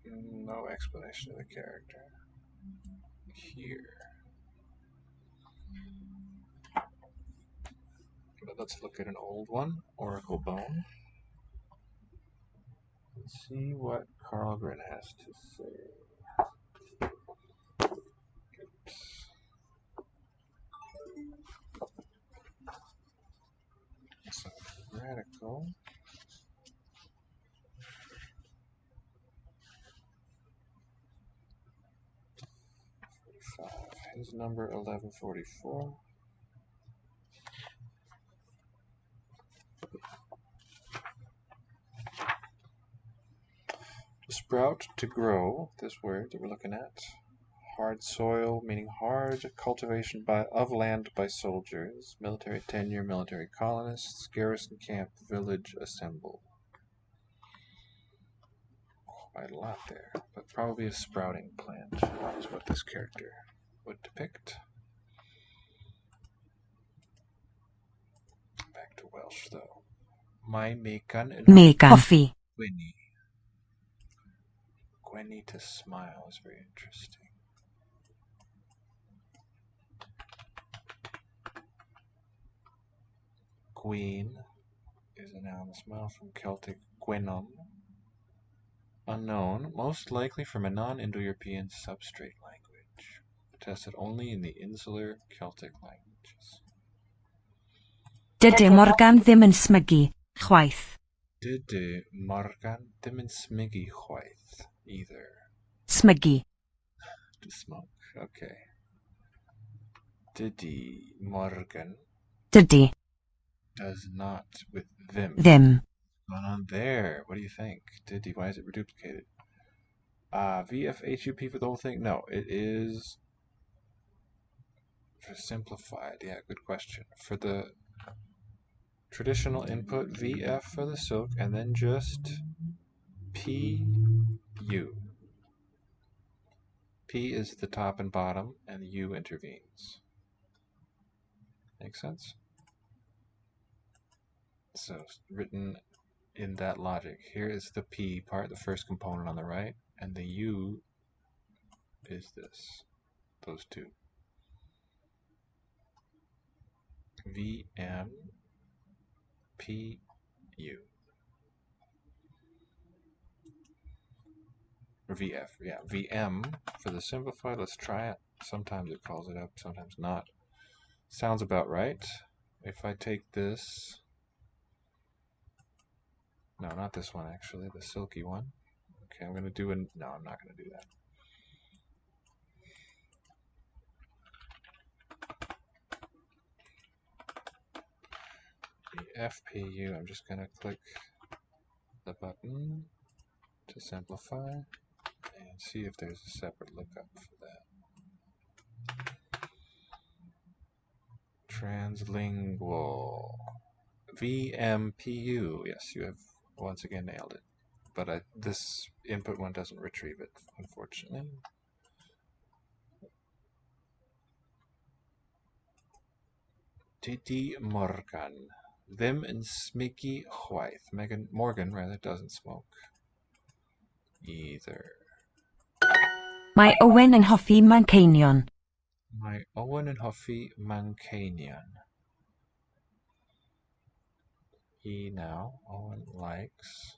[SPEAKER 1] No explanation of the character here. But let's look at an old one, Oracle Bone. Let's see what Carlgren has to say. So, radical. His number 1144. To sprout, to grow, this word that we're looking at. Hard soil, meaning hard cultivation of land by soldiers. Military tenure, military colonists. Garrison camp, village assemble. Quite a lot there, but probably a sprouting plant is what this character would depict. Back to Welsh, though. Mae Megan yn
[SPEAKER 5] Megan. Hoffi.
[SPEAKER 1] gwenu. Gwenu to smile is very interesting. Gwyn is a noun, a smile from Celtic gwenon. Unknown, most likely from a non-Indo-European substrate language, attested only in the insular Celtic languages.
[SPEAKER 5] Dydy Morgan ddim yn smygu, chwaith.
[SPEAKER 1] Dydy Morgan ddim yn smygu chwaith, either.
[SPEAKER 5] Smygu.
[SPEAKER 1] To smoke, okay. Dydy Morgan
[SPEAKER 5] Dydy.
[SPEAKER 1] does not with them.
[SPEAKER 5] Ddim.
[SPEAKER 1] What's going on there? What do you think? Dydy, why is it reduplicated? VFHUP for the whole thing? No, it is for simplified. Yeah, good question. For the traditional input, VF for the silk, and then just PU. P is the top and bottom, and U intervenes. Make sense? So, written in that logic. Here is the P part, the first component on the right, and the U is this. Those two. VM PU. Or VF, yeah. VM for the simplified. Let's try it. Sometimes it calls it up, sometimes not. Sounds about right. If I take this... No, not this one actually, the silky one. Okay, I'm going to do an... No, I'm not going to do that. The FPU, I'm just going to click the button to simplify and see if there's a separate lookup for that. Translingual. VMPU. Yes, you have once again nailed it. But this input one doesn't retrieve it, unfortunately. Didi Morgan. Them and Smicky Chwaith. Morgan rather doesn't smoke either.
[SPEAKER 5] Mae Owen yn hoffi Manceinion.
[SPEAKER 1] My Owen and Huffy Mancanian. Owen likes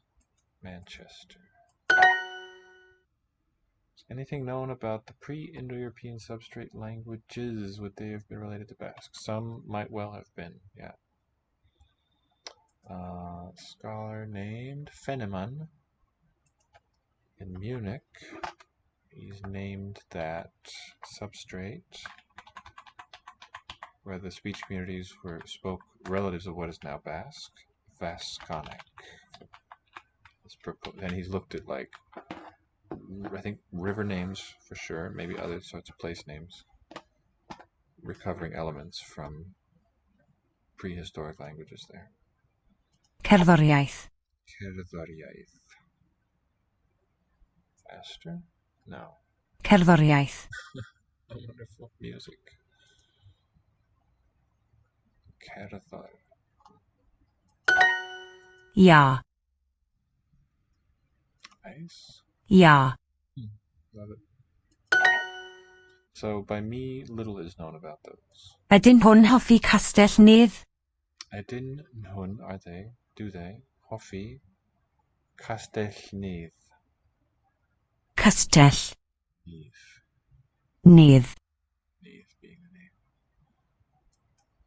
[SPEAKER 1] Manchester. Is anything known about the pre-Indo-European substrate languages? Would they have been related to Basque? Some might well have been, yeah. Scholar named Fenneman in Munich. He's named that substrate where the speech communities spoke relatives of what is now Basque, Vasconic. And he's looked at, like, I think river names for sure, maybe other sorts of place names, recovering elements from prehistoric languages there.
[SPEAKER 5] Cerddoriaeth.
[SPEAKER 1] Cerddoriaeth. Faster? No.
[SPEAKER 5] Cerddoriaeth.
[SPEAKER 1] A wonderful music. Cerddor.
[SPEAKER 5] Ia.
[SPEAKER 1] Ice?
[SPEAKER 5] Ia.
[SPEAKER 1] Love it. So, by me, little is known about those.
[SPEAKER 5] Ydyn hwn hoffi Castell Nedd?
[SPEAKER 1] Ydyn nhwn, are they, do they, hoffi Castellnydd?
[SPEAKER 5] Castell
[SPEAKER 1] Nydd.
[SPEAKER 5] Nedd.
[SPEAKER 1] Nydd being a name.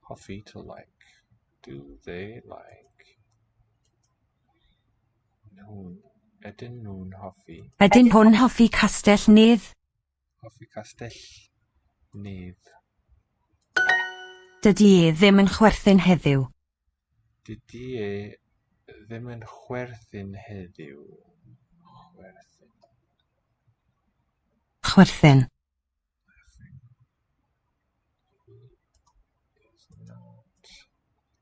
[SPEAKER 1] Hoffi to like. Do they like? Nhwn. Ydyn nhw'n hoffi?
[SPEAKER 5] Ydyn hwn hoffi Castell Nedd?
[SPEAKER 1] Hoffi Castellnydd.
[SPEAKER 5] Dydy e ddim yn chwerthin heddiw.
[SPEAKER 1] Dydy e ddim yn chwerthin heddiw. Chwerthin.
[SPEAKER 5] Chwerthin.
[SPEAKER 1] Is not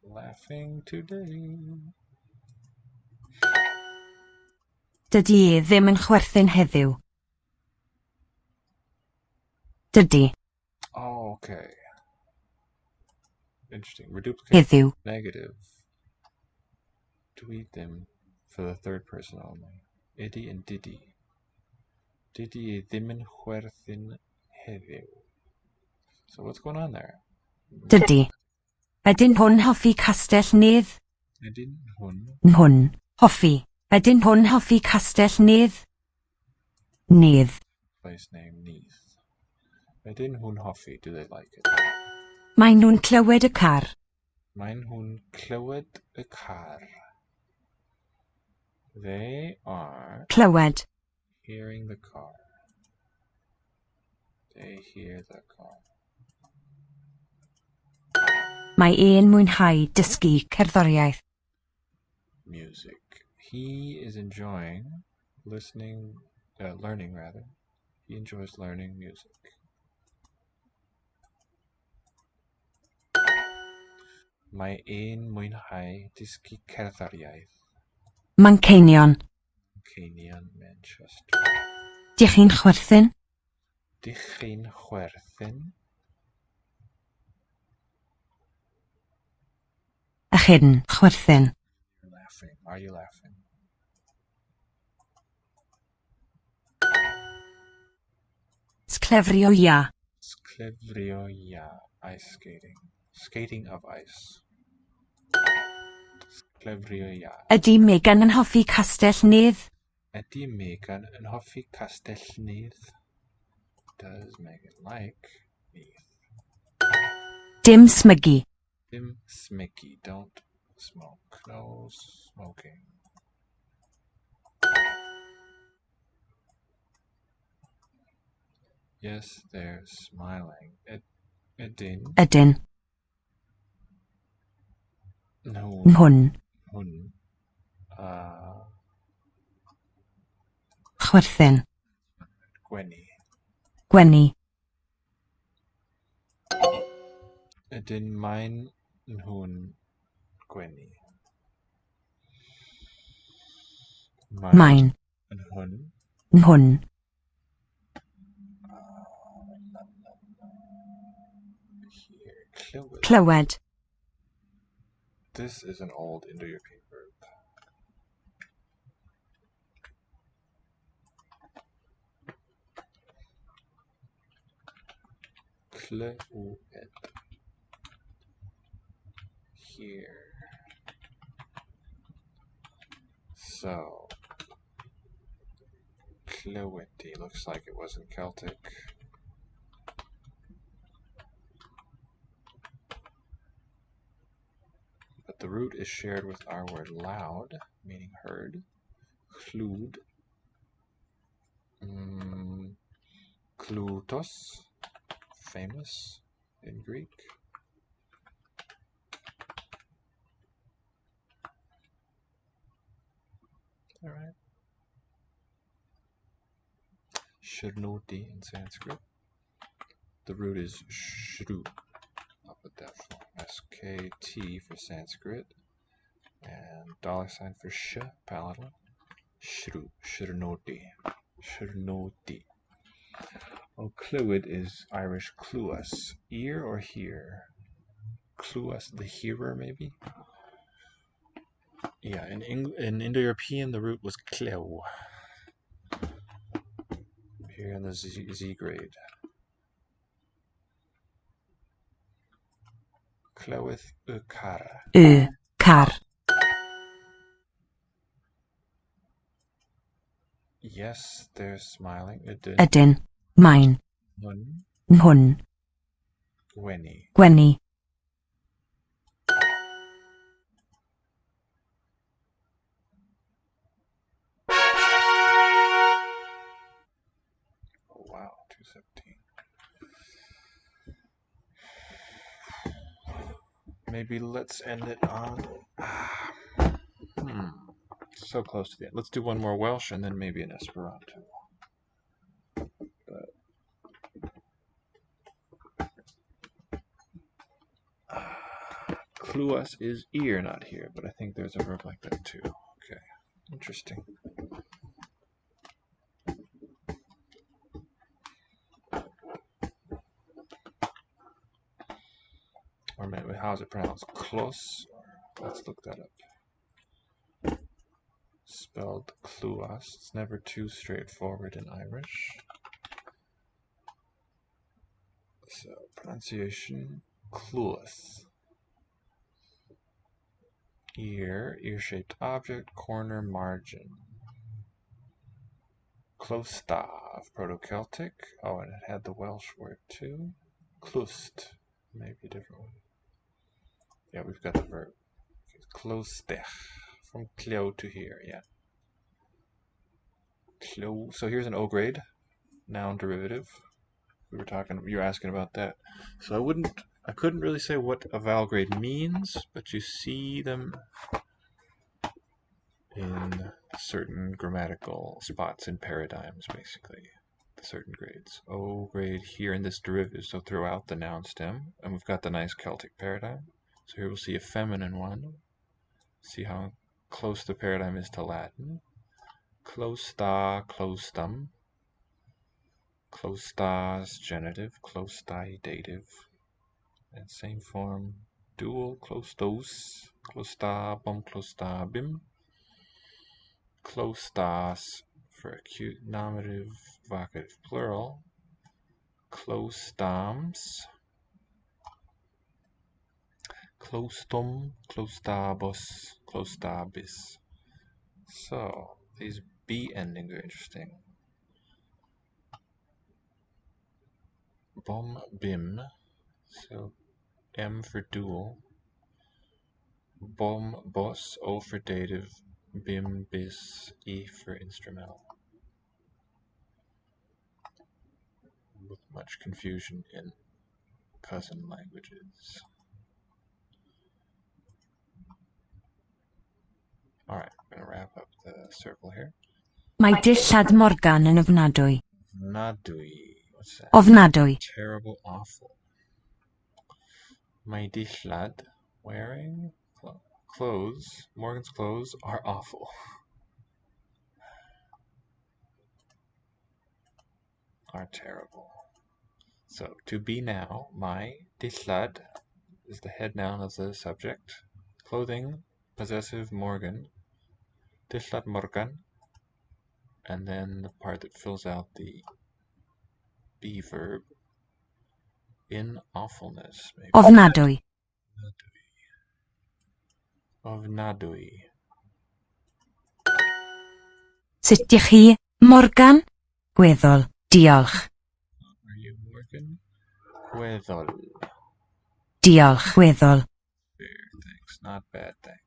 [SPEAKER 1] laughing today.
[SPEAKER 5] Dydy e ddim yn chwerthin heddiw. Dydy.
[SPEAKER 1] Oh, okay. Interesting. Reduplicate
[SPEAKER 5] Heddiw.
[SPEAKER 1] negative. Tweet them for the third person only. Idi and Didi. Didi ddim yn chwerthin heddiw. So what's going on there?
[SPEAKER 5] Dydy. Ydyn hwn hoffi Castell Nedd?
[SPEAKER 1] Ydyn hwn.
[SPEAKER 5] Nhwn. Hoffi. Ydyn hwn hoffi Castell Nedd? Nedd.
[SPEAKER 1] Place name Neath. Ydyn hwn hoffi. Do they like it?
[SPEAKER 5] Mae nhw'n clywed y car.
[SPEAKER 1] Maen nhw'n clywed y car. They are
[SPEAKER 5] Clywed.
[SPEAKER 1] hearing the car. They hear the car.
[SPEAKER 5] Mae e'n mwynhau dysgu cerddoriaeth.
[SPEAKER 1] Music. He is enjoying learning rather. He enjoys learning music. Mae e'n mwynhau dysgu cerddoriaeth.
[SPEAKER 5] Manceinion.
[SPEAKER 1] Canian Manchester.
[SPEAKER 5] Dych chi'n chwerthin?
[SPEAKER 1] Dych chi'n chwerthin?
[SPEAKER 5] Ych hyn, chwerthin.
[SPEAKER 1] You're laughing. Are you laughing?
[SPEAKER 5] Sclefrio ia.
[SPEAKER 1] Sklevrio ja. Ice skating. Skating of ice. Sklevrio ja.
[SPEAKER 5] Ydy Megan yn hoffi Castell Nedd?
[SPEAKER 1] Ydy Megan yn hoffi Castellnydd? does Megan like me?
[SPEAKER 5] Dim smyggy.
[SPEAKER 1] Dim smicky. Don't smoke. No smoking. Yes, they're smiling. Edin.
[SPEAKER 5] Ydyn.
[SPEAKER 1] No.
[SPEAKER 5] Nhwn.
[SPEAKER 1] Hun.
[SPEAKER 5] Chwerthin.
[SPEAKER 1] Gwenny.
[SPEAKER 5] Gwenny.
[SPEAKER 1] Edin mein nhwn Gwenny.
[SPEAKER 5] Mine.
[SPEAKER 1] Nhwn.
[SPEAKER 5] Nhwn.
[SPEAKER 1] Here. Clywed.
[SPEAKER 5] Clywed.
[SPEAKER 1] This is an old Indo-European verb. Clywed. Here. So, Clywedy looks like it wasn't Celtic. But the root is shared with our word loud, meaning heard. Clwd. Klutos, famous in Greek. All right. Shruti in Sanskrit. The root is shru. I'll put that for SKT for Sanskrit. And $ for sh, palatal. Shru, Shruti. Shruti. Oh, Clywed is Irish cluas. Ear or hear? Cluas, the hearer, maybe? Yeah, in Indo-European, the root was clew. Here in the Z grade. Clywith cara.
[SPEAKER 5] Car.
[SPEAKER 1] Yes, they're smiling.
[SPEAKER 5] Ydyn. Mine.
[SPEAKER 1] Hun.
[SPEAKER 5] Nhwn.
[SPEAKER 1] Gwenny.
[SPEAKER 5] Gwenny.
[SPEAKER 1] Oh, wow, 217. Maybe let's end it on... So close to the end. Let's do one more Welsh and then maybe an Esperanto. But... Cluas is ear, not here, but I think there's a verb like that too. Okay, interesting. Or maybe, how's it pronounced? Close? Let's look that up. Spelled cluas. It's never too straightforward in Irish. So, pronunciation, cluas. Ear, ear-shaped object, corner, margin. Closta of Proto-Celtic. Oh, and it had the Welsh word too. Clust, maybe a different one. Yeah, we've got the verb. Clostech, from cleo to here, yeah. Clo. So here's an O grade, noun derivative. You were asking about that. So I couldn't really say what a vowel grade means, but you see them in certain grammatical spots in paradigms, basically. Certain grades. O grade here in this derivative, so throughout the noun stem. And we've got the nice Celtic paradigm. So here we'll see a feminine one. See how close the paradigm is to Latin. Closta, clostum. Clostas, genitive. Clostai, dative. And same form, dual, clostos. Clostabum, clostabim. Clostas for acute nominative, vocative plural. Clostams. Clostum, clostabus, clostabis. So, these B endings are interesting. Bom bim. So M for dual. Bom bos, O for dative, bim bis, E for instrumental. With much confusion in cousin languages. Alright, I'm going to wrap up the circle here.
[SPEAKER 5] Mae dillad Morgan yn ofnadwy.
[SPEAKER 1] Nadui. What's that?
[SPEAKER 5] Ofnadwy.
[SPEAKER 1] Terrible, awful. My dillad, wearing clothes, Morgan's clothes are awful. Are terrible. So, to be now, my dillad is the head noun of the subject. Clothing, possessive Morgan. Dillad Morgan. And then the part that fills out the be verb. In awfulness, maybe.
[SPEAKER 5] Ofnadwy.
[SPEAKER 1] Ofnadwy.
[SPEAKER 5] Sut ych chi, Morgan? Gweddol. Diolch.
[SPEAKER 1] Are you Morgan? Gweddol.
[SPEAKER 5] Diolch. Gweddol.
[SPEAKER 1] Fair, thanks. Not bad, thanks.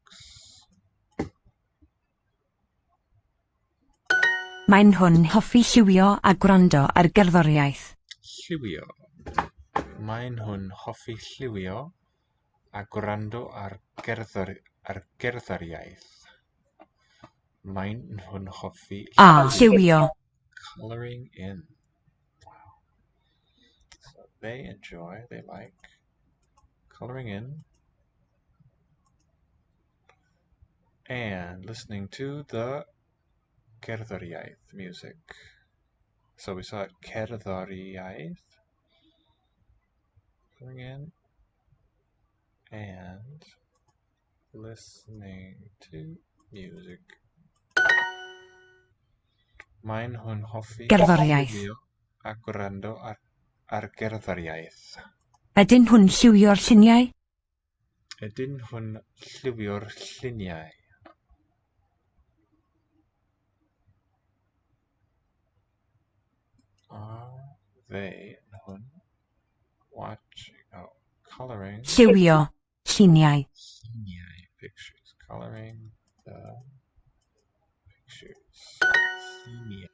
[SPEAKER 5] Mae'n hwn hoffi lliwio a gwrando ar gerddoriaeth.
[SPEAKER 1] Lliwio. Mae'n hwn hoffi lliwio a gwrando ar gerddoriaeth. Mae'n hwn hoffi
[SPEAKER 5] Lliwio.
[SPEAKER 1] coloring in. Wow. So they enjoy, they like coloring in and listening to the gerddoriaeth music. So we saw gerddoriaeth, coloring in and listening to music. Mae'n hwn hoffi
[SPEAKER 5] Gerddoriaeth.
[SPEAKER 1] lliwio a gwrando ar gerddoriaeth.
[SPEAKER 5] Ydyn hwn lliwio'r lluniau?
[SPEAKER 1] Ydyn hwn lliwio'r lluniau? Are they hwn watching, coloring
[SPEAKER 5] Lliwio. Lluniau.
[SPEAKER 1] lluniau, pictures, coloring the pictures. Lluniau.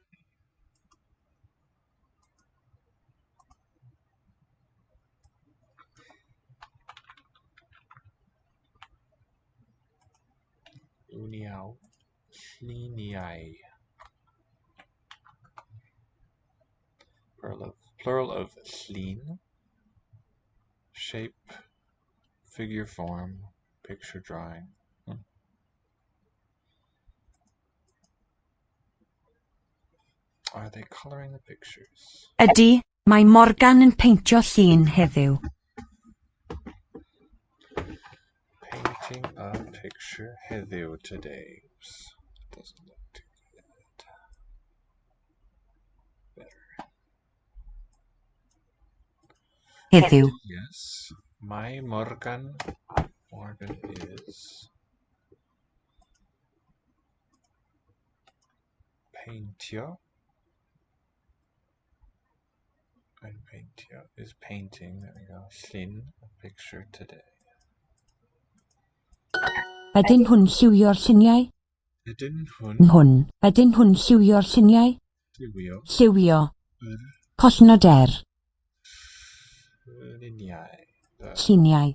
[SPEAKER 1] Lluniau. Lluniau. Plural of llun. Shape, figure, form, picture, drawing. Are they coloring the pictures?
[SPEAKER 5] Ydy, mae Morgan yn peintio llun heddiw.
[SPEAKER 1] Painting a picture heddiw today. Oops, doesn't look too good. Better.
[SPEAKER 5] Heddiw.
[SPEAKER 1] Yes, my Morgan is paintio. And paintio is painting. There we go. Llun, a picture today.
[SPEAKER 5] Ydyn hwn lliwio'r lluniau?
[SPEAKER 1] Ydyn
[SPEAKER 5] Hwn. Ydyn hwn lliwio'r lluniau?
[SPEAKER 1] lliwio
[SPEAKER 5] Lliwio.
[SPEAKER 1] yr
[SPEAKER 5] Collnoder.
[SPEAKER 1] lluniau.
[SPEAKER 5] Lluniau.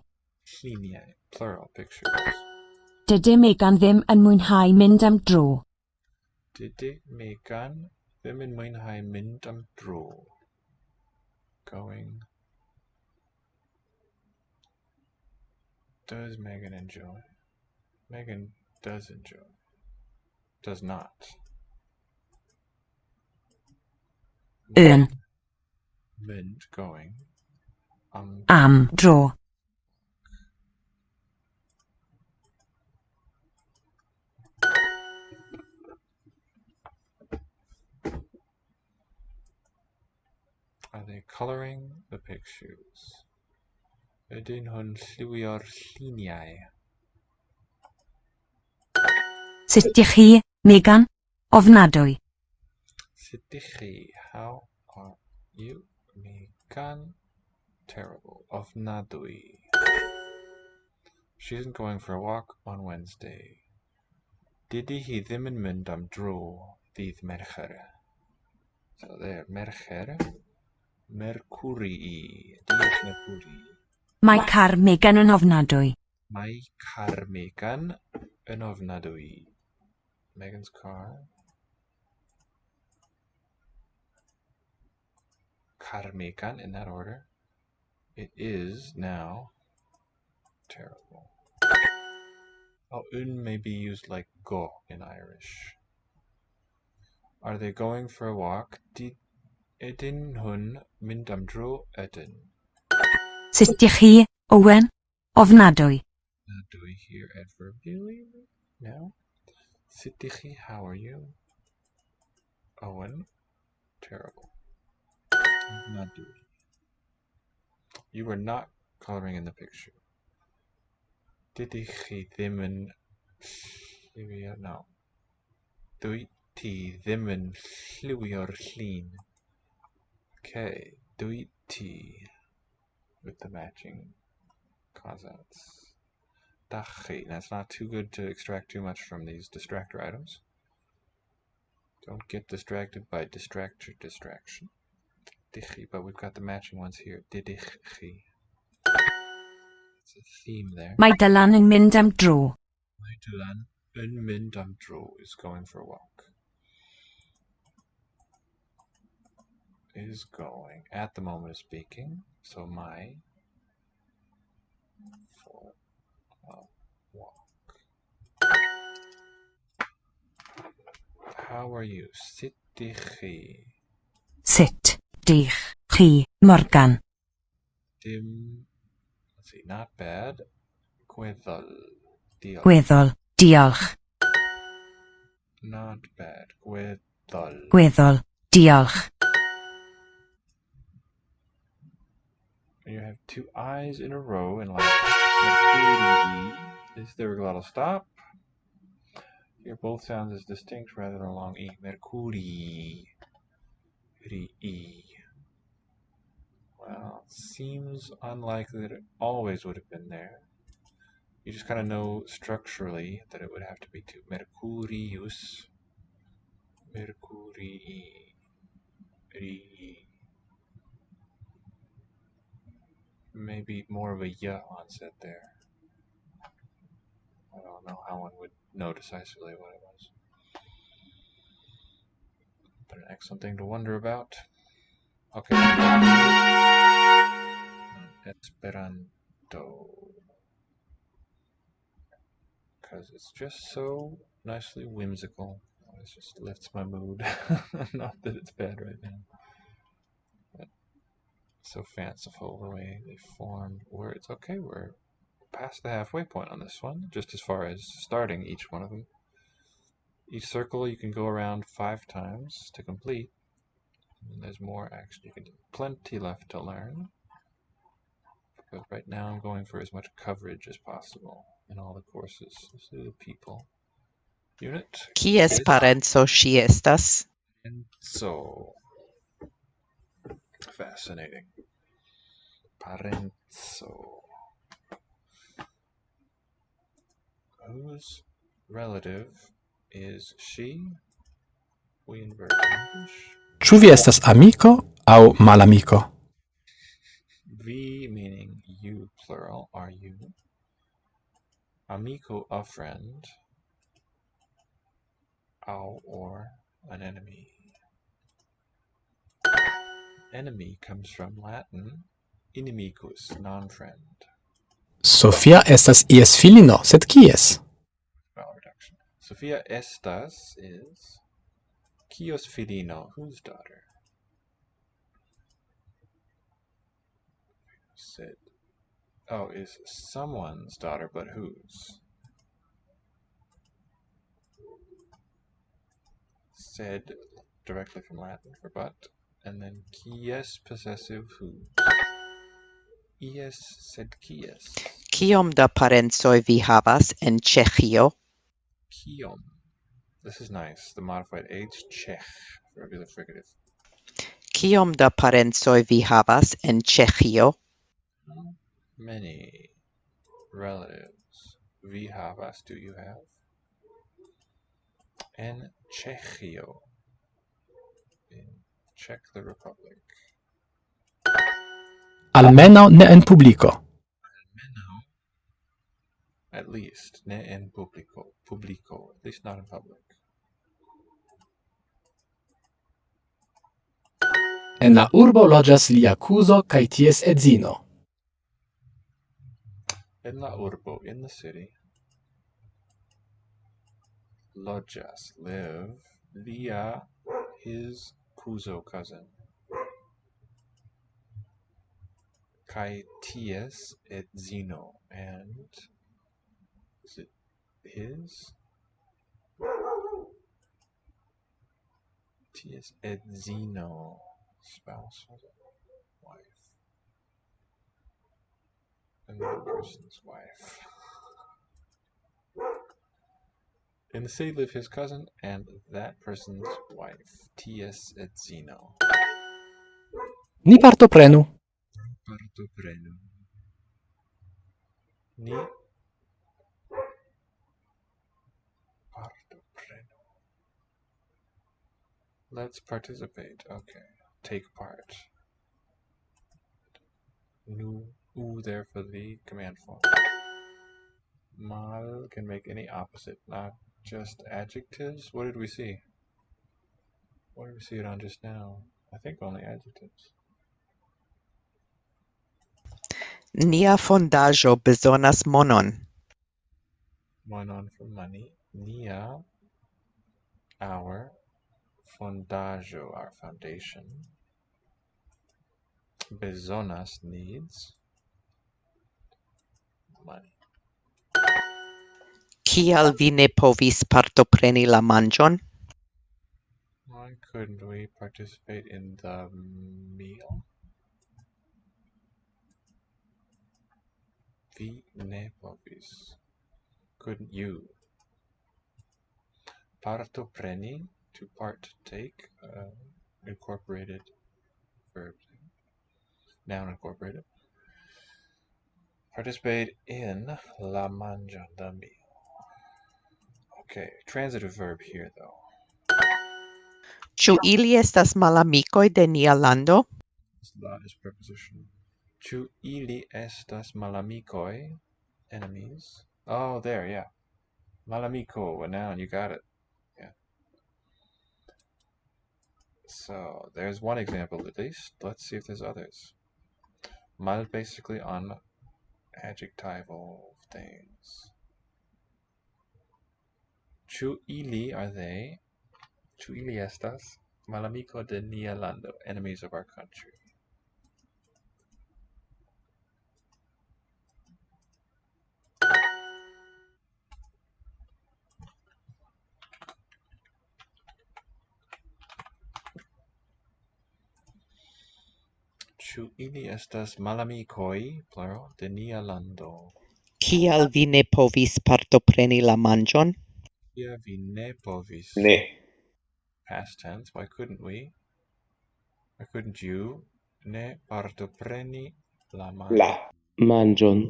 [SPEAKER 1] Lluniau, plural, pictures.
[SPEAKER 5] Dydy Megan ddim yn mwynhau mynd am dro.
[SPEAKER 1] Dydy Megan ddim yn mwynhau mynd am dro. Going. Does Megan enjoy? Megan does enjoy. Does not.
[SPEAKER 5] Yn.
[SPEAKER 1] Mynd, going.
[SPEAKER 5] Am dro.
[SPEAKER 1] Are they coloring the pictures? Ydyn hwn lliwio'r lluniau?
[SPEAKER 5] Sut ych chi, Megan? Ofnadwy.
[SPEAKER 1] Sut ych chi? How are you, Megan? Kan, terrible. Ofnadwy. She isn't going for a walk on Wednesday. Didi hi ddim yn mynd am dro ddydd Mercher. So there, Mercher. Mercurii. Dydd Mercuri.
[SPEAKER 5] Mae car Megan yn ofnadwy.
[SPEAKER 1] Mae car Megan yn ofnadwy. Megan's car. Car Megan, in that order. It is now terrible. Oh, un may be used like go in Irish. Are they going for a walk? Ydyn nhw'n mynd am dro ydyn?
[SPEAKER 5] Sut ych chi, Owen? Ofnadwy.
[SPEAKER 1] Do we hear at VerbAlly now? Sitichi, how are you? Owen, terrible. Not doing. You were not coloring in the picture. Didichi ddim yn lliwio, no. Dwi ti ddim yn lliwio'r llun. Okay, dwi ti with the matching cause outs. Dachi, that's not too good to extract too much from these distractor items. Don't get distracted by distraction. Dichi, but we've got the matching ones here. Didichi. It's a theme there.
[SPEAKER 5] Mae Dylan yn mynd am dro.
[SPEAKER 1] Mae Dylan yn mynd am dro is going for a walk. Is going at the moment of speaking. So my for a walk. How are you? Sitichi.
[SPEAKER 5] Sut dych chi, Morgan?
[SPEAKER 1] Dim. Let's see, not bad. Gweddol. Diolch.
[SPEAKER 5] Gweddol, diolch.
[SPEAKER 1] Not bad. Gweddol.
[SPEAKER 5] Gweddol, diolch.
[SPEAKER 1] You have two I's in a row and like is there a glottal stop? Here both sounds as distinct rather than a long E. Mercuri. E. Well, it seems unlikely that it always would have been there. You just kind of know structurally that it would have to be two. Mercurius. Mercurii. Maybe more of a ya onset there. I don't know how one would know decisively what it was. But an excellent thing to wonder about. Okay. Esperanto. Because it's just so nicely whimsical. It just lifts my mood. Not that it's bad right now. But so fanciful the way they formed words. Okay, we're past the halfway point on this one, just as far as starting each one of them. Each circle you can go around 5 times to complete. And there's more action you can do. Plenty left to learn. But right now I'm going for as much coverage as possible in all the courses. This is the people. Unit.
[SPEAKER 6] Kies parenco ŝi estas?
[SPEAKER 1] And so fascinating. Parenzo. Whose relative is she? We invert English.
[SPEAKER 7] Ĉu vi estas amiko aŭ malamiko?
[SPEAKER 1] V meaning you, plural, are you. Amico, a friend. Au, or an enemy. Enemy comes from Latin inimicus, non-friend.
[SPEAKER 7] Sofia estas ies filino, sed kies?
[SPEAKER 1] Vowel reduction. Sophia estas is kios filino, whose daughter? Said, oh, is someone's daughter, but whose? Said directly from Latin for but, and then kies possessive whose? Ies sed kies.
[SPEAKER 6] Kiom da parencoj vi havas en Ĉeĥio?
[SPEAKER 1] Kiom. This is nice. The modified age, Czech, regular fricative.
[SPEAKER 6] Kiom da parencoj vi havas en Ĉeĥio?
[SPEAKER 1] Many relatives vi havas, do you have? En Czechio, in Czech the Republic.
[SPEAKER 7] Almenaŭ ne en publiko.
[SPEAKER 1] Almenaŭ, at least, ne en publico, at least not in public.
[SPEAKER 7] En la urbo loĝas lia kuzo kaj ties edzino.
[SPEAKER 1] En la urbo, in the city, loĝas, live, lia, his kuzo, cousin, kaj ties edzino, and is it his? Ties edzino, spouse, wife, another person's wife. In the city live his cousin and that person's wife, ties edzino.
[SPEAKER 7] Ni partoprenu.
[SPEAKER 1] Partoprenu. Ni partoprenu. Let's participate. Okay. Take part. Nu, u there for the command form. Mal can make any opposite, not just adjectives. What did we see? What did we see it on just now? I think only adjectives.
[SPEAKER 6] Nia fondaĵo bezonas monon.
[SPEAKER 1] Monon for money. Nia, our, fondaĵo, our foundation. Bezonas, needs. Money.
[SPEAKER 6] Kial vi ne povis partopreni la manĝon?
[SPEAKER 1] Why couldn't we participate in the meal? Vi ne povis. Couldn't you? Partopreni, to partake, incorporated verb. Noun incorporated. Participate in la mangia, the meal. Okay, transitive verb here though.
[SPEAKER 6] Ĉu ili estas malamikoj de nia lando?
[SPEAKER 1] This la is preposition. Ĉu ili estas malamikoj? Enemies. Oh, there, yeah. Malamiko, a noun, you got it. Yeah. So, there's one example at least. Let's see if there's others. Mal basically on adjectival things. Ĉu ili, are they? Ĉu ili estas malamiko de nia lando, enemies of our country? Ĉu ili estas malamikoj, plural, de nia lando?
[SPEAKER 6] Kial vi ne povis partopreni la manĝon?
[SPEAKER 1] Kia vi ne povis?
[SPEAKER 8] Ne.
[SPEAKER 1] Past tense, why couldn't we? Why couldn't you? Ne partopreni la
[SPEAKER 8] La manĝon.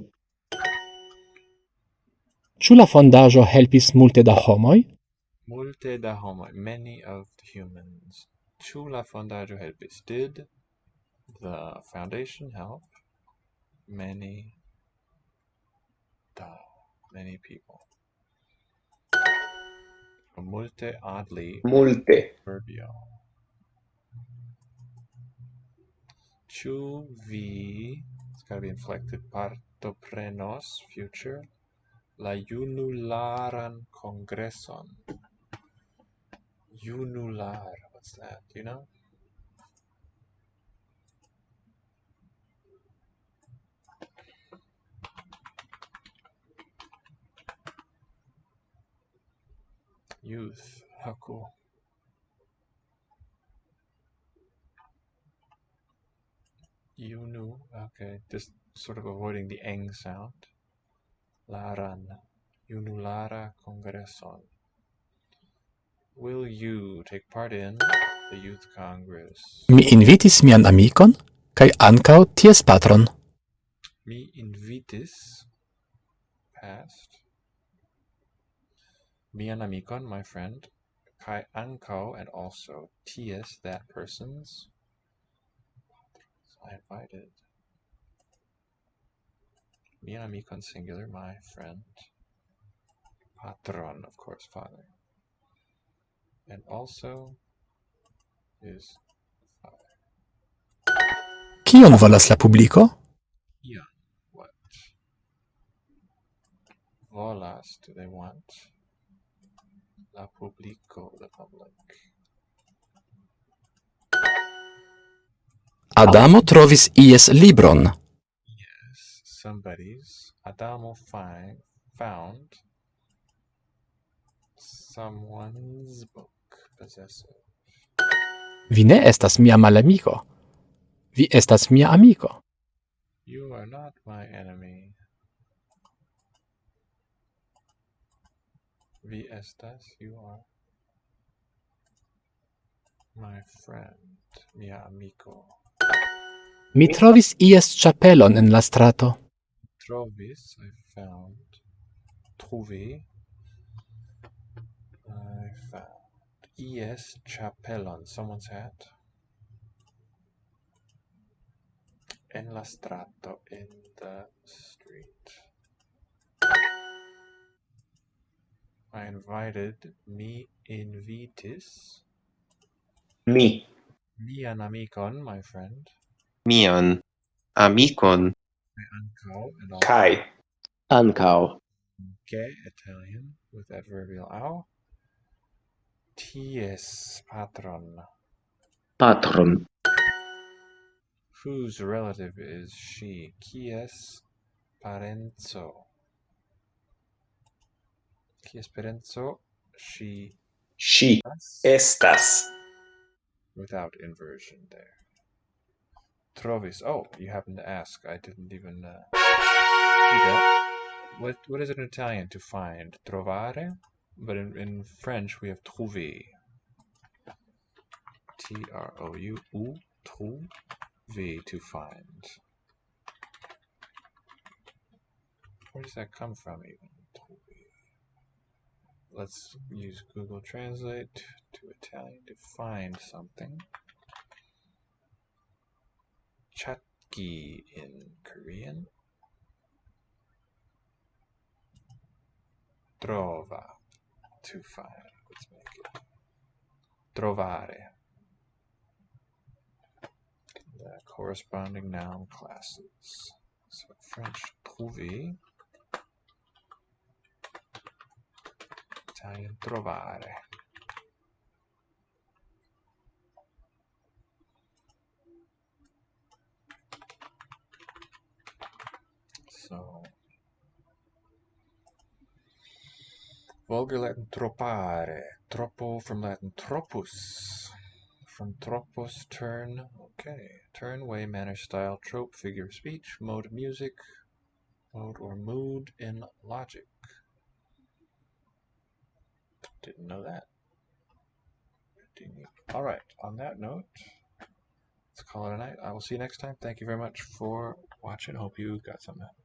[SPEAKER 7] Ĉu la fondaĵo helpis multe da homoj?
[SPEAKER 1] Multe da homoj, many of the humans. Ĉu la fondaĵo helpis? Did the foundation help many people? Multe, oddly,
[SPEAKER 8] Multe.
[SPEAKER 1] adverbial. Ĉu vi, it's gotta be inflected, partoprenos, future, la junularan kongreson. Junular, what's that? Do you know? Youth, how cool. Yunu, okay, just sort of avoiding the eng sound. Laran, Junulara Congreson. Will you take part in The Youth Congress.
[SPEAKER 7] Mi invitis mian amikon, kaj ankaŭ ties patron.
[SPEAKER 1] Mi invitis, past. Mian amikon, my friend, kai ankaŭ, and also, ties, that person's. I invited. Mian amikon, singular, my friend. Patron, of course, father. And also is father.
[SPEAKER 7] Kion volas la publiko?
[SPEAKER 1] Yeah, what? Volas, do they want? La publico, the public.
[SPEAKER 7] Adamo trovis ies libron.
[SPEAKER 1] Yes, somebody's. Adamo found someone's book. Possessive.
[SPEAKER 7] Vi ne estas mia malamiko. Vi estas mia amiko.
[SPEAKER 1] You are not my enemy. Vi estas, you are my friend, mia amico.
[SPEAKER 7] Mi trovis ies ĉapelon en la strato.
[SPEAKER 1] Trovis, I found. Trouvé, I found. Ies chapelon, someone's hat. En la strato, in the street. I invited, mi invitis.
[SPEAKER 8] Mi.
[SPEAKER 1] Mian amicon, my friend.
[SPEAKER 9] Mian amikon.
[SPEAKER 1] Ankaŭ, and also
[SPEAKER 8] Kai. Ankaŭ.
[SPEAKER 1] che, Italian, with adverbial au. Ties patron.
[SPEAKER 8] Patron.
[SPEAKER 1] Whose relative is she? Kies parenzo. Kies parenzo? She.
[SPEAKER 8] Ŝi estas.
[SPEAKER 1] Without inversion there. Trovis. Oh, you happen to ask. I didn't even see that. What is it in Italian to find? Trovare? But in French we have trouver. T-R-O-U, trouver, to find. Where does that come from even? Trouver. Let's use Google Translate to Italian to find something. Chatki in Korean. Trova, to find. Let's make it. Trovare. The corresponding noun classes. So French, trouver. Italian, trovare. So, vulgar Latin, tropare. Troppo from Latin, tropus. From tropos, turn. Okay. Turn, way, manner, style, trope, figure of speech, mode of music, mode or mood in logic. Didn't know that. Pretty neat. All right. On that note, let's call it a night. I will see you next time. Thank you very much for watching. Hope you got something out.